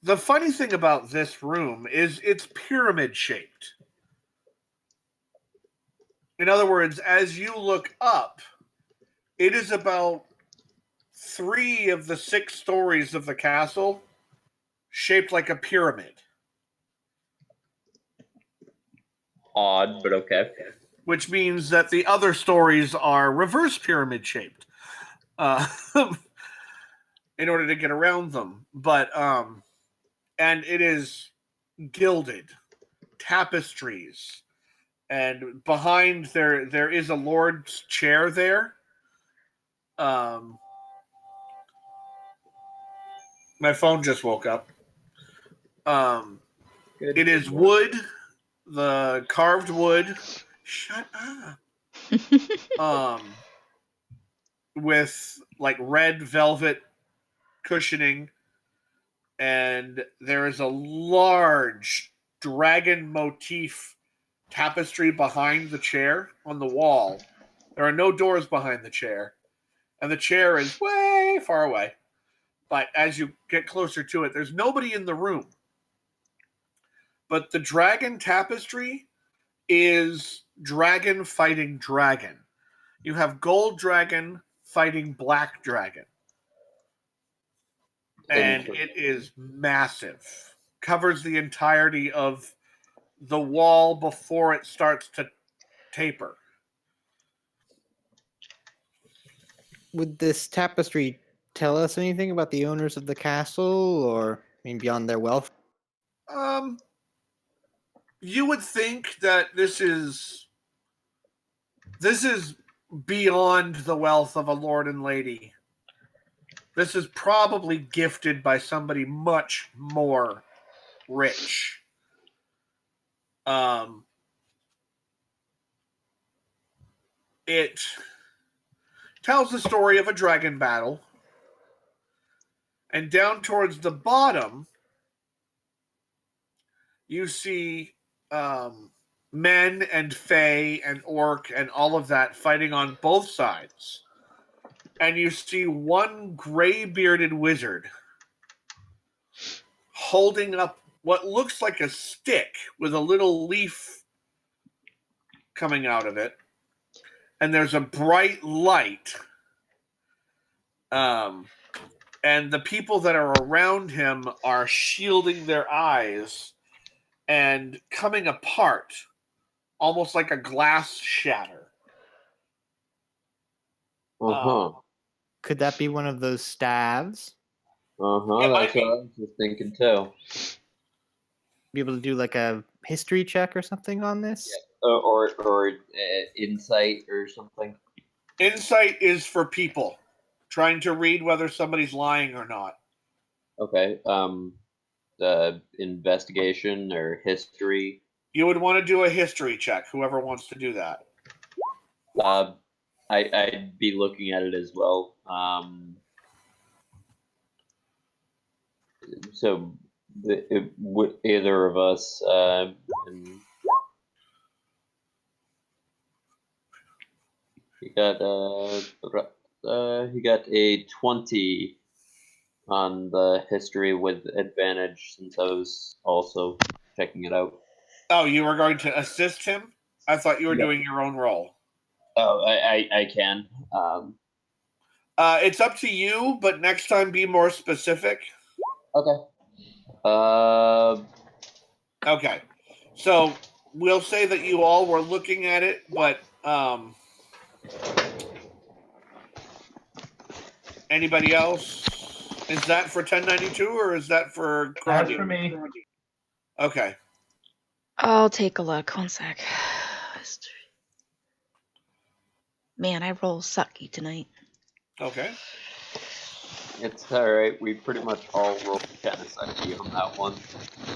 the funny thing about this room is it's pyramid shaped. In other words, as you look up, it is about 3 of the 6 stories of the castle shaped like a pyramid. Odd, but okay. Which means that the other stories are reverse pyramid shaped in order to get around them. But, and it is gilded, tapestries, and behind there is a lord's chair there. My phone just woke up. Good. It is wood, the carved wood. Shut up. With like red velvet cushioning, and there is a large dragon motif tapestry behind the chair on the wall. There are no doors behind the chair, and the chair is way far away. But as you get closer to it, there's nobody in the room. But the dragon tapestry is dragon fighting dragon. You have gold dragon fighting black dragon. And it is massive. Covers the entirety of the wall before it starts to taper. Would this tapestry tell us anything about the owners of the castle, or beyond their wealth? You would think that this is beyond the wealth of a lord and lady. This is probably gifted by somebody much more rich. It tells the story of a dragon battle. And down towards the bottom, you see men and fae and orc and all of that fighting on both sides. And you see one gray-bearded wizard holding up what looks like a stick with a little leaf coming out of it. And there's a bright light. And the people that are around him are shielding their eyes and coming apart, almost like a glass shatter. Could that be one of those staves? It might That's what I was just thinking too. Be able to do like a history check or something on this? Or insight or something. Insight is for people trying to read whether somebody's lying or not. Okay. The investigation or history. You would want to do a history check, whoever wants to do that. I'd be looking at it as well. So either of us. He got a 20 on the history with advantage since I was also checking it out. Oh, you were going to assist him? I thought you were Yeah. doing your own roll. Oh, I can. It's up to you, but next time be more specific. Okay. Okay. So we'll say that you all were looking at it, but anybody else? Is that for 1092 or is that for That's Grundy? for me. Okay. I'll take a look. One sec. History. Man, I roll sucky tonight. Okay. It's all right. We pretty much all rolled kind of sucky on that one.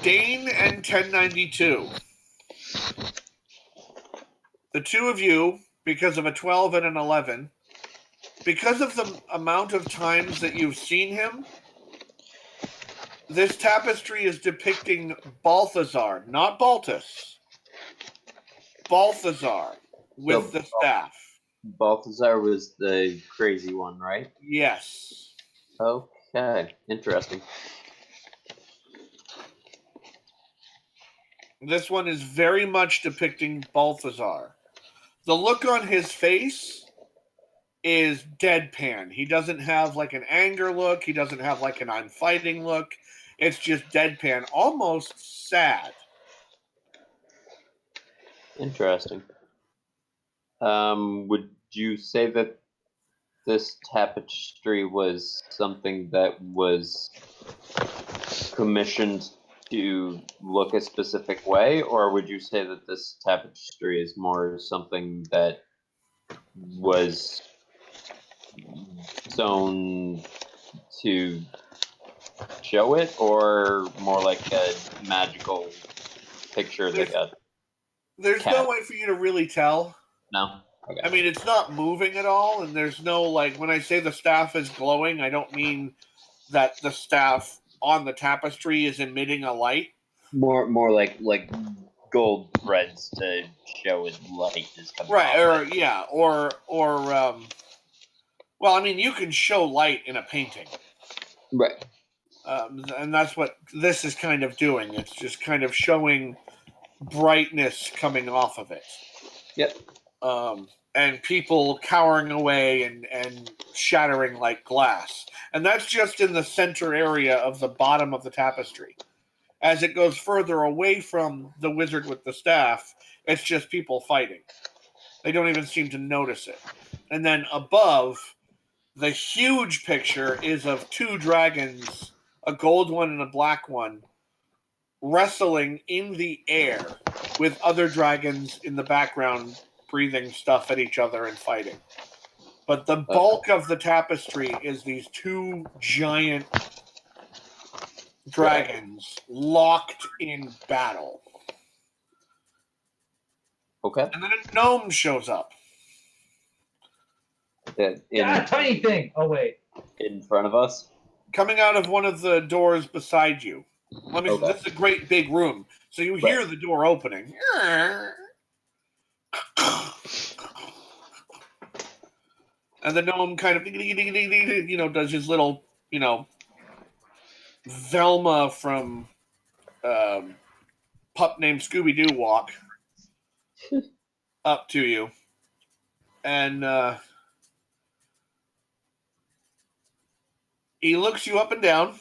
Dane and 1092. The two of you, because of a 12 and an 11, because of the amount of times that you've seen him, this tapestry is depicting Balthazar, not Baltus. Balthazar with So- the staff. Balthazar was the crazy one, right? Yes. Okay, interesting. This one is very much depicting Balthazar. The look on his face is deadpan. He doesn't have like an anger look. He doesn't have like an I'm fighting look. It's just deadpan, almost sad. Interesting. Would you say that this tapestry was something that was commissioned to look a specific way, or would you say that this tapestry is more something that was sewn to show it, or more like a magical picture that got There's Cat. no way for you to really tell. no? Okay. I mean, it's not moving at all, and there's no, like, when I say the staff is glowing, I don't mean that the staff on the tapestry is emitting a light. More like gold threads to show it light is coming Right, off or, it. yeah, or well, I mean, you can show light in a painting. Right. And that's what this is kind of doing. It's just kind of showing brightness coming off of it. Yep. And people cowering away and shattering like glass. And that's just in the center area of the bottom of the tapestry. As it goes further away from the wizard with the staff, it's just people fighting. They don't even seem to notice it. And then above, the huge picture is of two dragons, a gold one and a black one, wrestling in the air with other dragons in the background breathing stuff at each other and fighting. But the bulk of the tapestry is these two giant dragons locked in battle. Okay. And then a gnome shows up. Tiny thing. Oh wait. In front of us. Coming out of one of the doors beside you. Let me. Okay. This is a great big room, so you hear the door opening. And the gnome kind of, does his little, Velma from Pup Named Scooby Doo walk up to you. And he looks you up and down.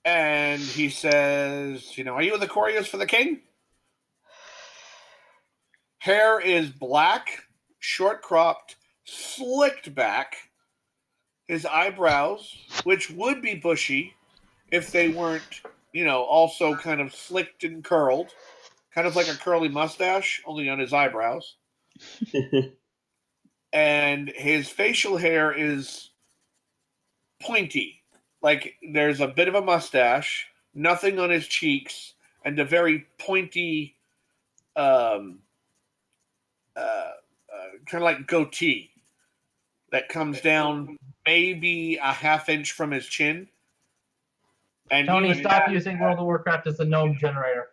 And he says, are you in the couriers for the king? Hair is black, short cropped, slicked back. His eyebrows, which would be bushy if they weren't, also kind of slicked and curled, kind of like a curly mustache, only on his eyebrows. And his facial hair is pointy. Like there's a bit of a mustache, nothing on his cheeks, and a very pointy, kind of like goatee that comes down maybe a half inch from his chin. And Tony, even stop that- using World of Warcraft as the gnome generator.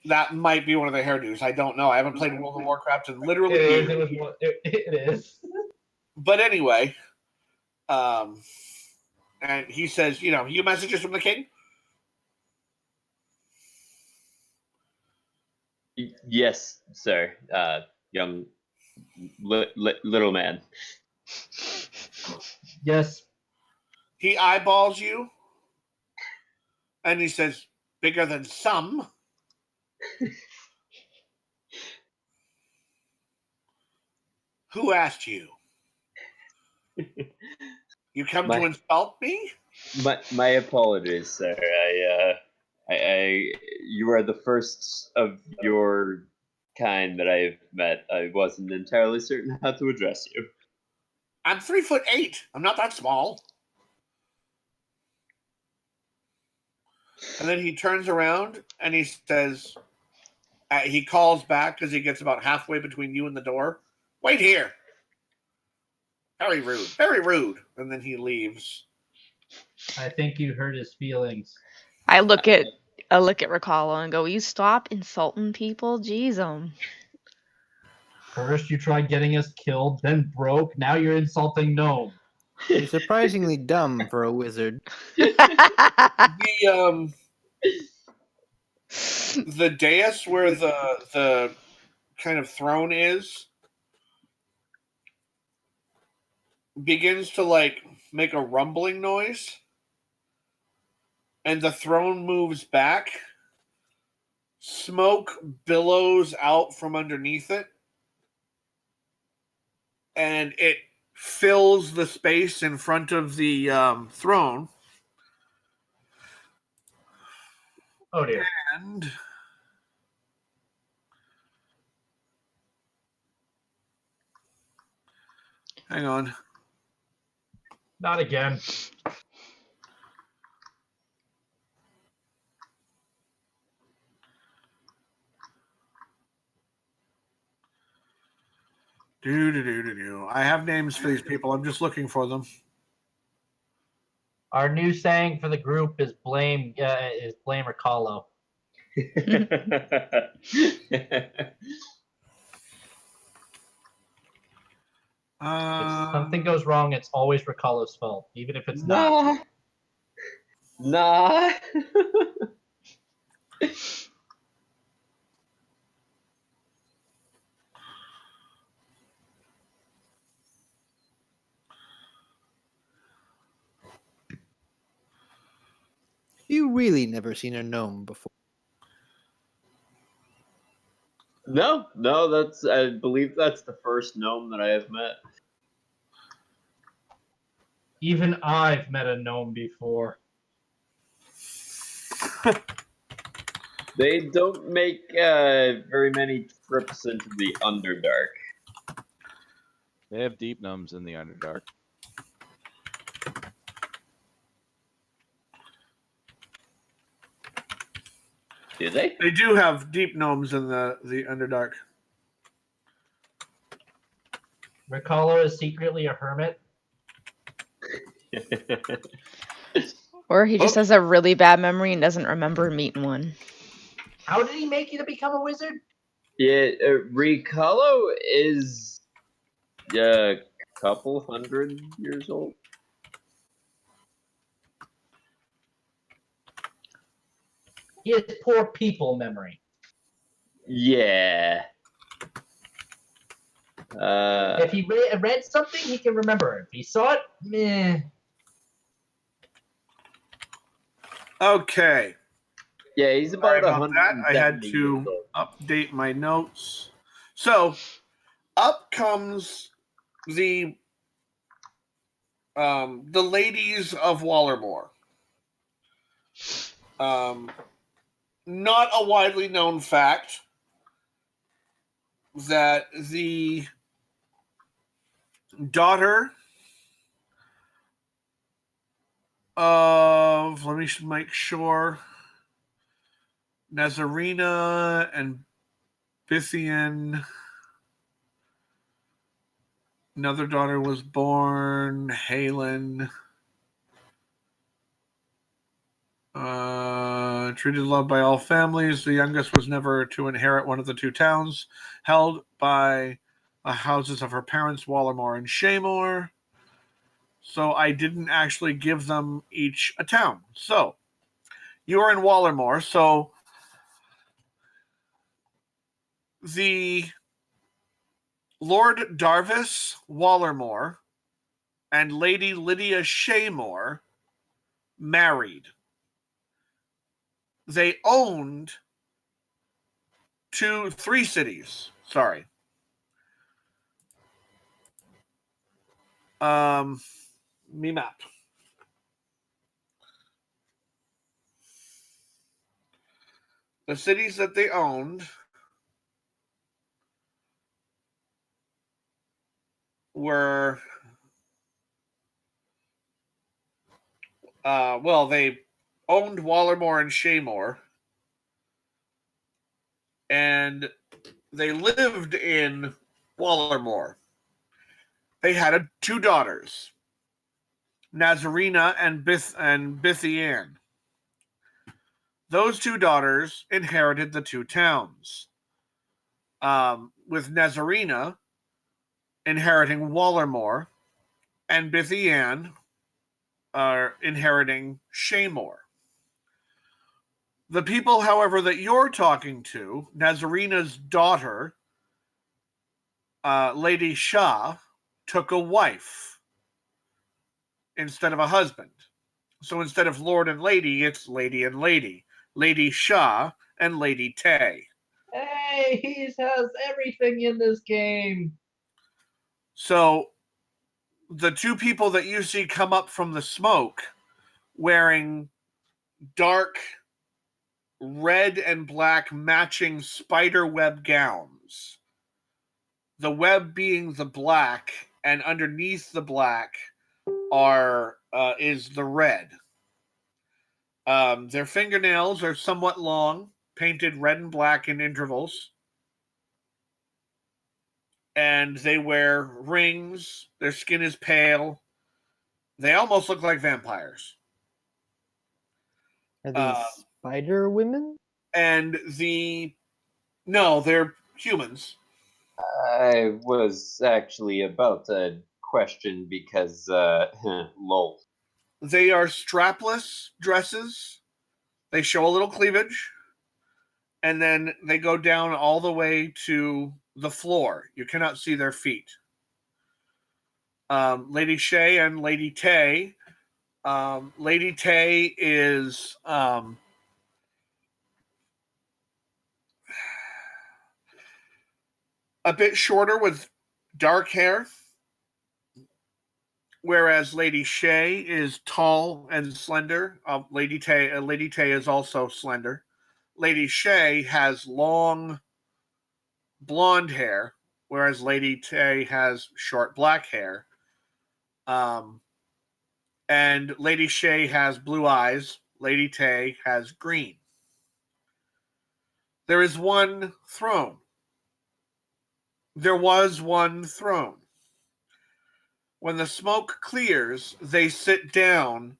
That might be one of the hairdos. I don't know. I haven't played World of Warcraft in literally It years. is. It is. But anyway, and he says, you messages from the king? Yes, sir. Young little man. Yes. He eyeballs you, and he says, bigger than some. Who asked you? You come to insult me? My apologies, sir. You are the first of your kind that I've met. I wasn't entirely certain how to address you. I'm 3'8". I'm not that small. And then he turns around and he says, he calls back because he gets about halfway between you and the door. Wait here. Very rude. Very rude. And then he leaves. I think you hurt his feelings. I look at Ricala and go, "You stop insulting people, jeez, First, you tried getting us killed, then broke. Now you're insulting gnome. You're surprisingly dumb for a wizard. The dais where the kind of throne is begins to make a rumbling noise, and the throne moves back. Smoke billows out from underneath it, and it fills the space in front of the throne. Oh dear. And hang on. Not again. I have names for these people. I'm just looking for them. Our new saying for the group is blame Ricalo. If something goes wrong, it's always Ricalo's fault, even if it's not. Nah. You really never seen a gnome before. No, I believe that's the first gnome that I have met. Even I've met a gnome before. They don't make very many trips into the Underdark. They have deep gnomes in the Underdark. Do they? They do have deep gnomes in the Underdark. Ricalo is secretly a hermit. or he just has a really bad memory and doesn't remember meeting one. How did he make you to become a wizard? Yeah, Ricollo is a couple 100 years old. He has poor people memory. Yeah. If he read something, he can remember it. If he saw it, meh. Okay. Yeah, he's Sorry about about that. I had 170 years to old. update my notes. So, up comes the ladies of Wallermore. Not a widely known fact that the daughter of, let me make sure, Nazarena and Bithian. Another daughter was born, Halen. Treated loved by all families. The youngest was never to inherit one of the two towns held by the houses of her parents, Wallermore and Shaymore. So I didn't actually give them each a town. So you are in Wallermore. So the Lord Darvis Wallermore and Lady Lydia Shaymore married. They owned three cities. Sorry. Me map. The cities that they owned were, they owned Wallermore and Shaymore, and they lived in Wallermore. They had two daughters, Nazarena and Bithian. Those two daughters inherited the two towns, with Nazarena inheriting Wallermore and Bithian inheriting Shaymore. The people, however, that you're talking to, Nazarena's daughter, Lady Shah, took a wife instead of a husband. So instead of Lord and Lady, it's Lady and Lady. Lady Shah and Lady Tay. Hey, he has everything in this game. So the two people that you see come up from the smoke wearing dark red and black matching spider web gowns. The web being the black, and underneath the black is the red. Their fingernails are somewhat long, painted red and black in intervals. And they wear rings. Their skin is pale. They almost look like vampires. Are these spider women? And no, they're humans. I was actually about to question because, lol. They are strapless dresses. They show a little cleavage. And then they go down all the way to the floor. You cannot see their feet. Lady Shay and Lady Tay. Lady Tay is a bit shorter with dark hair, whereas Lady Shay is tall and slender. Lady Tay is also slender. Lady Shay has long blonde hair, whereas Lady Tay has short black hair. And Lady Shay has blue eyes. Lady Tay has green. There is one throne. There was one throne. When the smoke clears, they sit down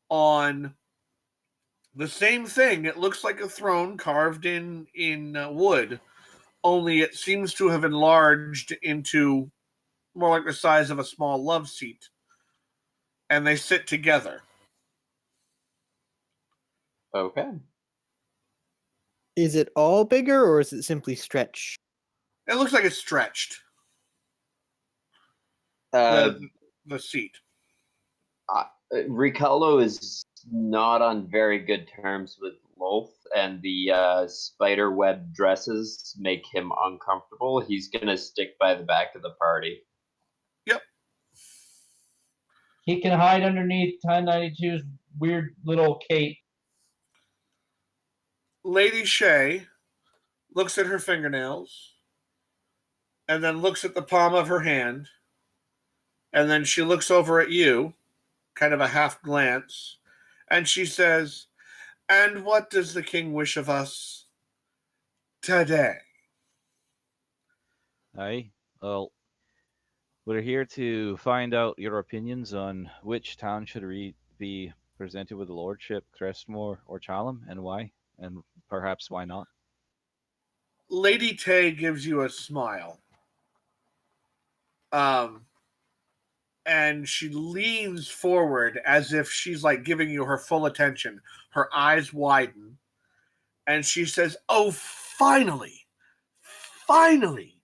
on the same thing. It looks like a throne carved in wood only it seems to have enlarged into more like the size of a small love seat. And they sit together. Okay. Is it all bigger or is it simply stretched? It looks like it's stretched, Uh, the seat. Ricaldo is not on very good terms with Loth, and the spider web dresses make him uncomfortable. He's gonna stick by the back of the party. He can hide underneath 1092's weird little cape. Lady Shay looks at her fingernails and then looks at the palm of her hand. And then she looks over at you, kind of a half glance, and she says, "And what does the king wish of us today?" Aye. Well, we're here to find out your opinions on which town should be presented with the lordship, Crestmore or Chalum, and why, and perhaps why not. Lady Tay gives you a smile. And she leans forward as if she's like giving you her full attention. Her eyes widen, and she says, "Oh, finally, finally,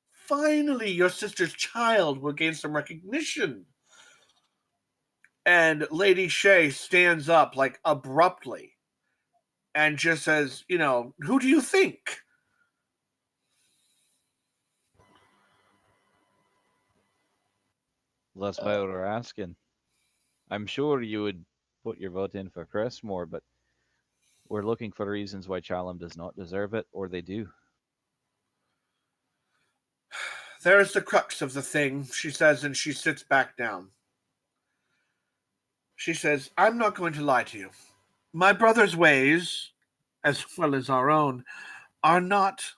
finally, your sister's child will gain some recognition." And Lady Shay stands up like abruptly and just says, "Who do you think?" Well, that's why we're asking. I'm sure you would put your vote in for Crestmore, but we're looking for reasons why Chalum does not deserve it, or they do. "There is the crux of the thing," she says, and she sits back down. She says, "I'm not going to lie to you. My brother's ways, as well as our own, are not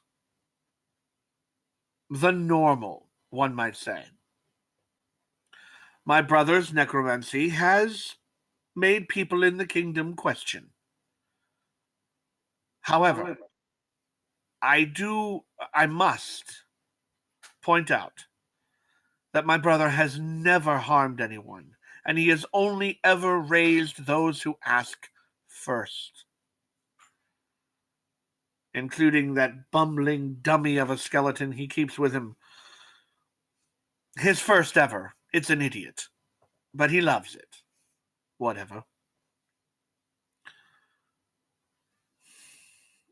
the normal, one might say. My brother's necromancy has made people in the kingdom question. However, I must point out that my brother has never harmed anyone, and he has only ever raised those who ask first, including that bumbling dummy of a skeleton he keeps with him. His first ever. It's an idiot, but he loves it. Whatever.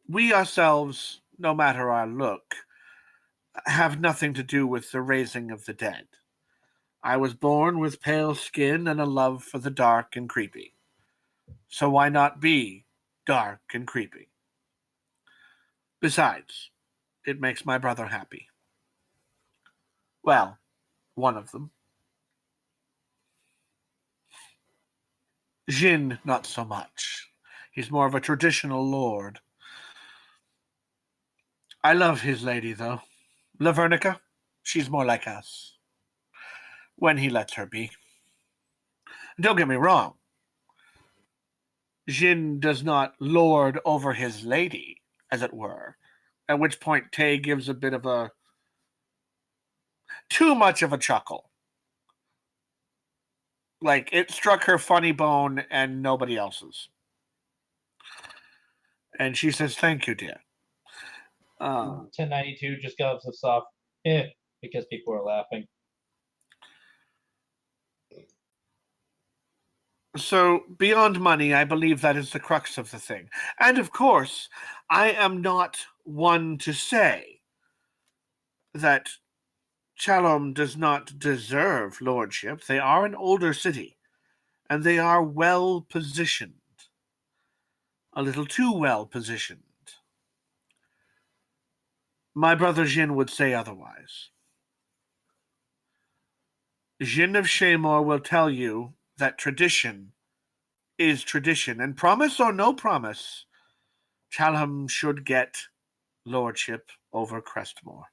We ourselves, no matter our look, have nothing to do with the raising of the dead. I was born with pale skin and a love for the dark and creepy. So why not be dark and creepy? Besides, it makes my brother happy. Well, one of them. Jin, not so much. He's more of a traditional lord. I love his lady, though. Lavernica, she's more like us. When he lets her be. Don't get me wrong. Jin does not lord over his lady, as it were. At which point Tay gives a bit of a too much of a chuckle. Like it struck her funny bone and nobody else's. And she says, "Thank you, dear." 1092 just got a soft because people are laughing. So, beyond money, I believe that is the crux of the thing. And of course, I am not one to say that Chalom does not deserve lordship. They are an older city, and they are well positioned. A little too well positioned. My brother Jin would say otherwise. Jin of Shaymore will tell you that tradition is tradition, and promise or no promise, Chalham should get lordship over Crestmore.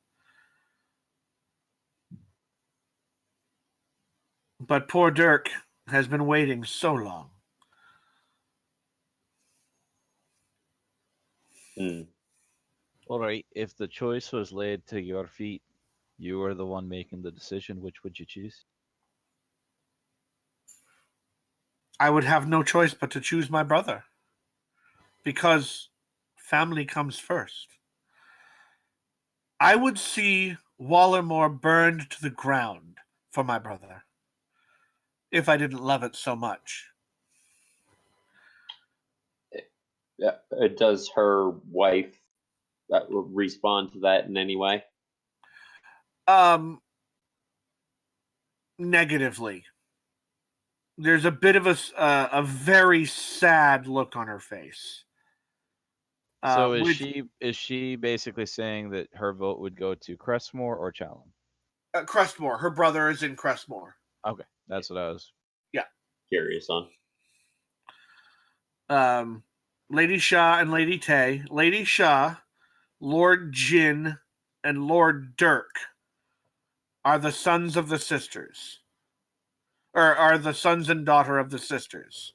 But poor Dirk has been waiting so long. All right. If the choice was laid to your feet, you were the one making the decision. Which would you choose? I would have no choice but to choose my brother because family comes first. I would see Wallermore burned to the ground for my brother if I didn't love it so much. Yeah. Does her wife respond to that in any way? Negatively. There's a bit of a very sad look on her face. So is Which she basically saying that her vote would go to Crestmore or Challen? Crestmore, her brother is in Crestmore. Okay, that's what I was. Curious on. Lady Shah and Lady Tay. Lady Shah, Lord Jin, and Lord Dirk are the sons of the sisters, or are the sons and daughter of the sisters.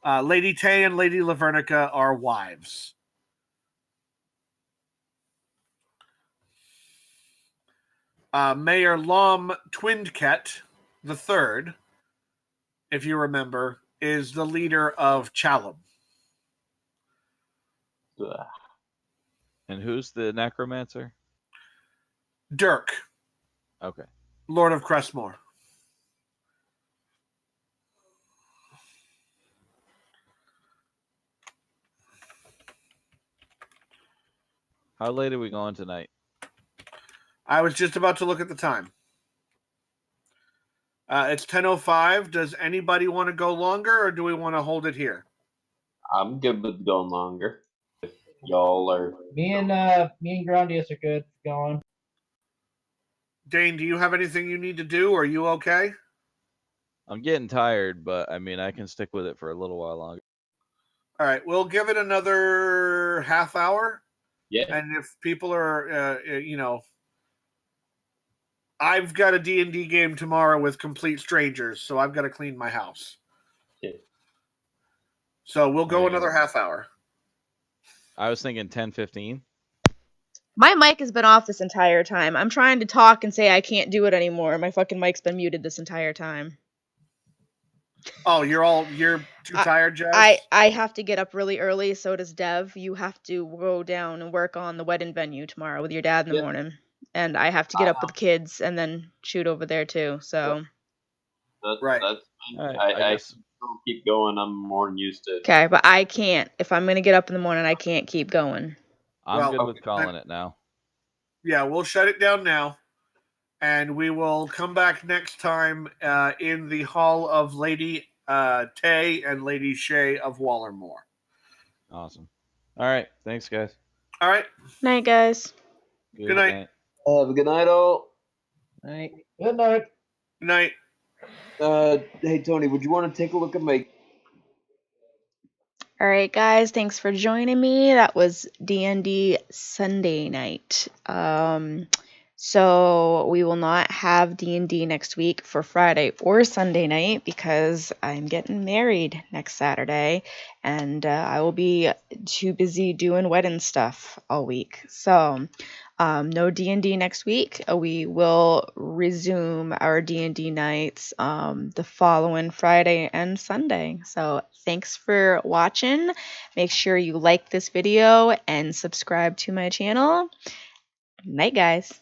Lady Tay and Lady Lavernica are wives. Mayor Lom Twindket the third, if you remember, is the leader of Chalum. Ugh. And who's the necromancer? Dirk, Okay. Lord of Crestmore. How late are we going tonight? I was just about to look at the time. It's 10:05. Does anybody want to go longer, or do we want to hold it here? I'm good with going longer. If y'all are. Me and Grandius are good going. Dane, do you have anything you need to do? Are you okay? I'm getting tired, but I mean, I can stick with it for a little while longer. All right, we'll give it another half hour. Yeah. And if people are, I've got a D&D game tomorrow with complete strangers, so I've got to clean my house. Yeah. So we'll go Okay. another half hour. I was thinking 10:15. My mic has been off this entire time. I'm trying to talk and say I can't do it anymore. My fucking mic's been muted this entire time. Oh, you're too tired, Jazz? I have to get up really early, so does Dev. You have to go down and work on the wedding venue tomorrow with your dad in the Yeah. morning. And I have to get up with the kids and then shoot over there too. So Right. That's fine. All right, I guess. don't keep going. I'm more than used to. okay, but I can't. If I'm gonna get up in the morning, I can't keep going. I'm Well, good with okay, calling it now. Yeah, we'll shut it down now. And we will come back next time in the hall of Lady Tay and Lady Shay of Wallermore. Awesome. All right, thanks, guys. All right. Night, guys. Good night. Have a good night, all. Right. Good night. Good night. Hey, Tony, would you want to take a look at my? All right, guys. Thanks for joining me. That was D&D Sunday night. So we will not have D&D next week for Friday or Sunday night because I'm getting married next Saturday, and I will be too busy doing wedding stuff all week. So no D&D next week. We will resume our D&D nights the following Friday and Sunday. So thanks for watching. Make sure you like this video and subscribe to my channel. Night, guys.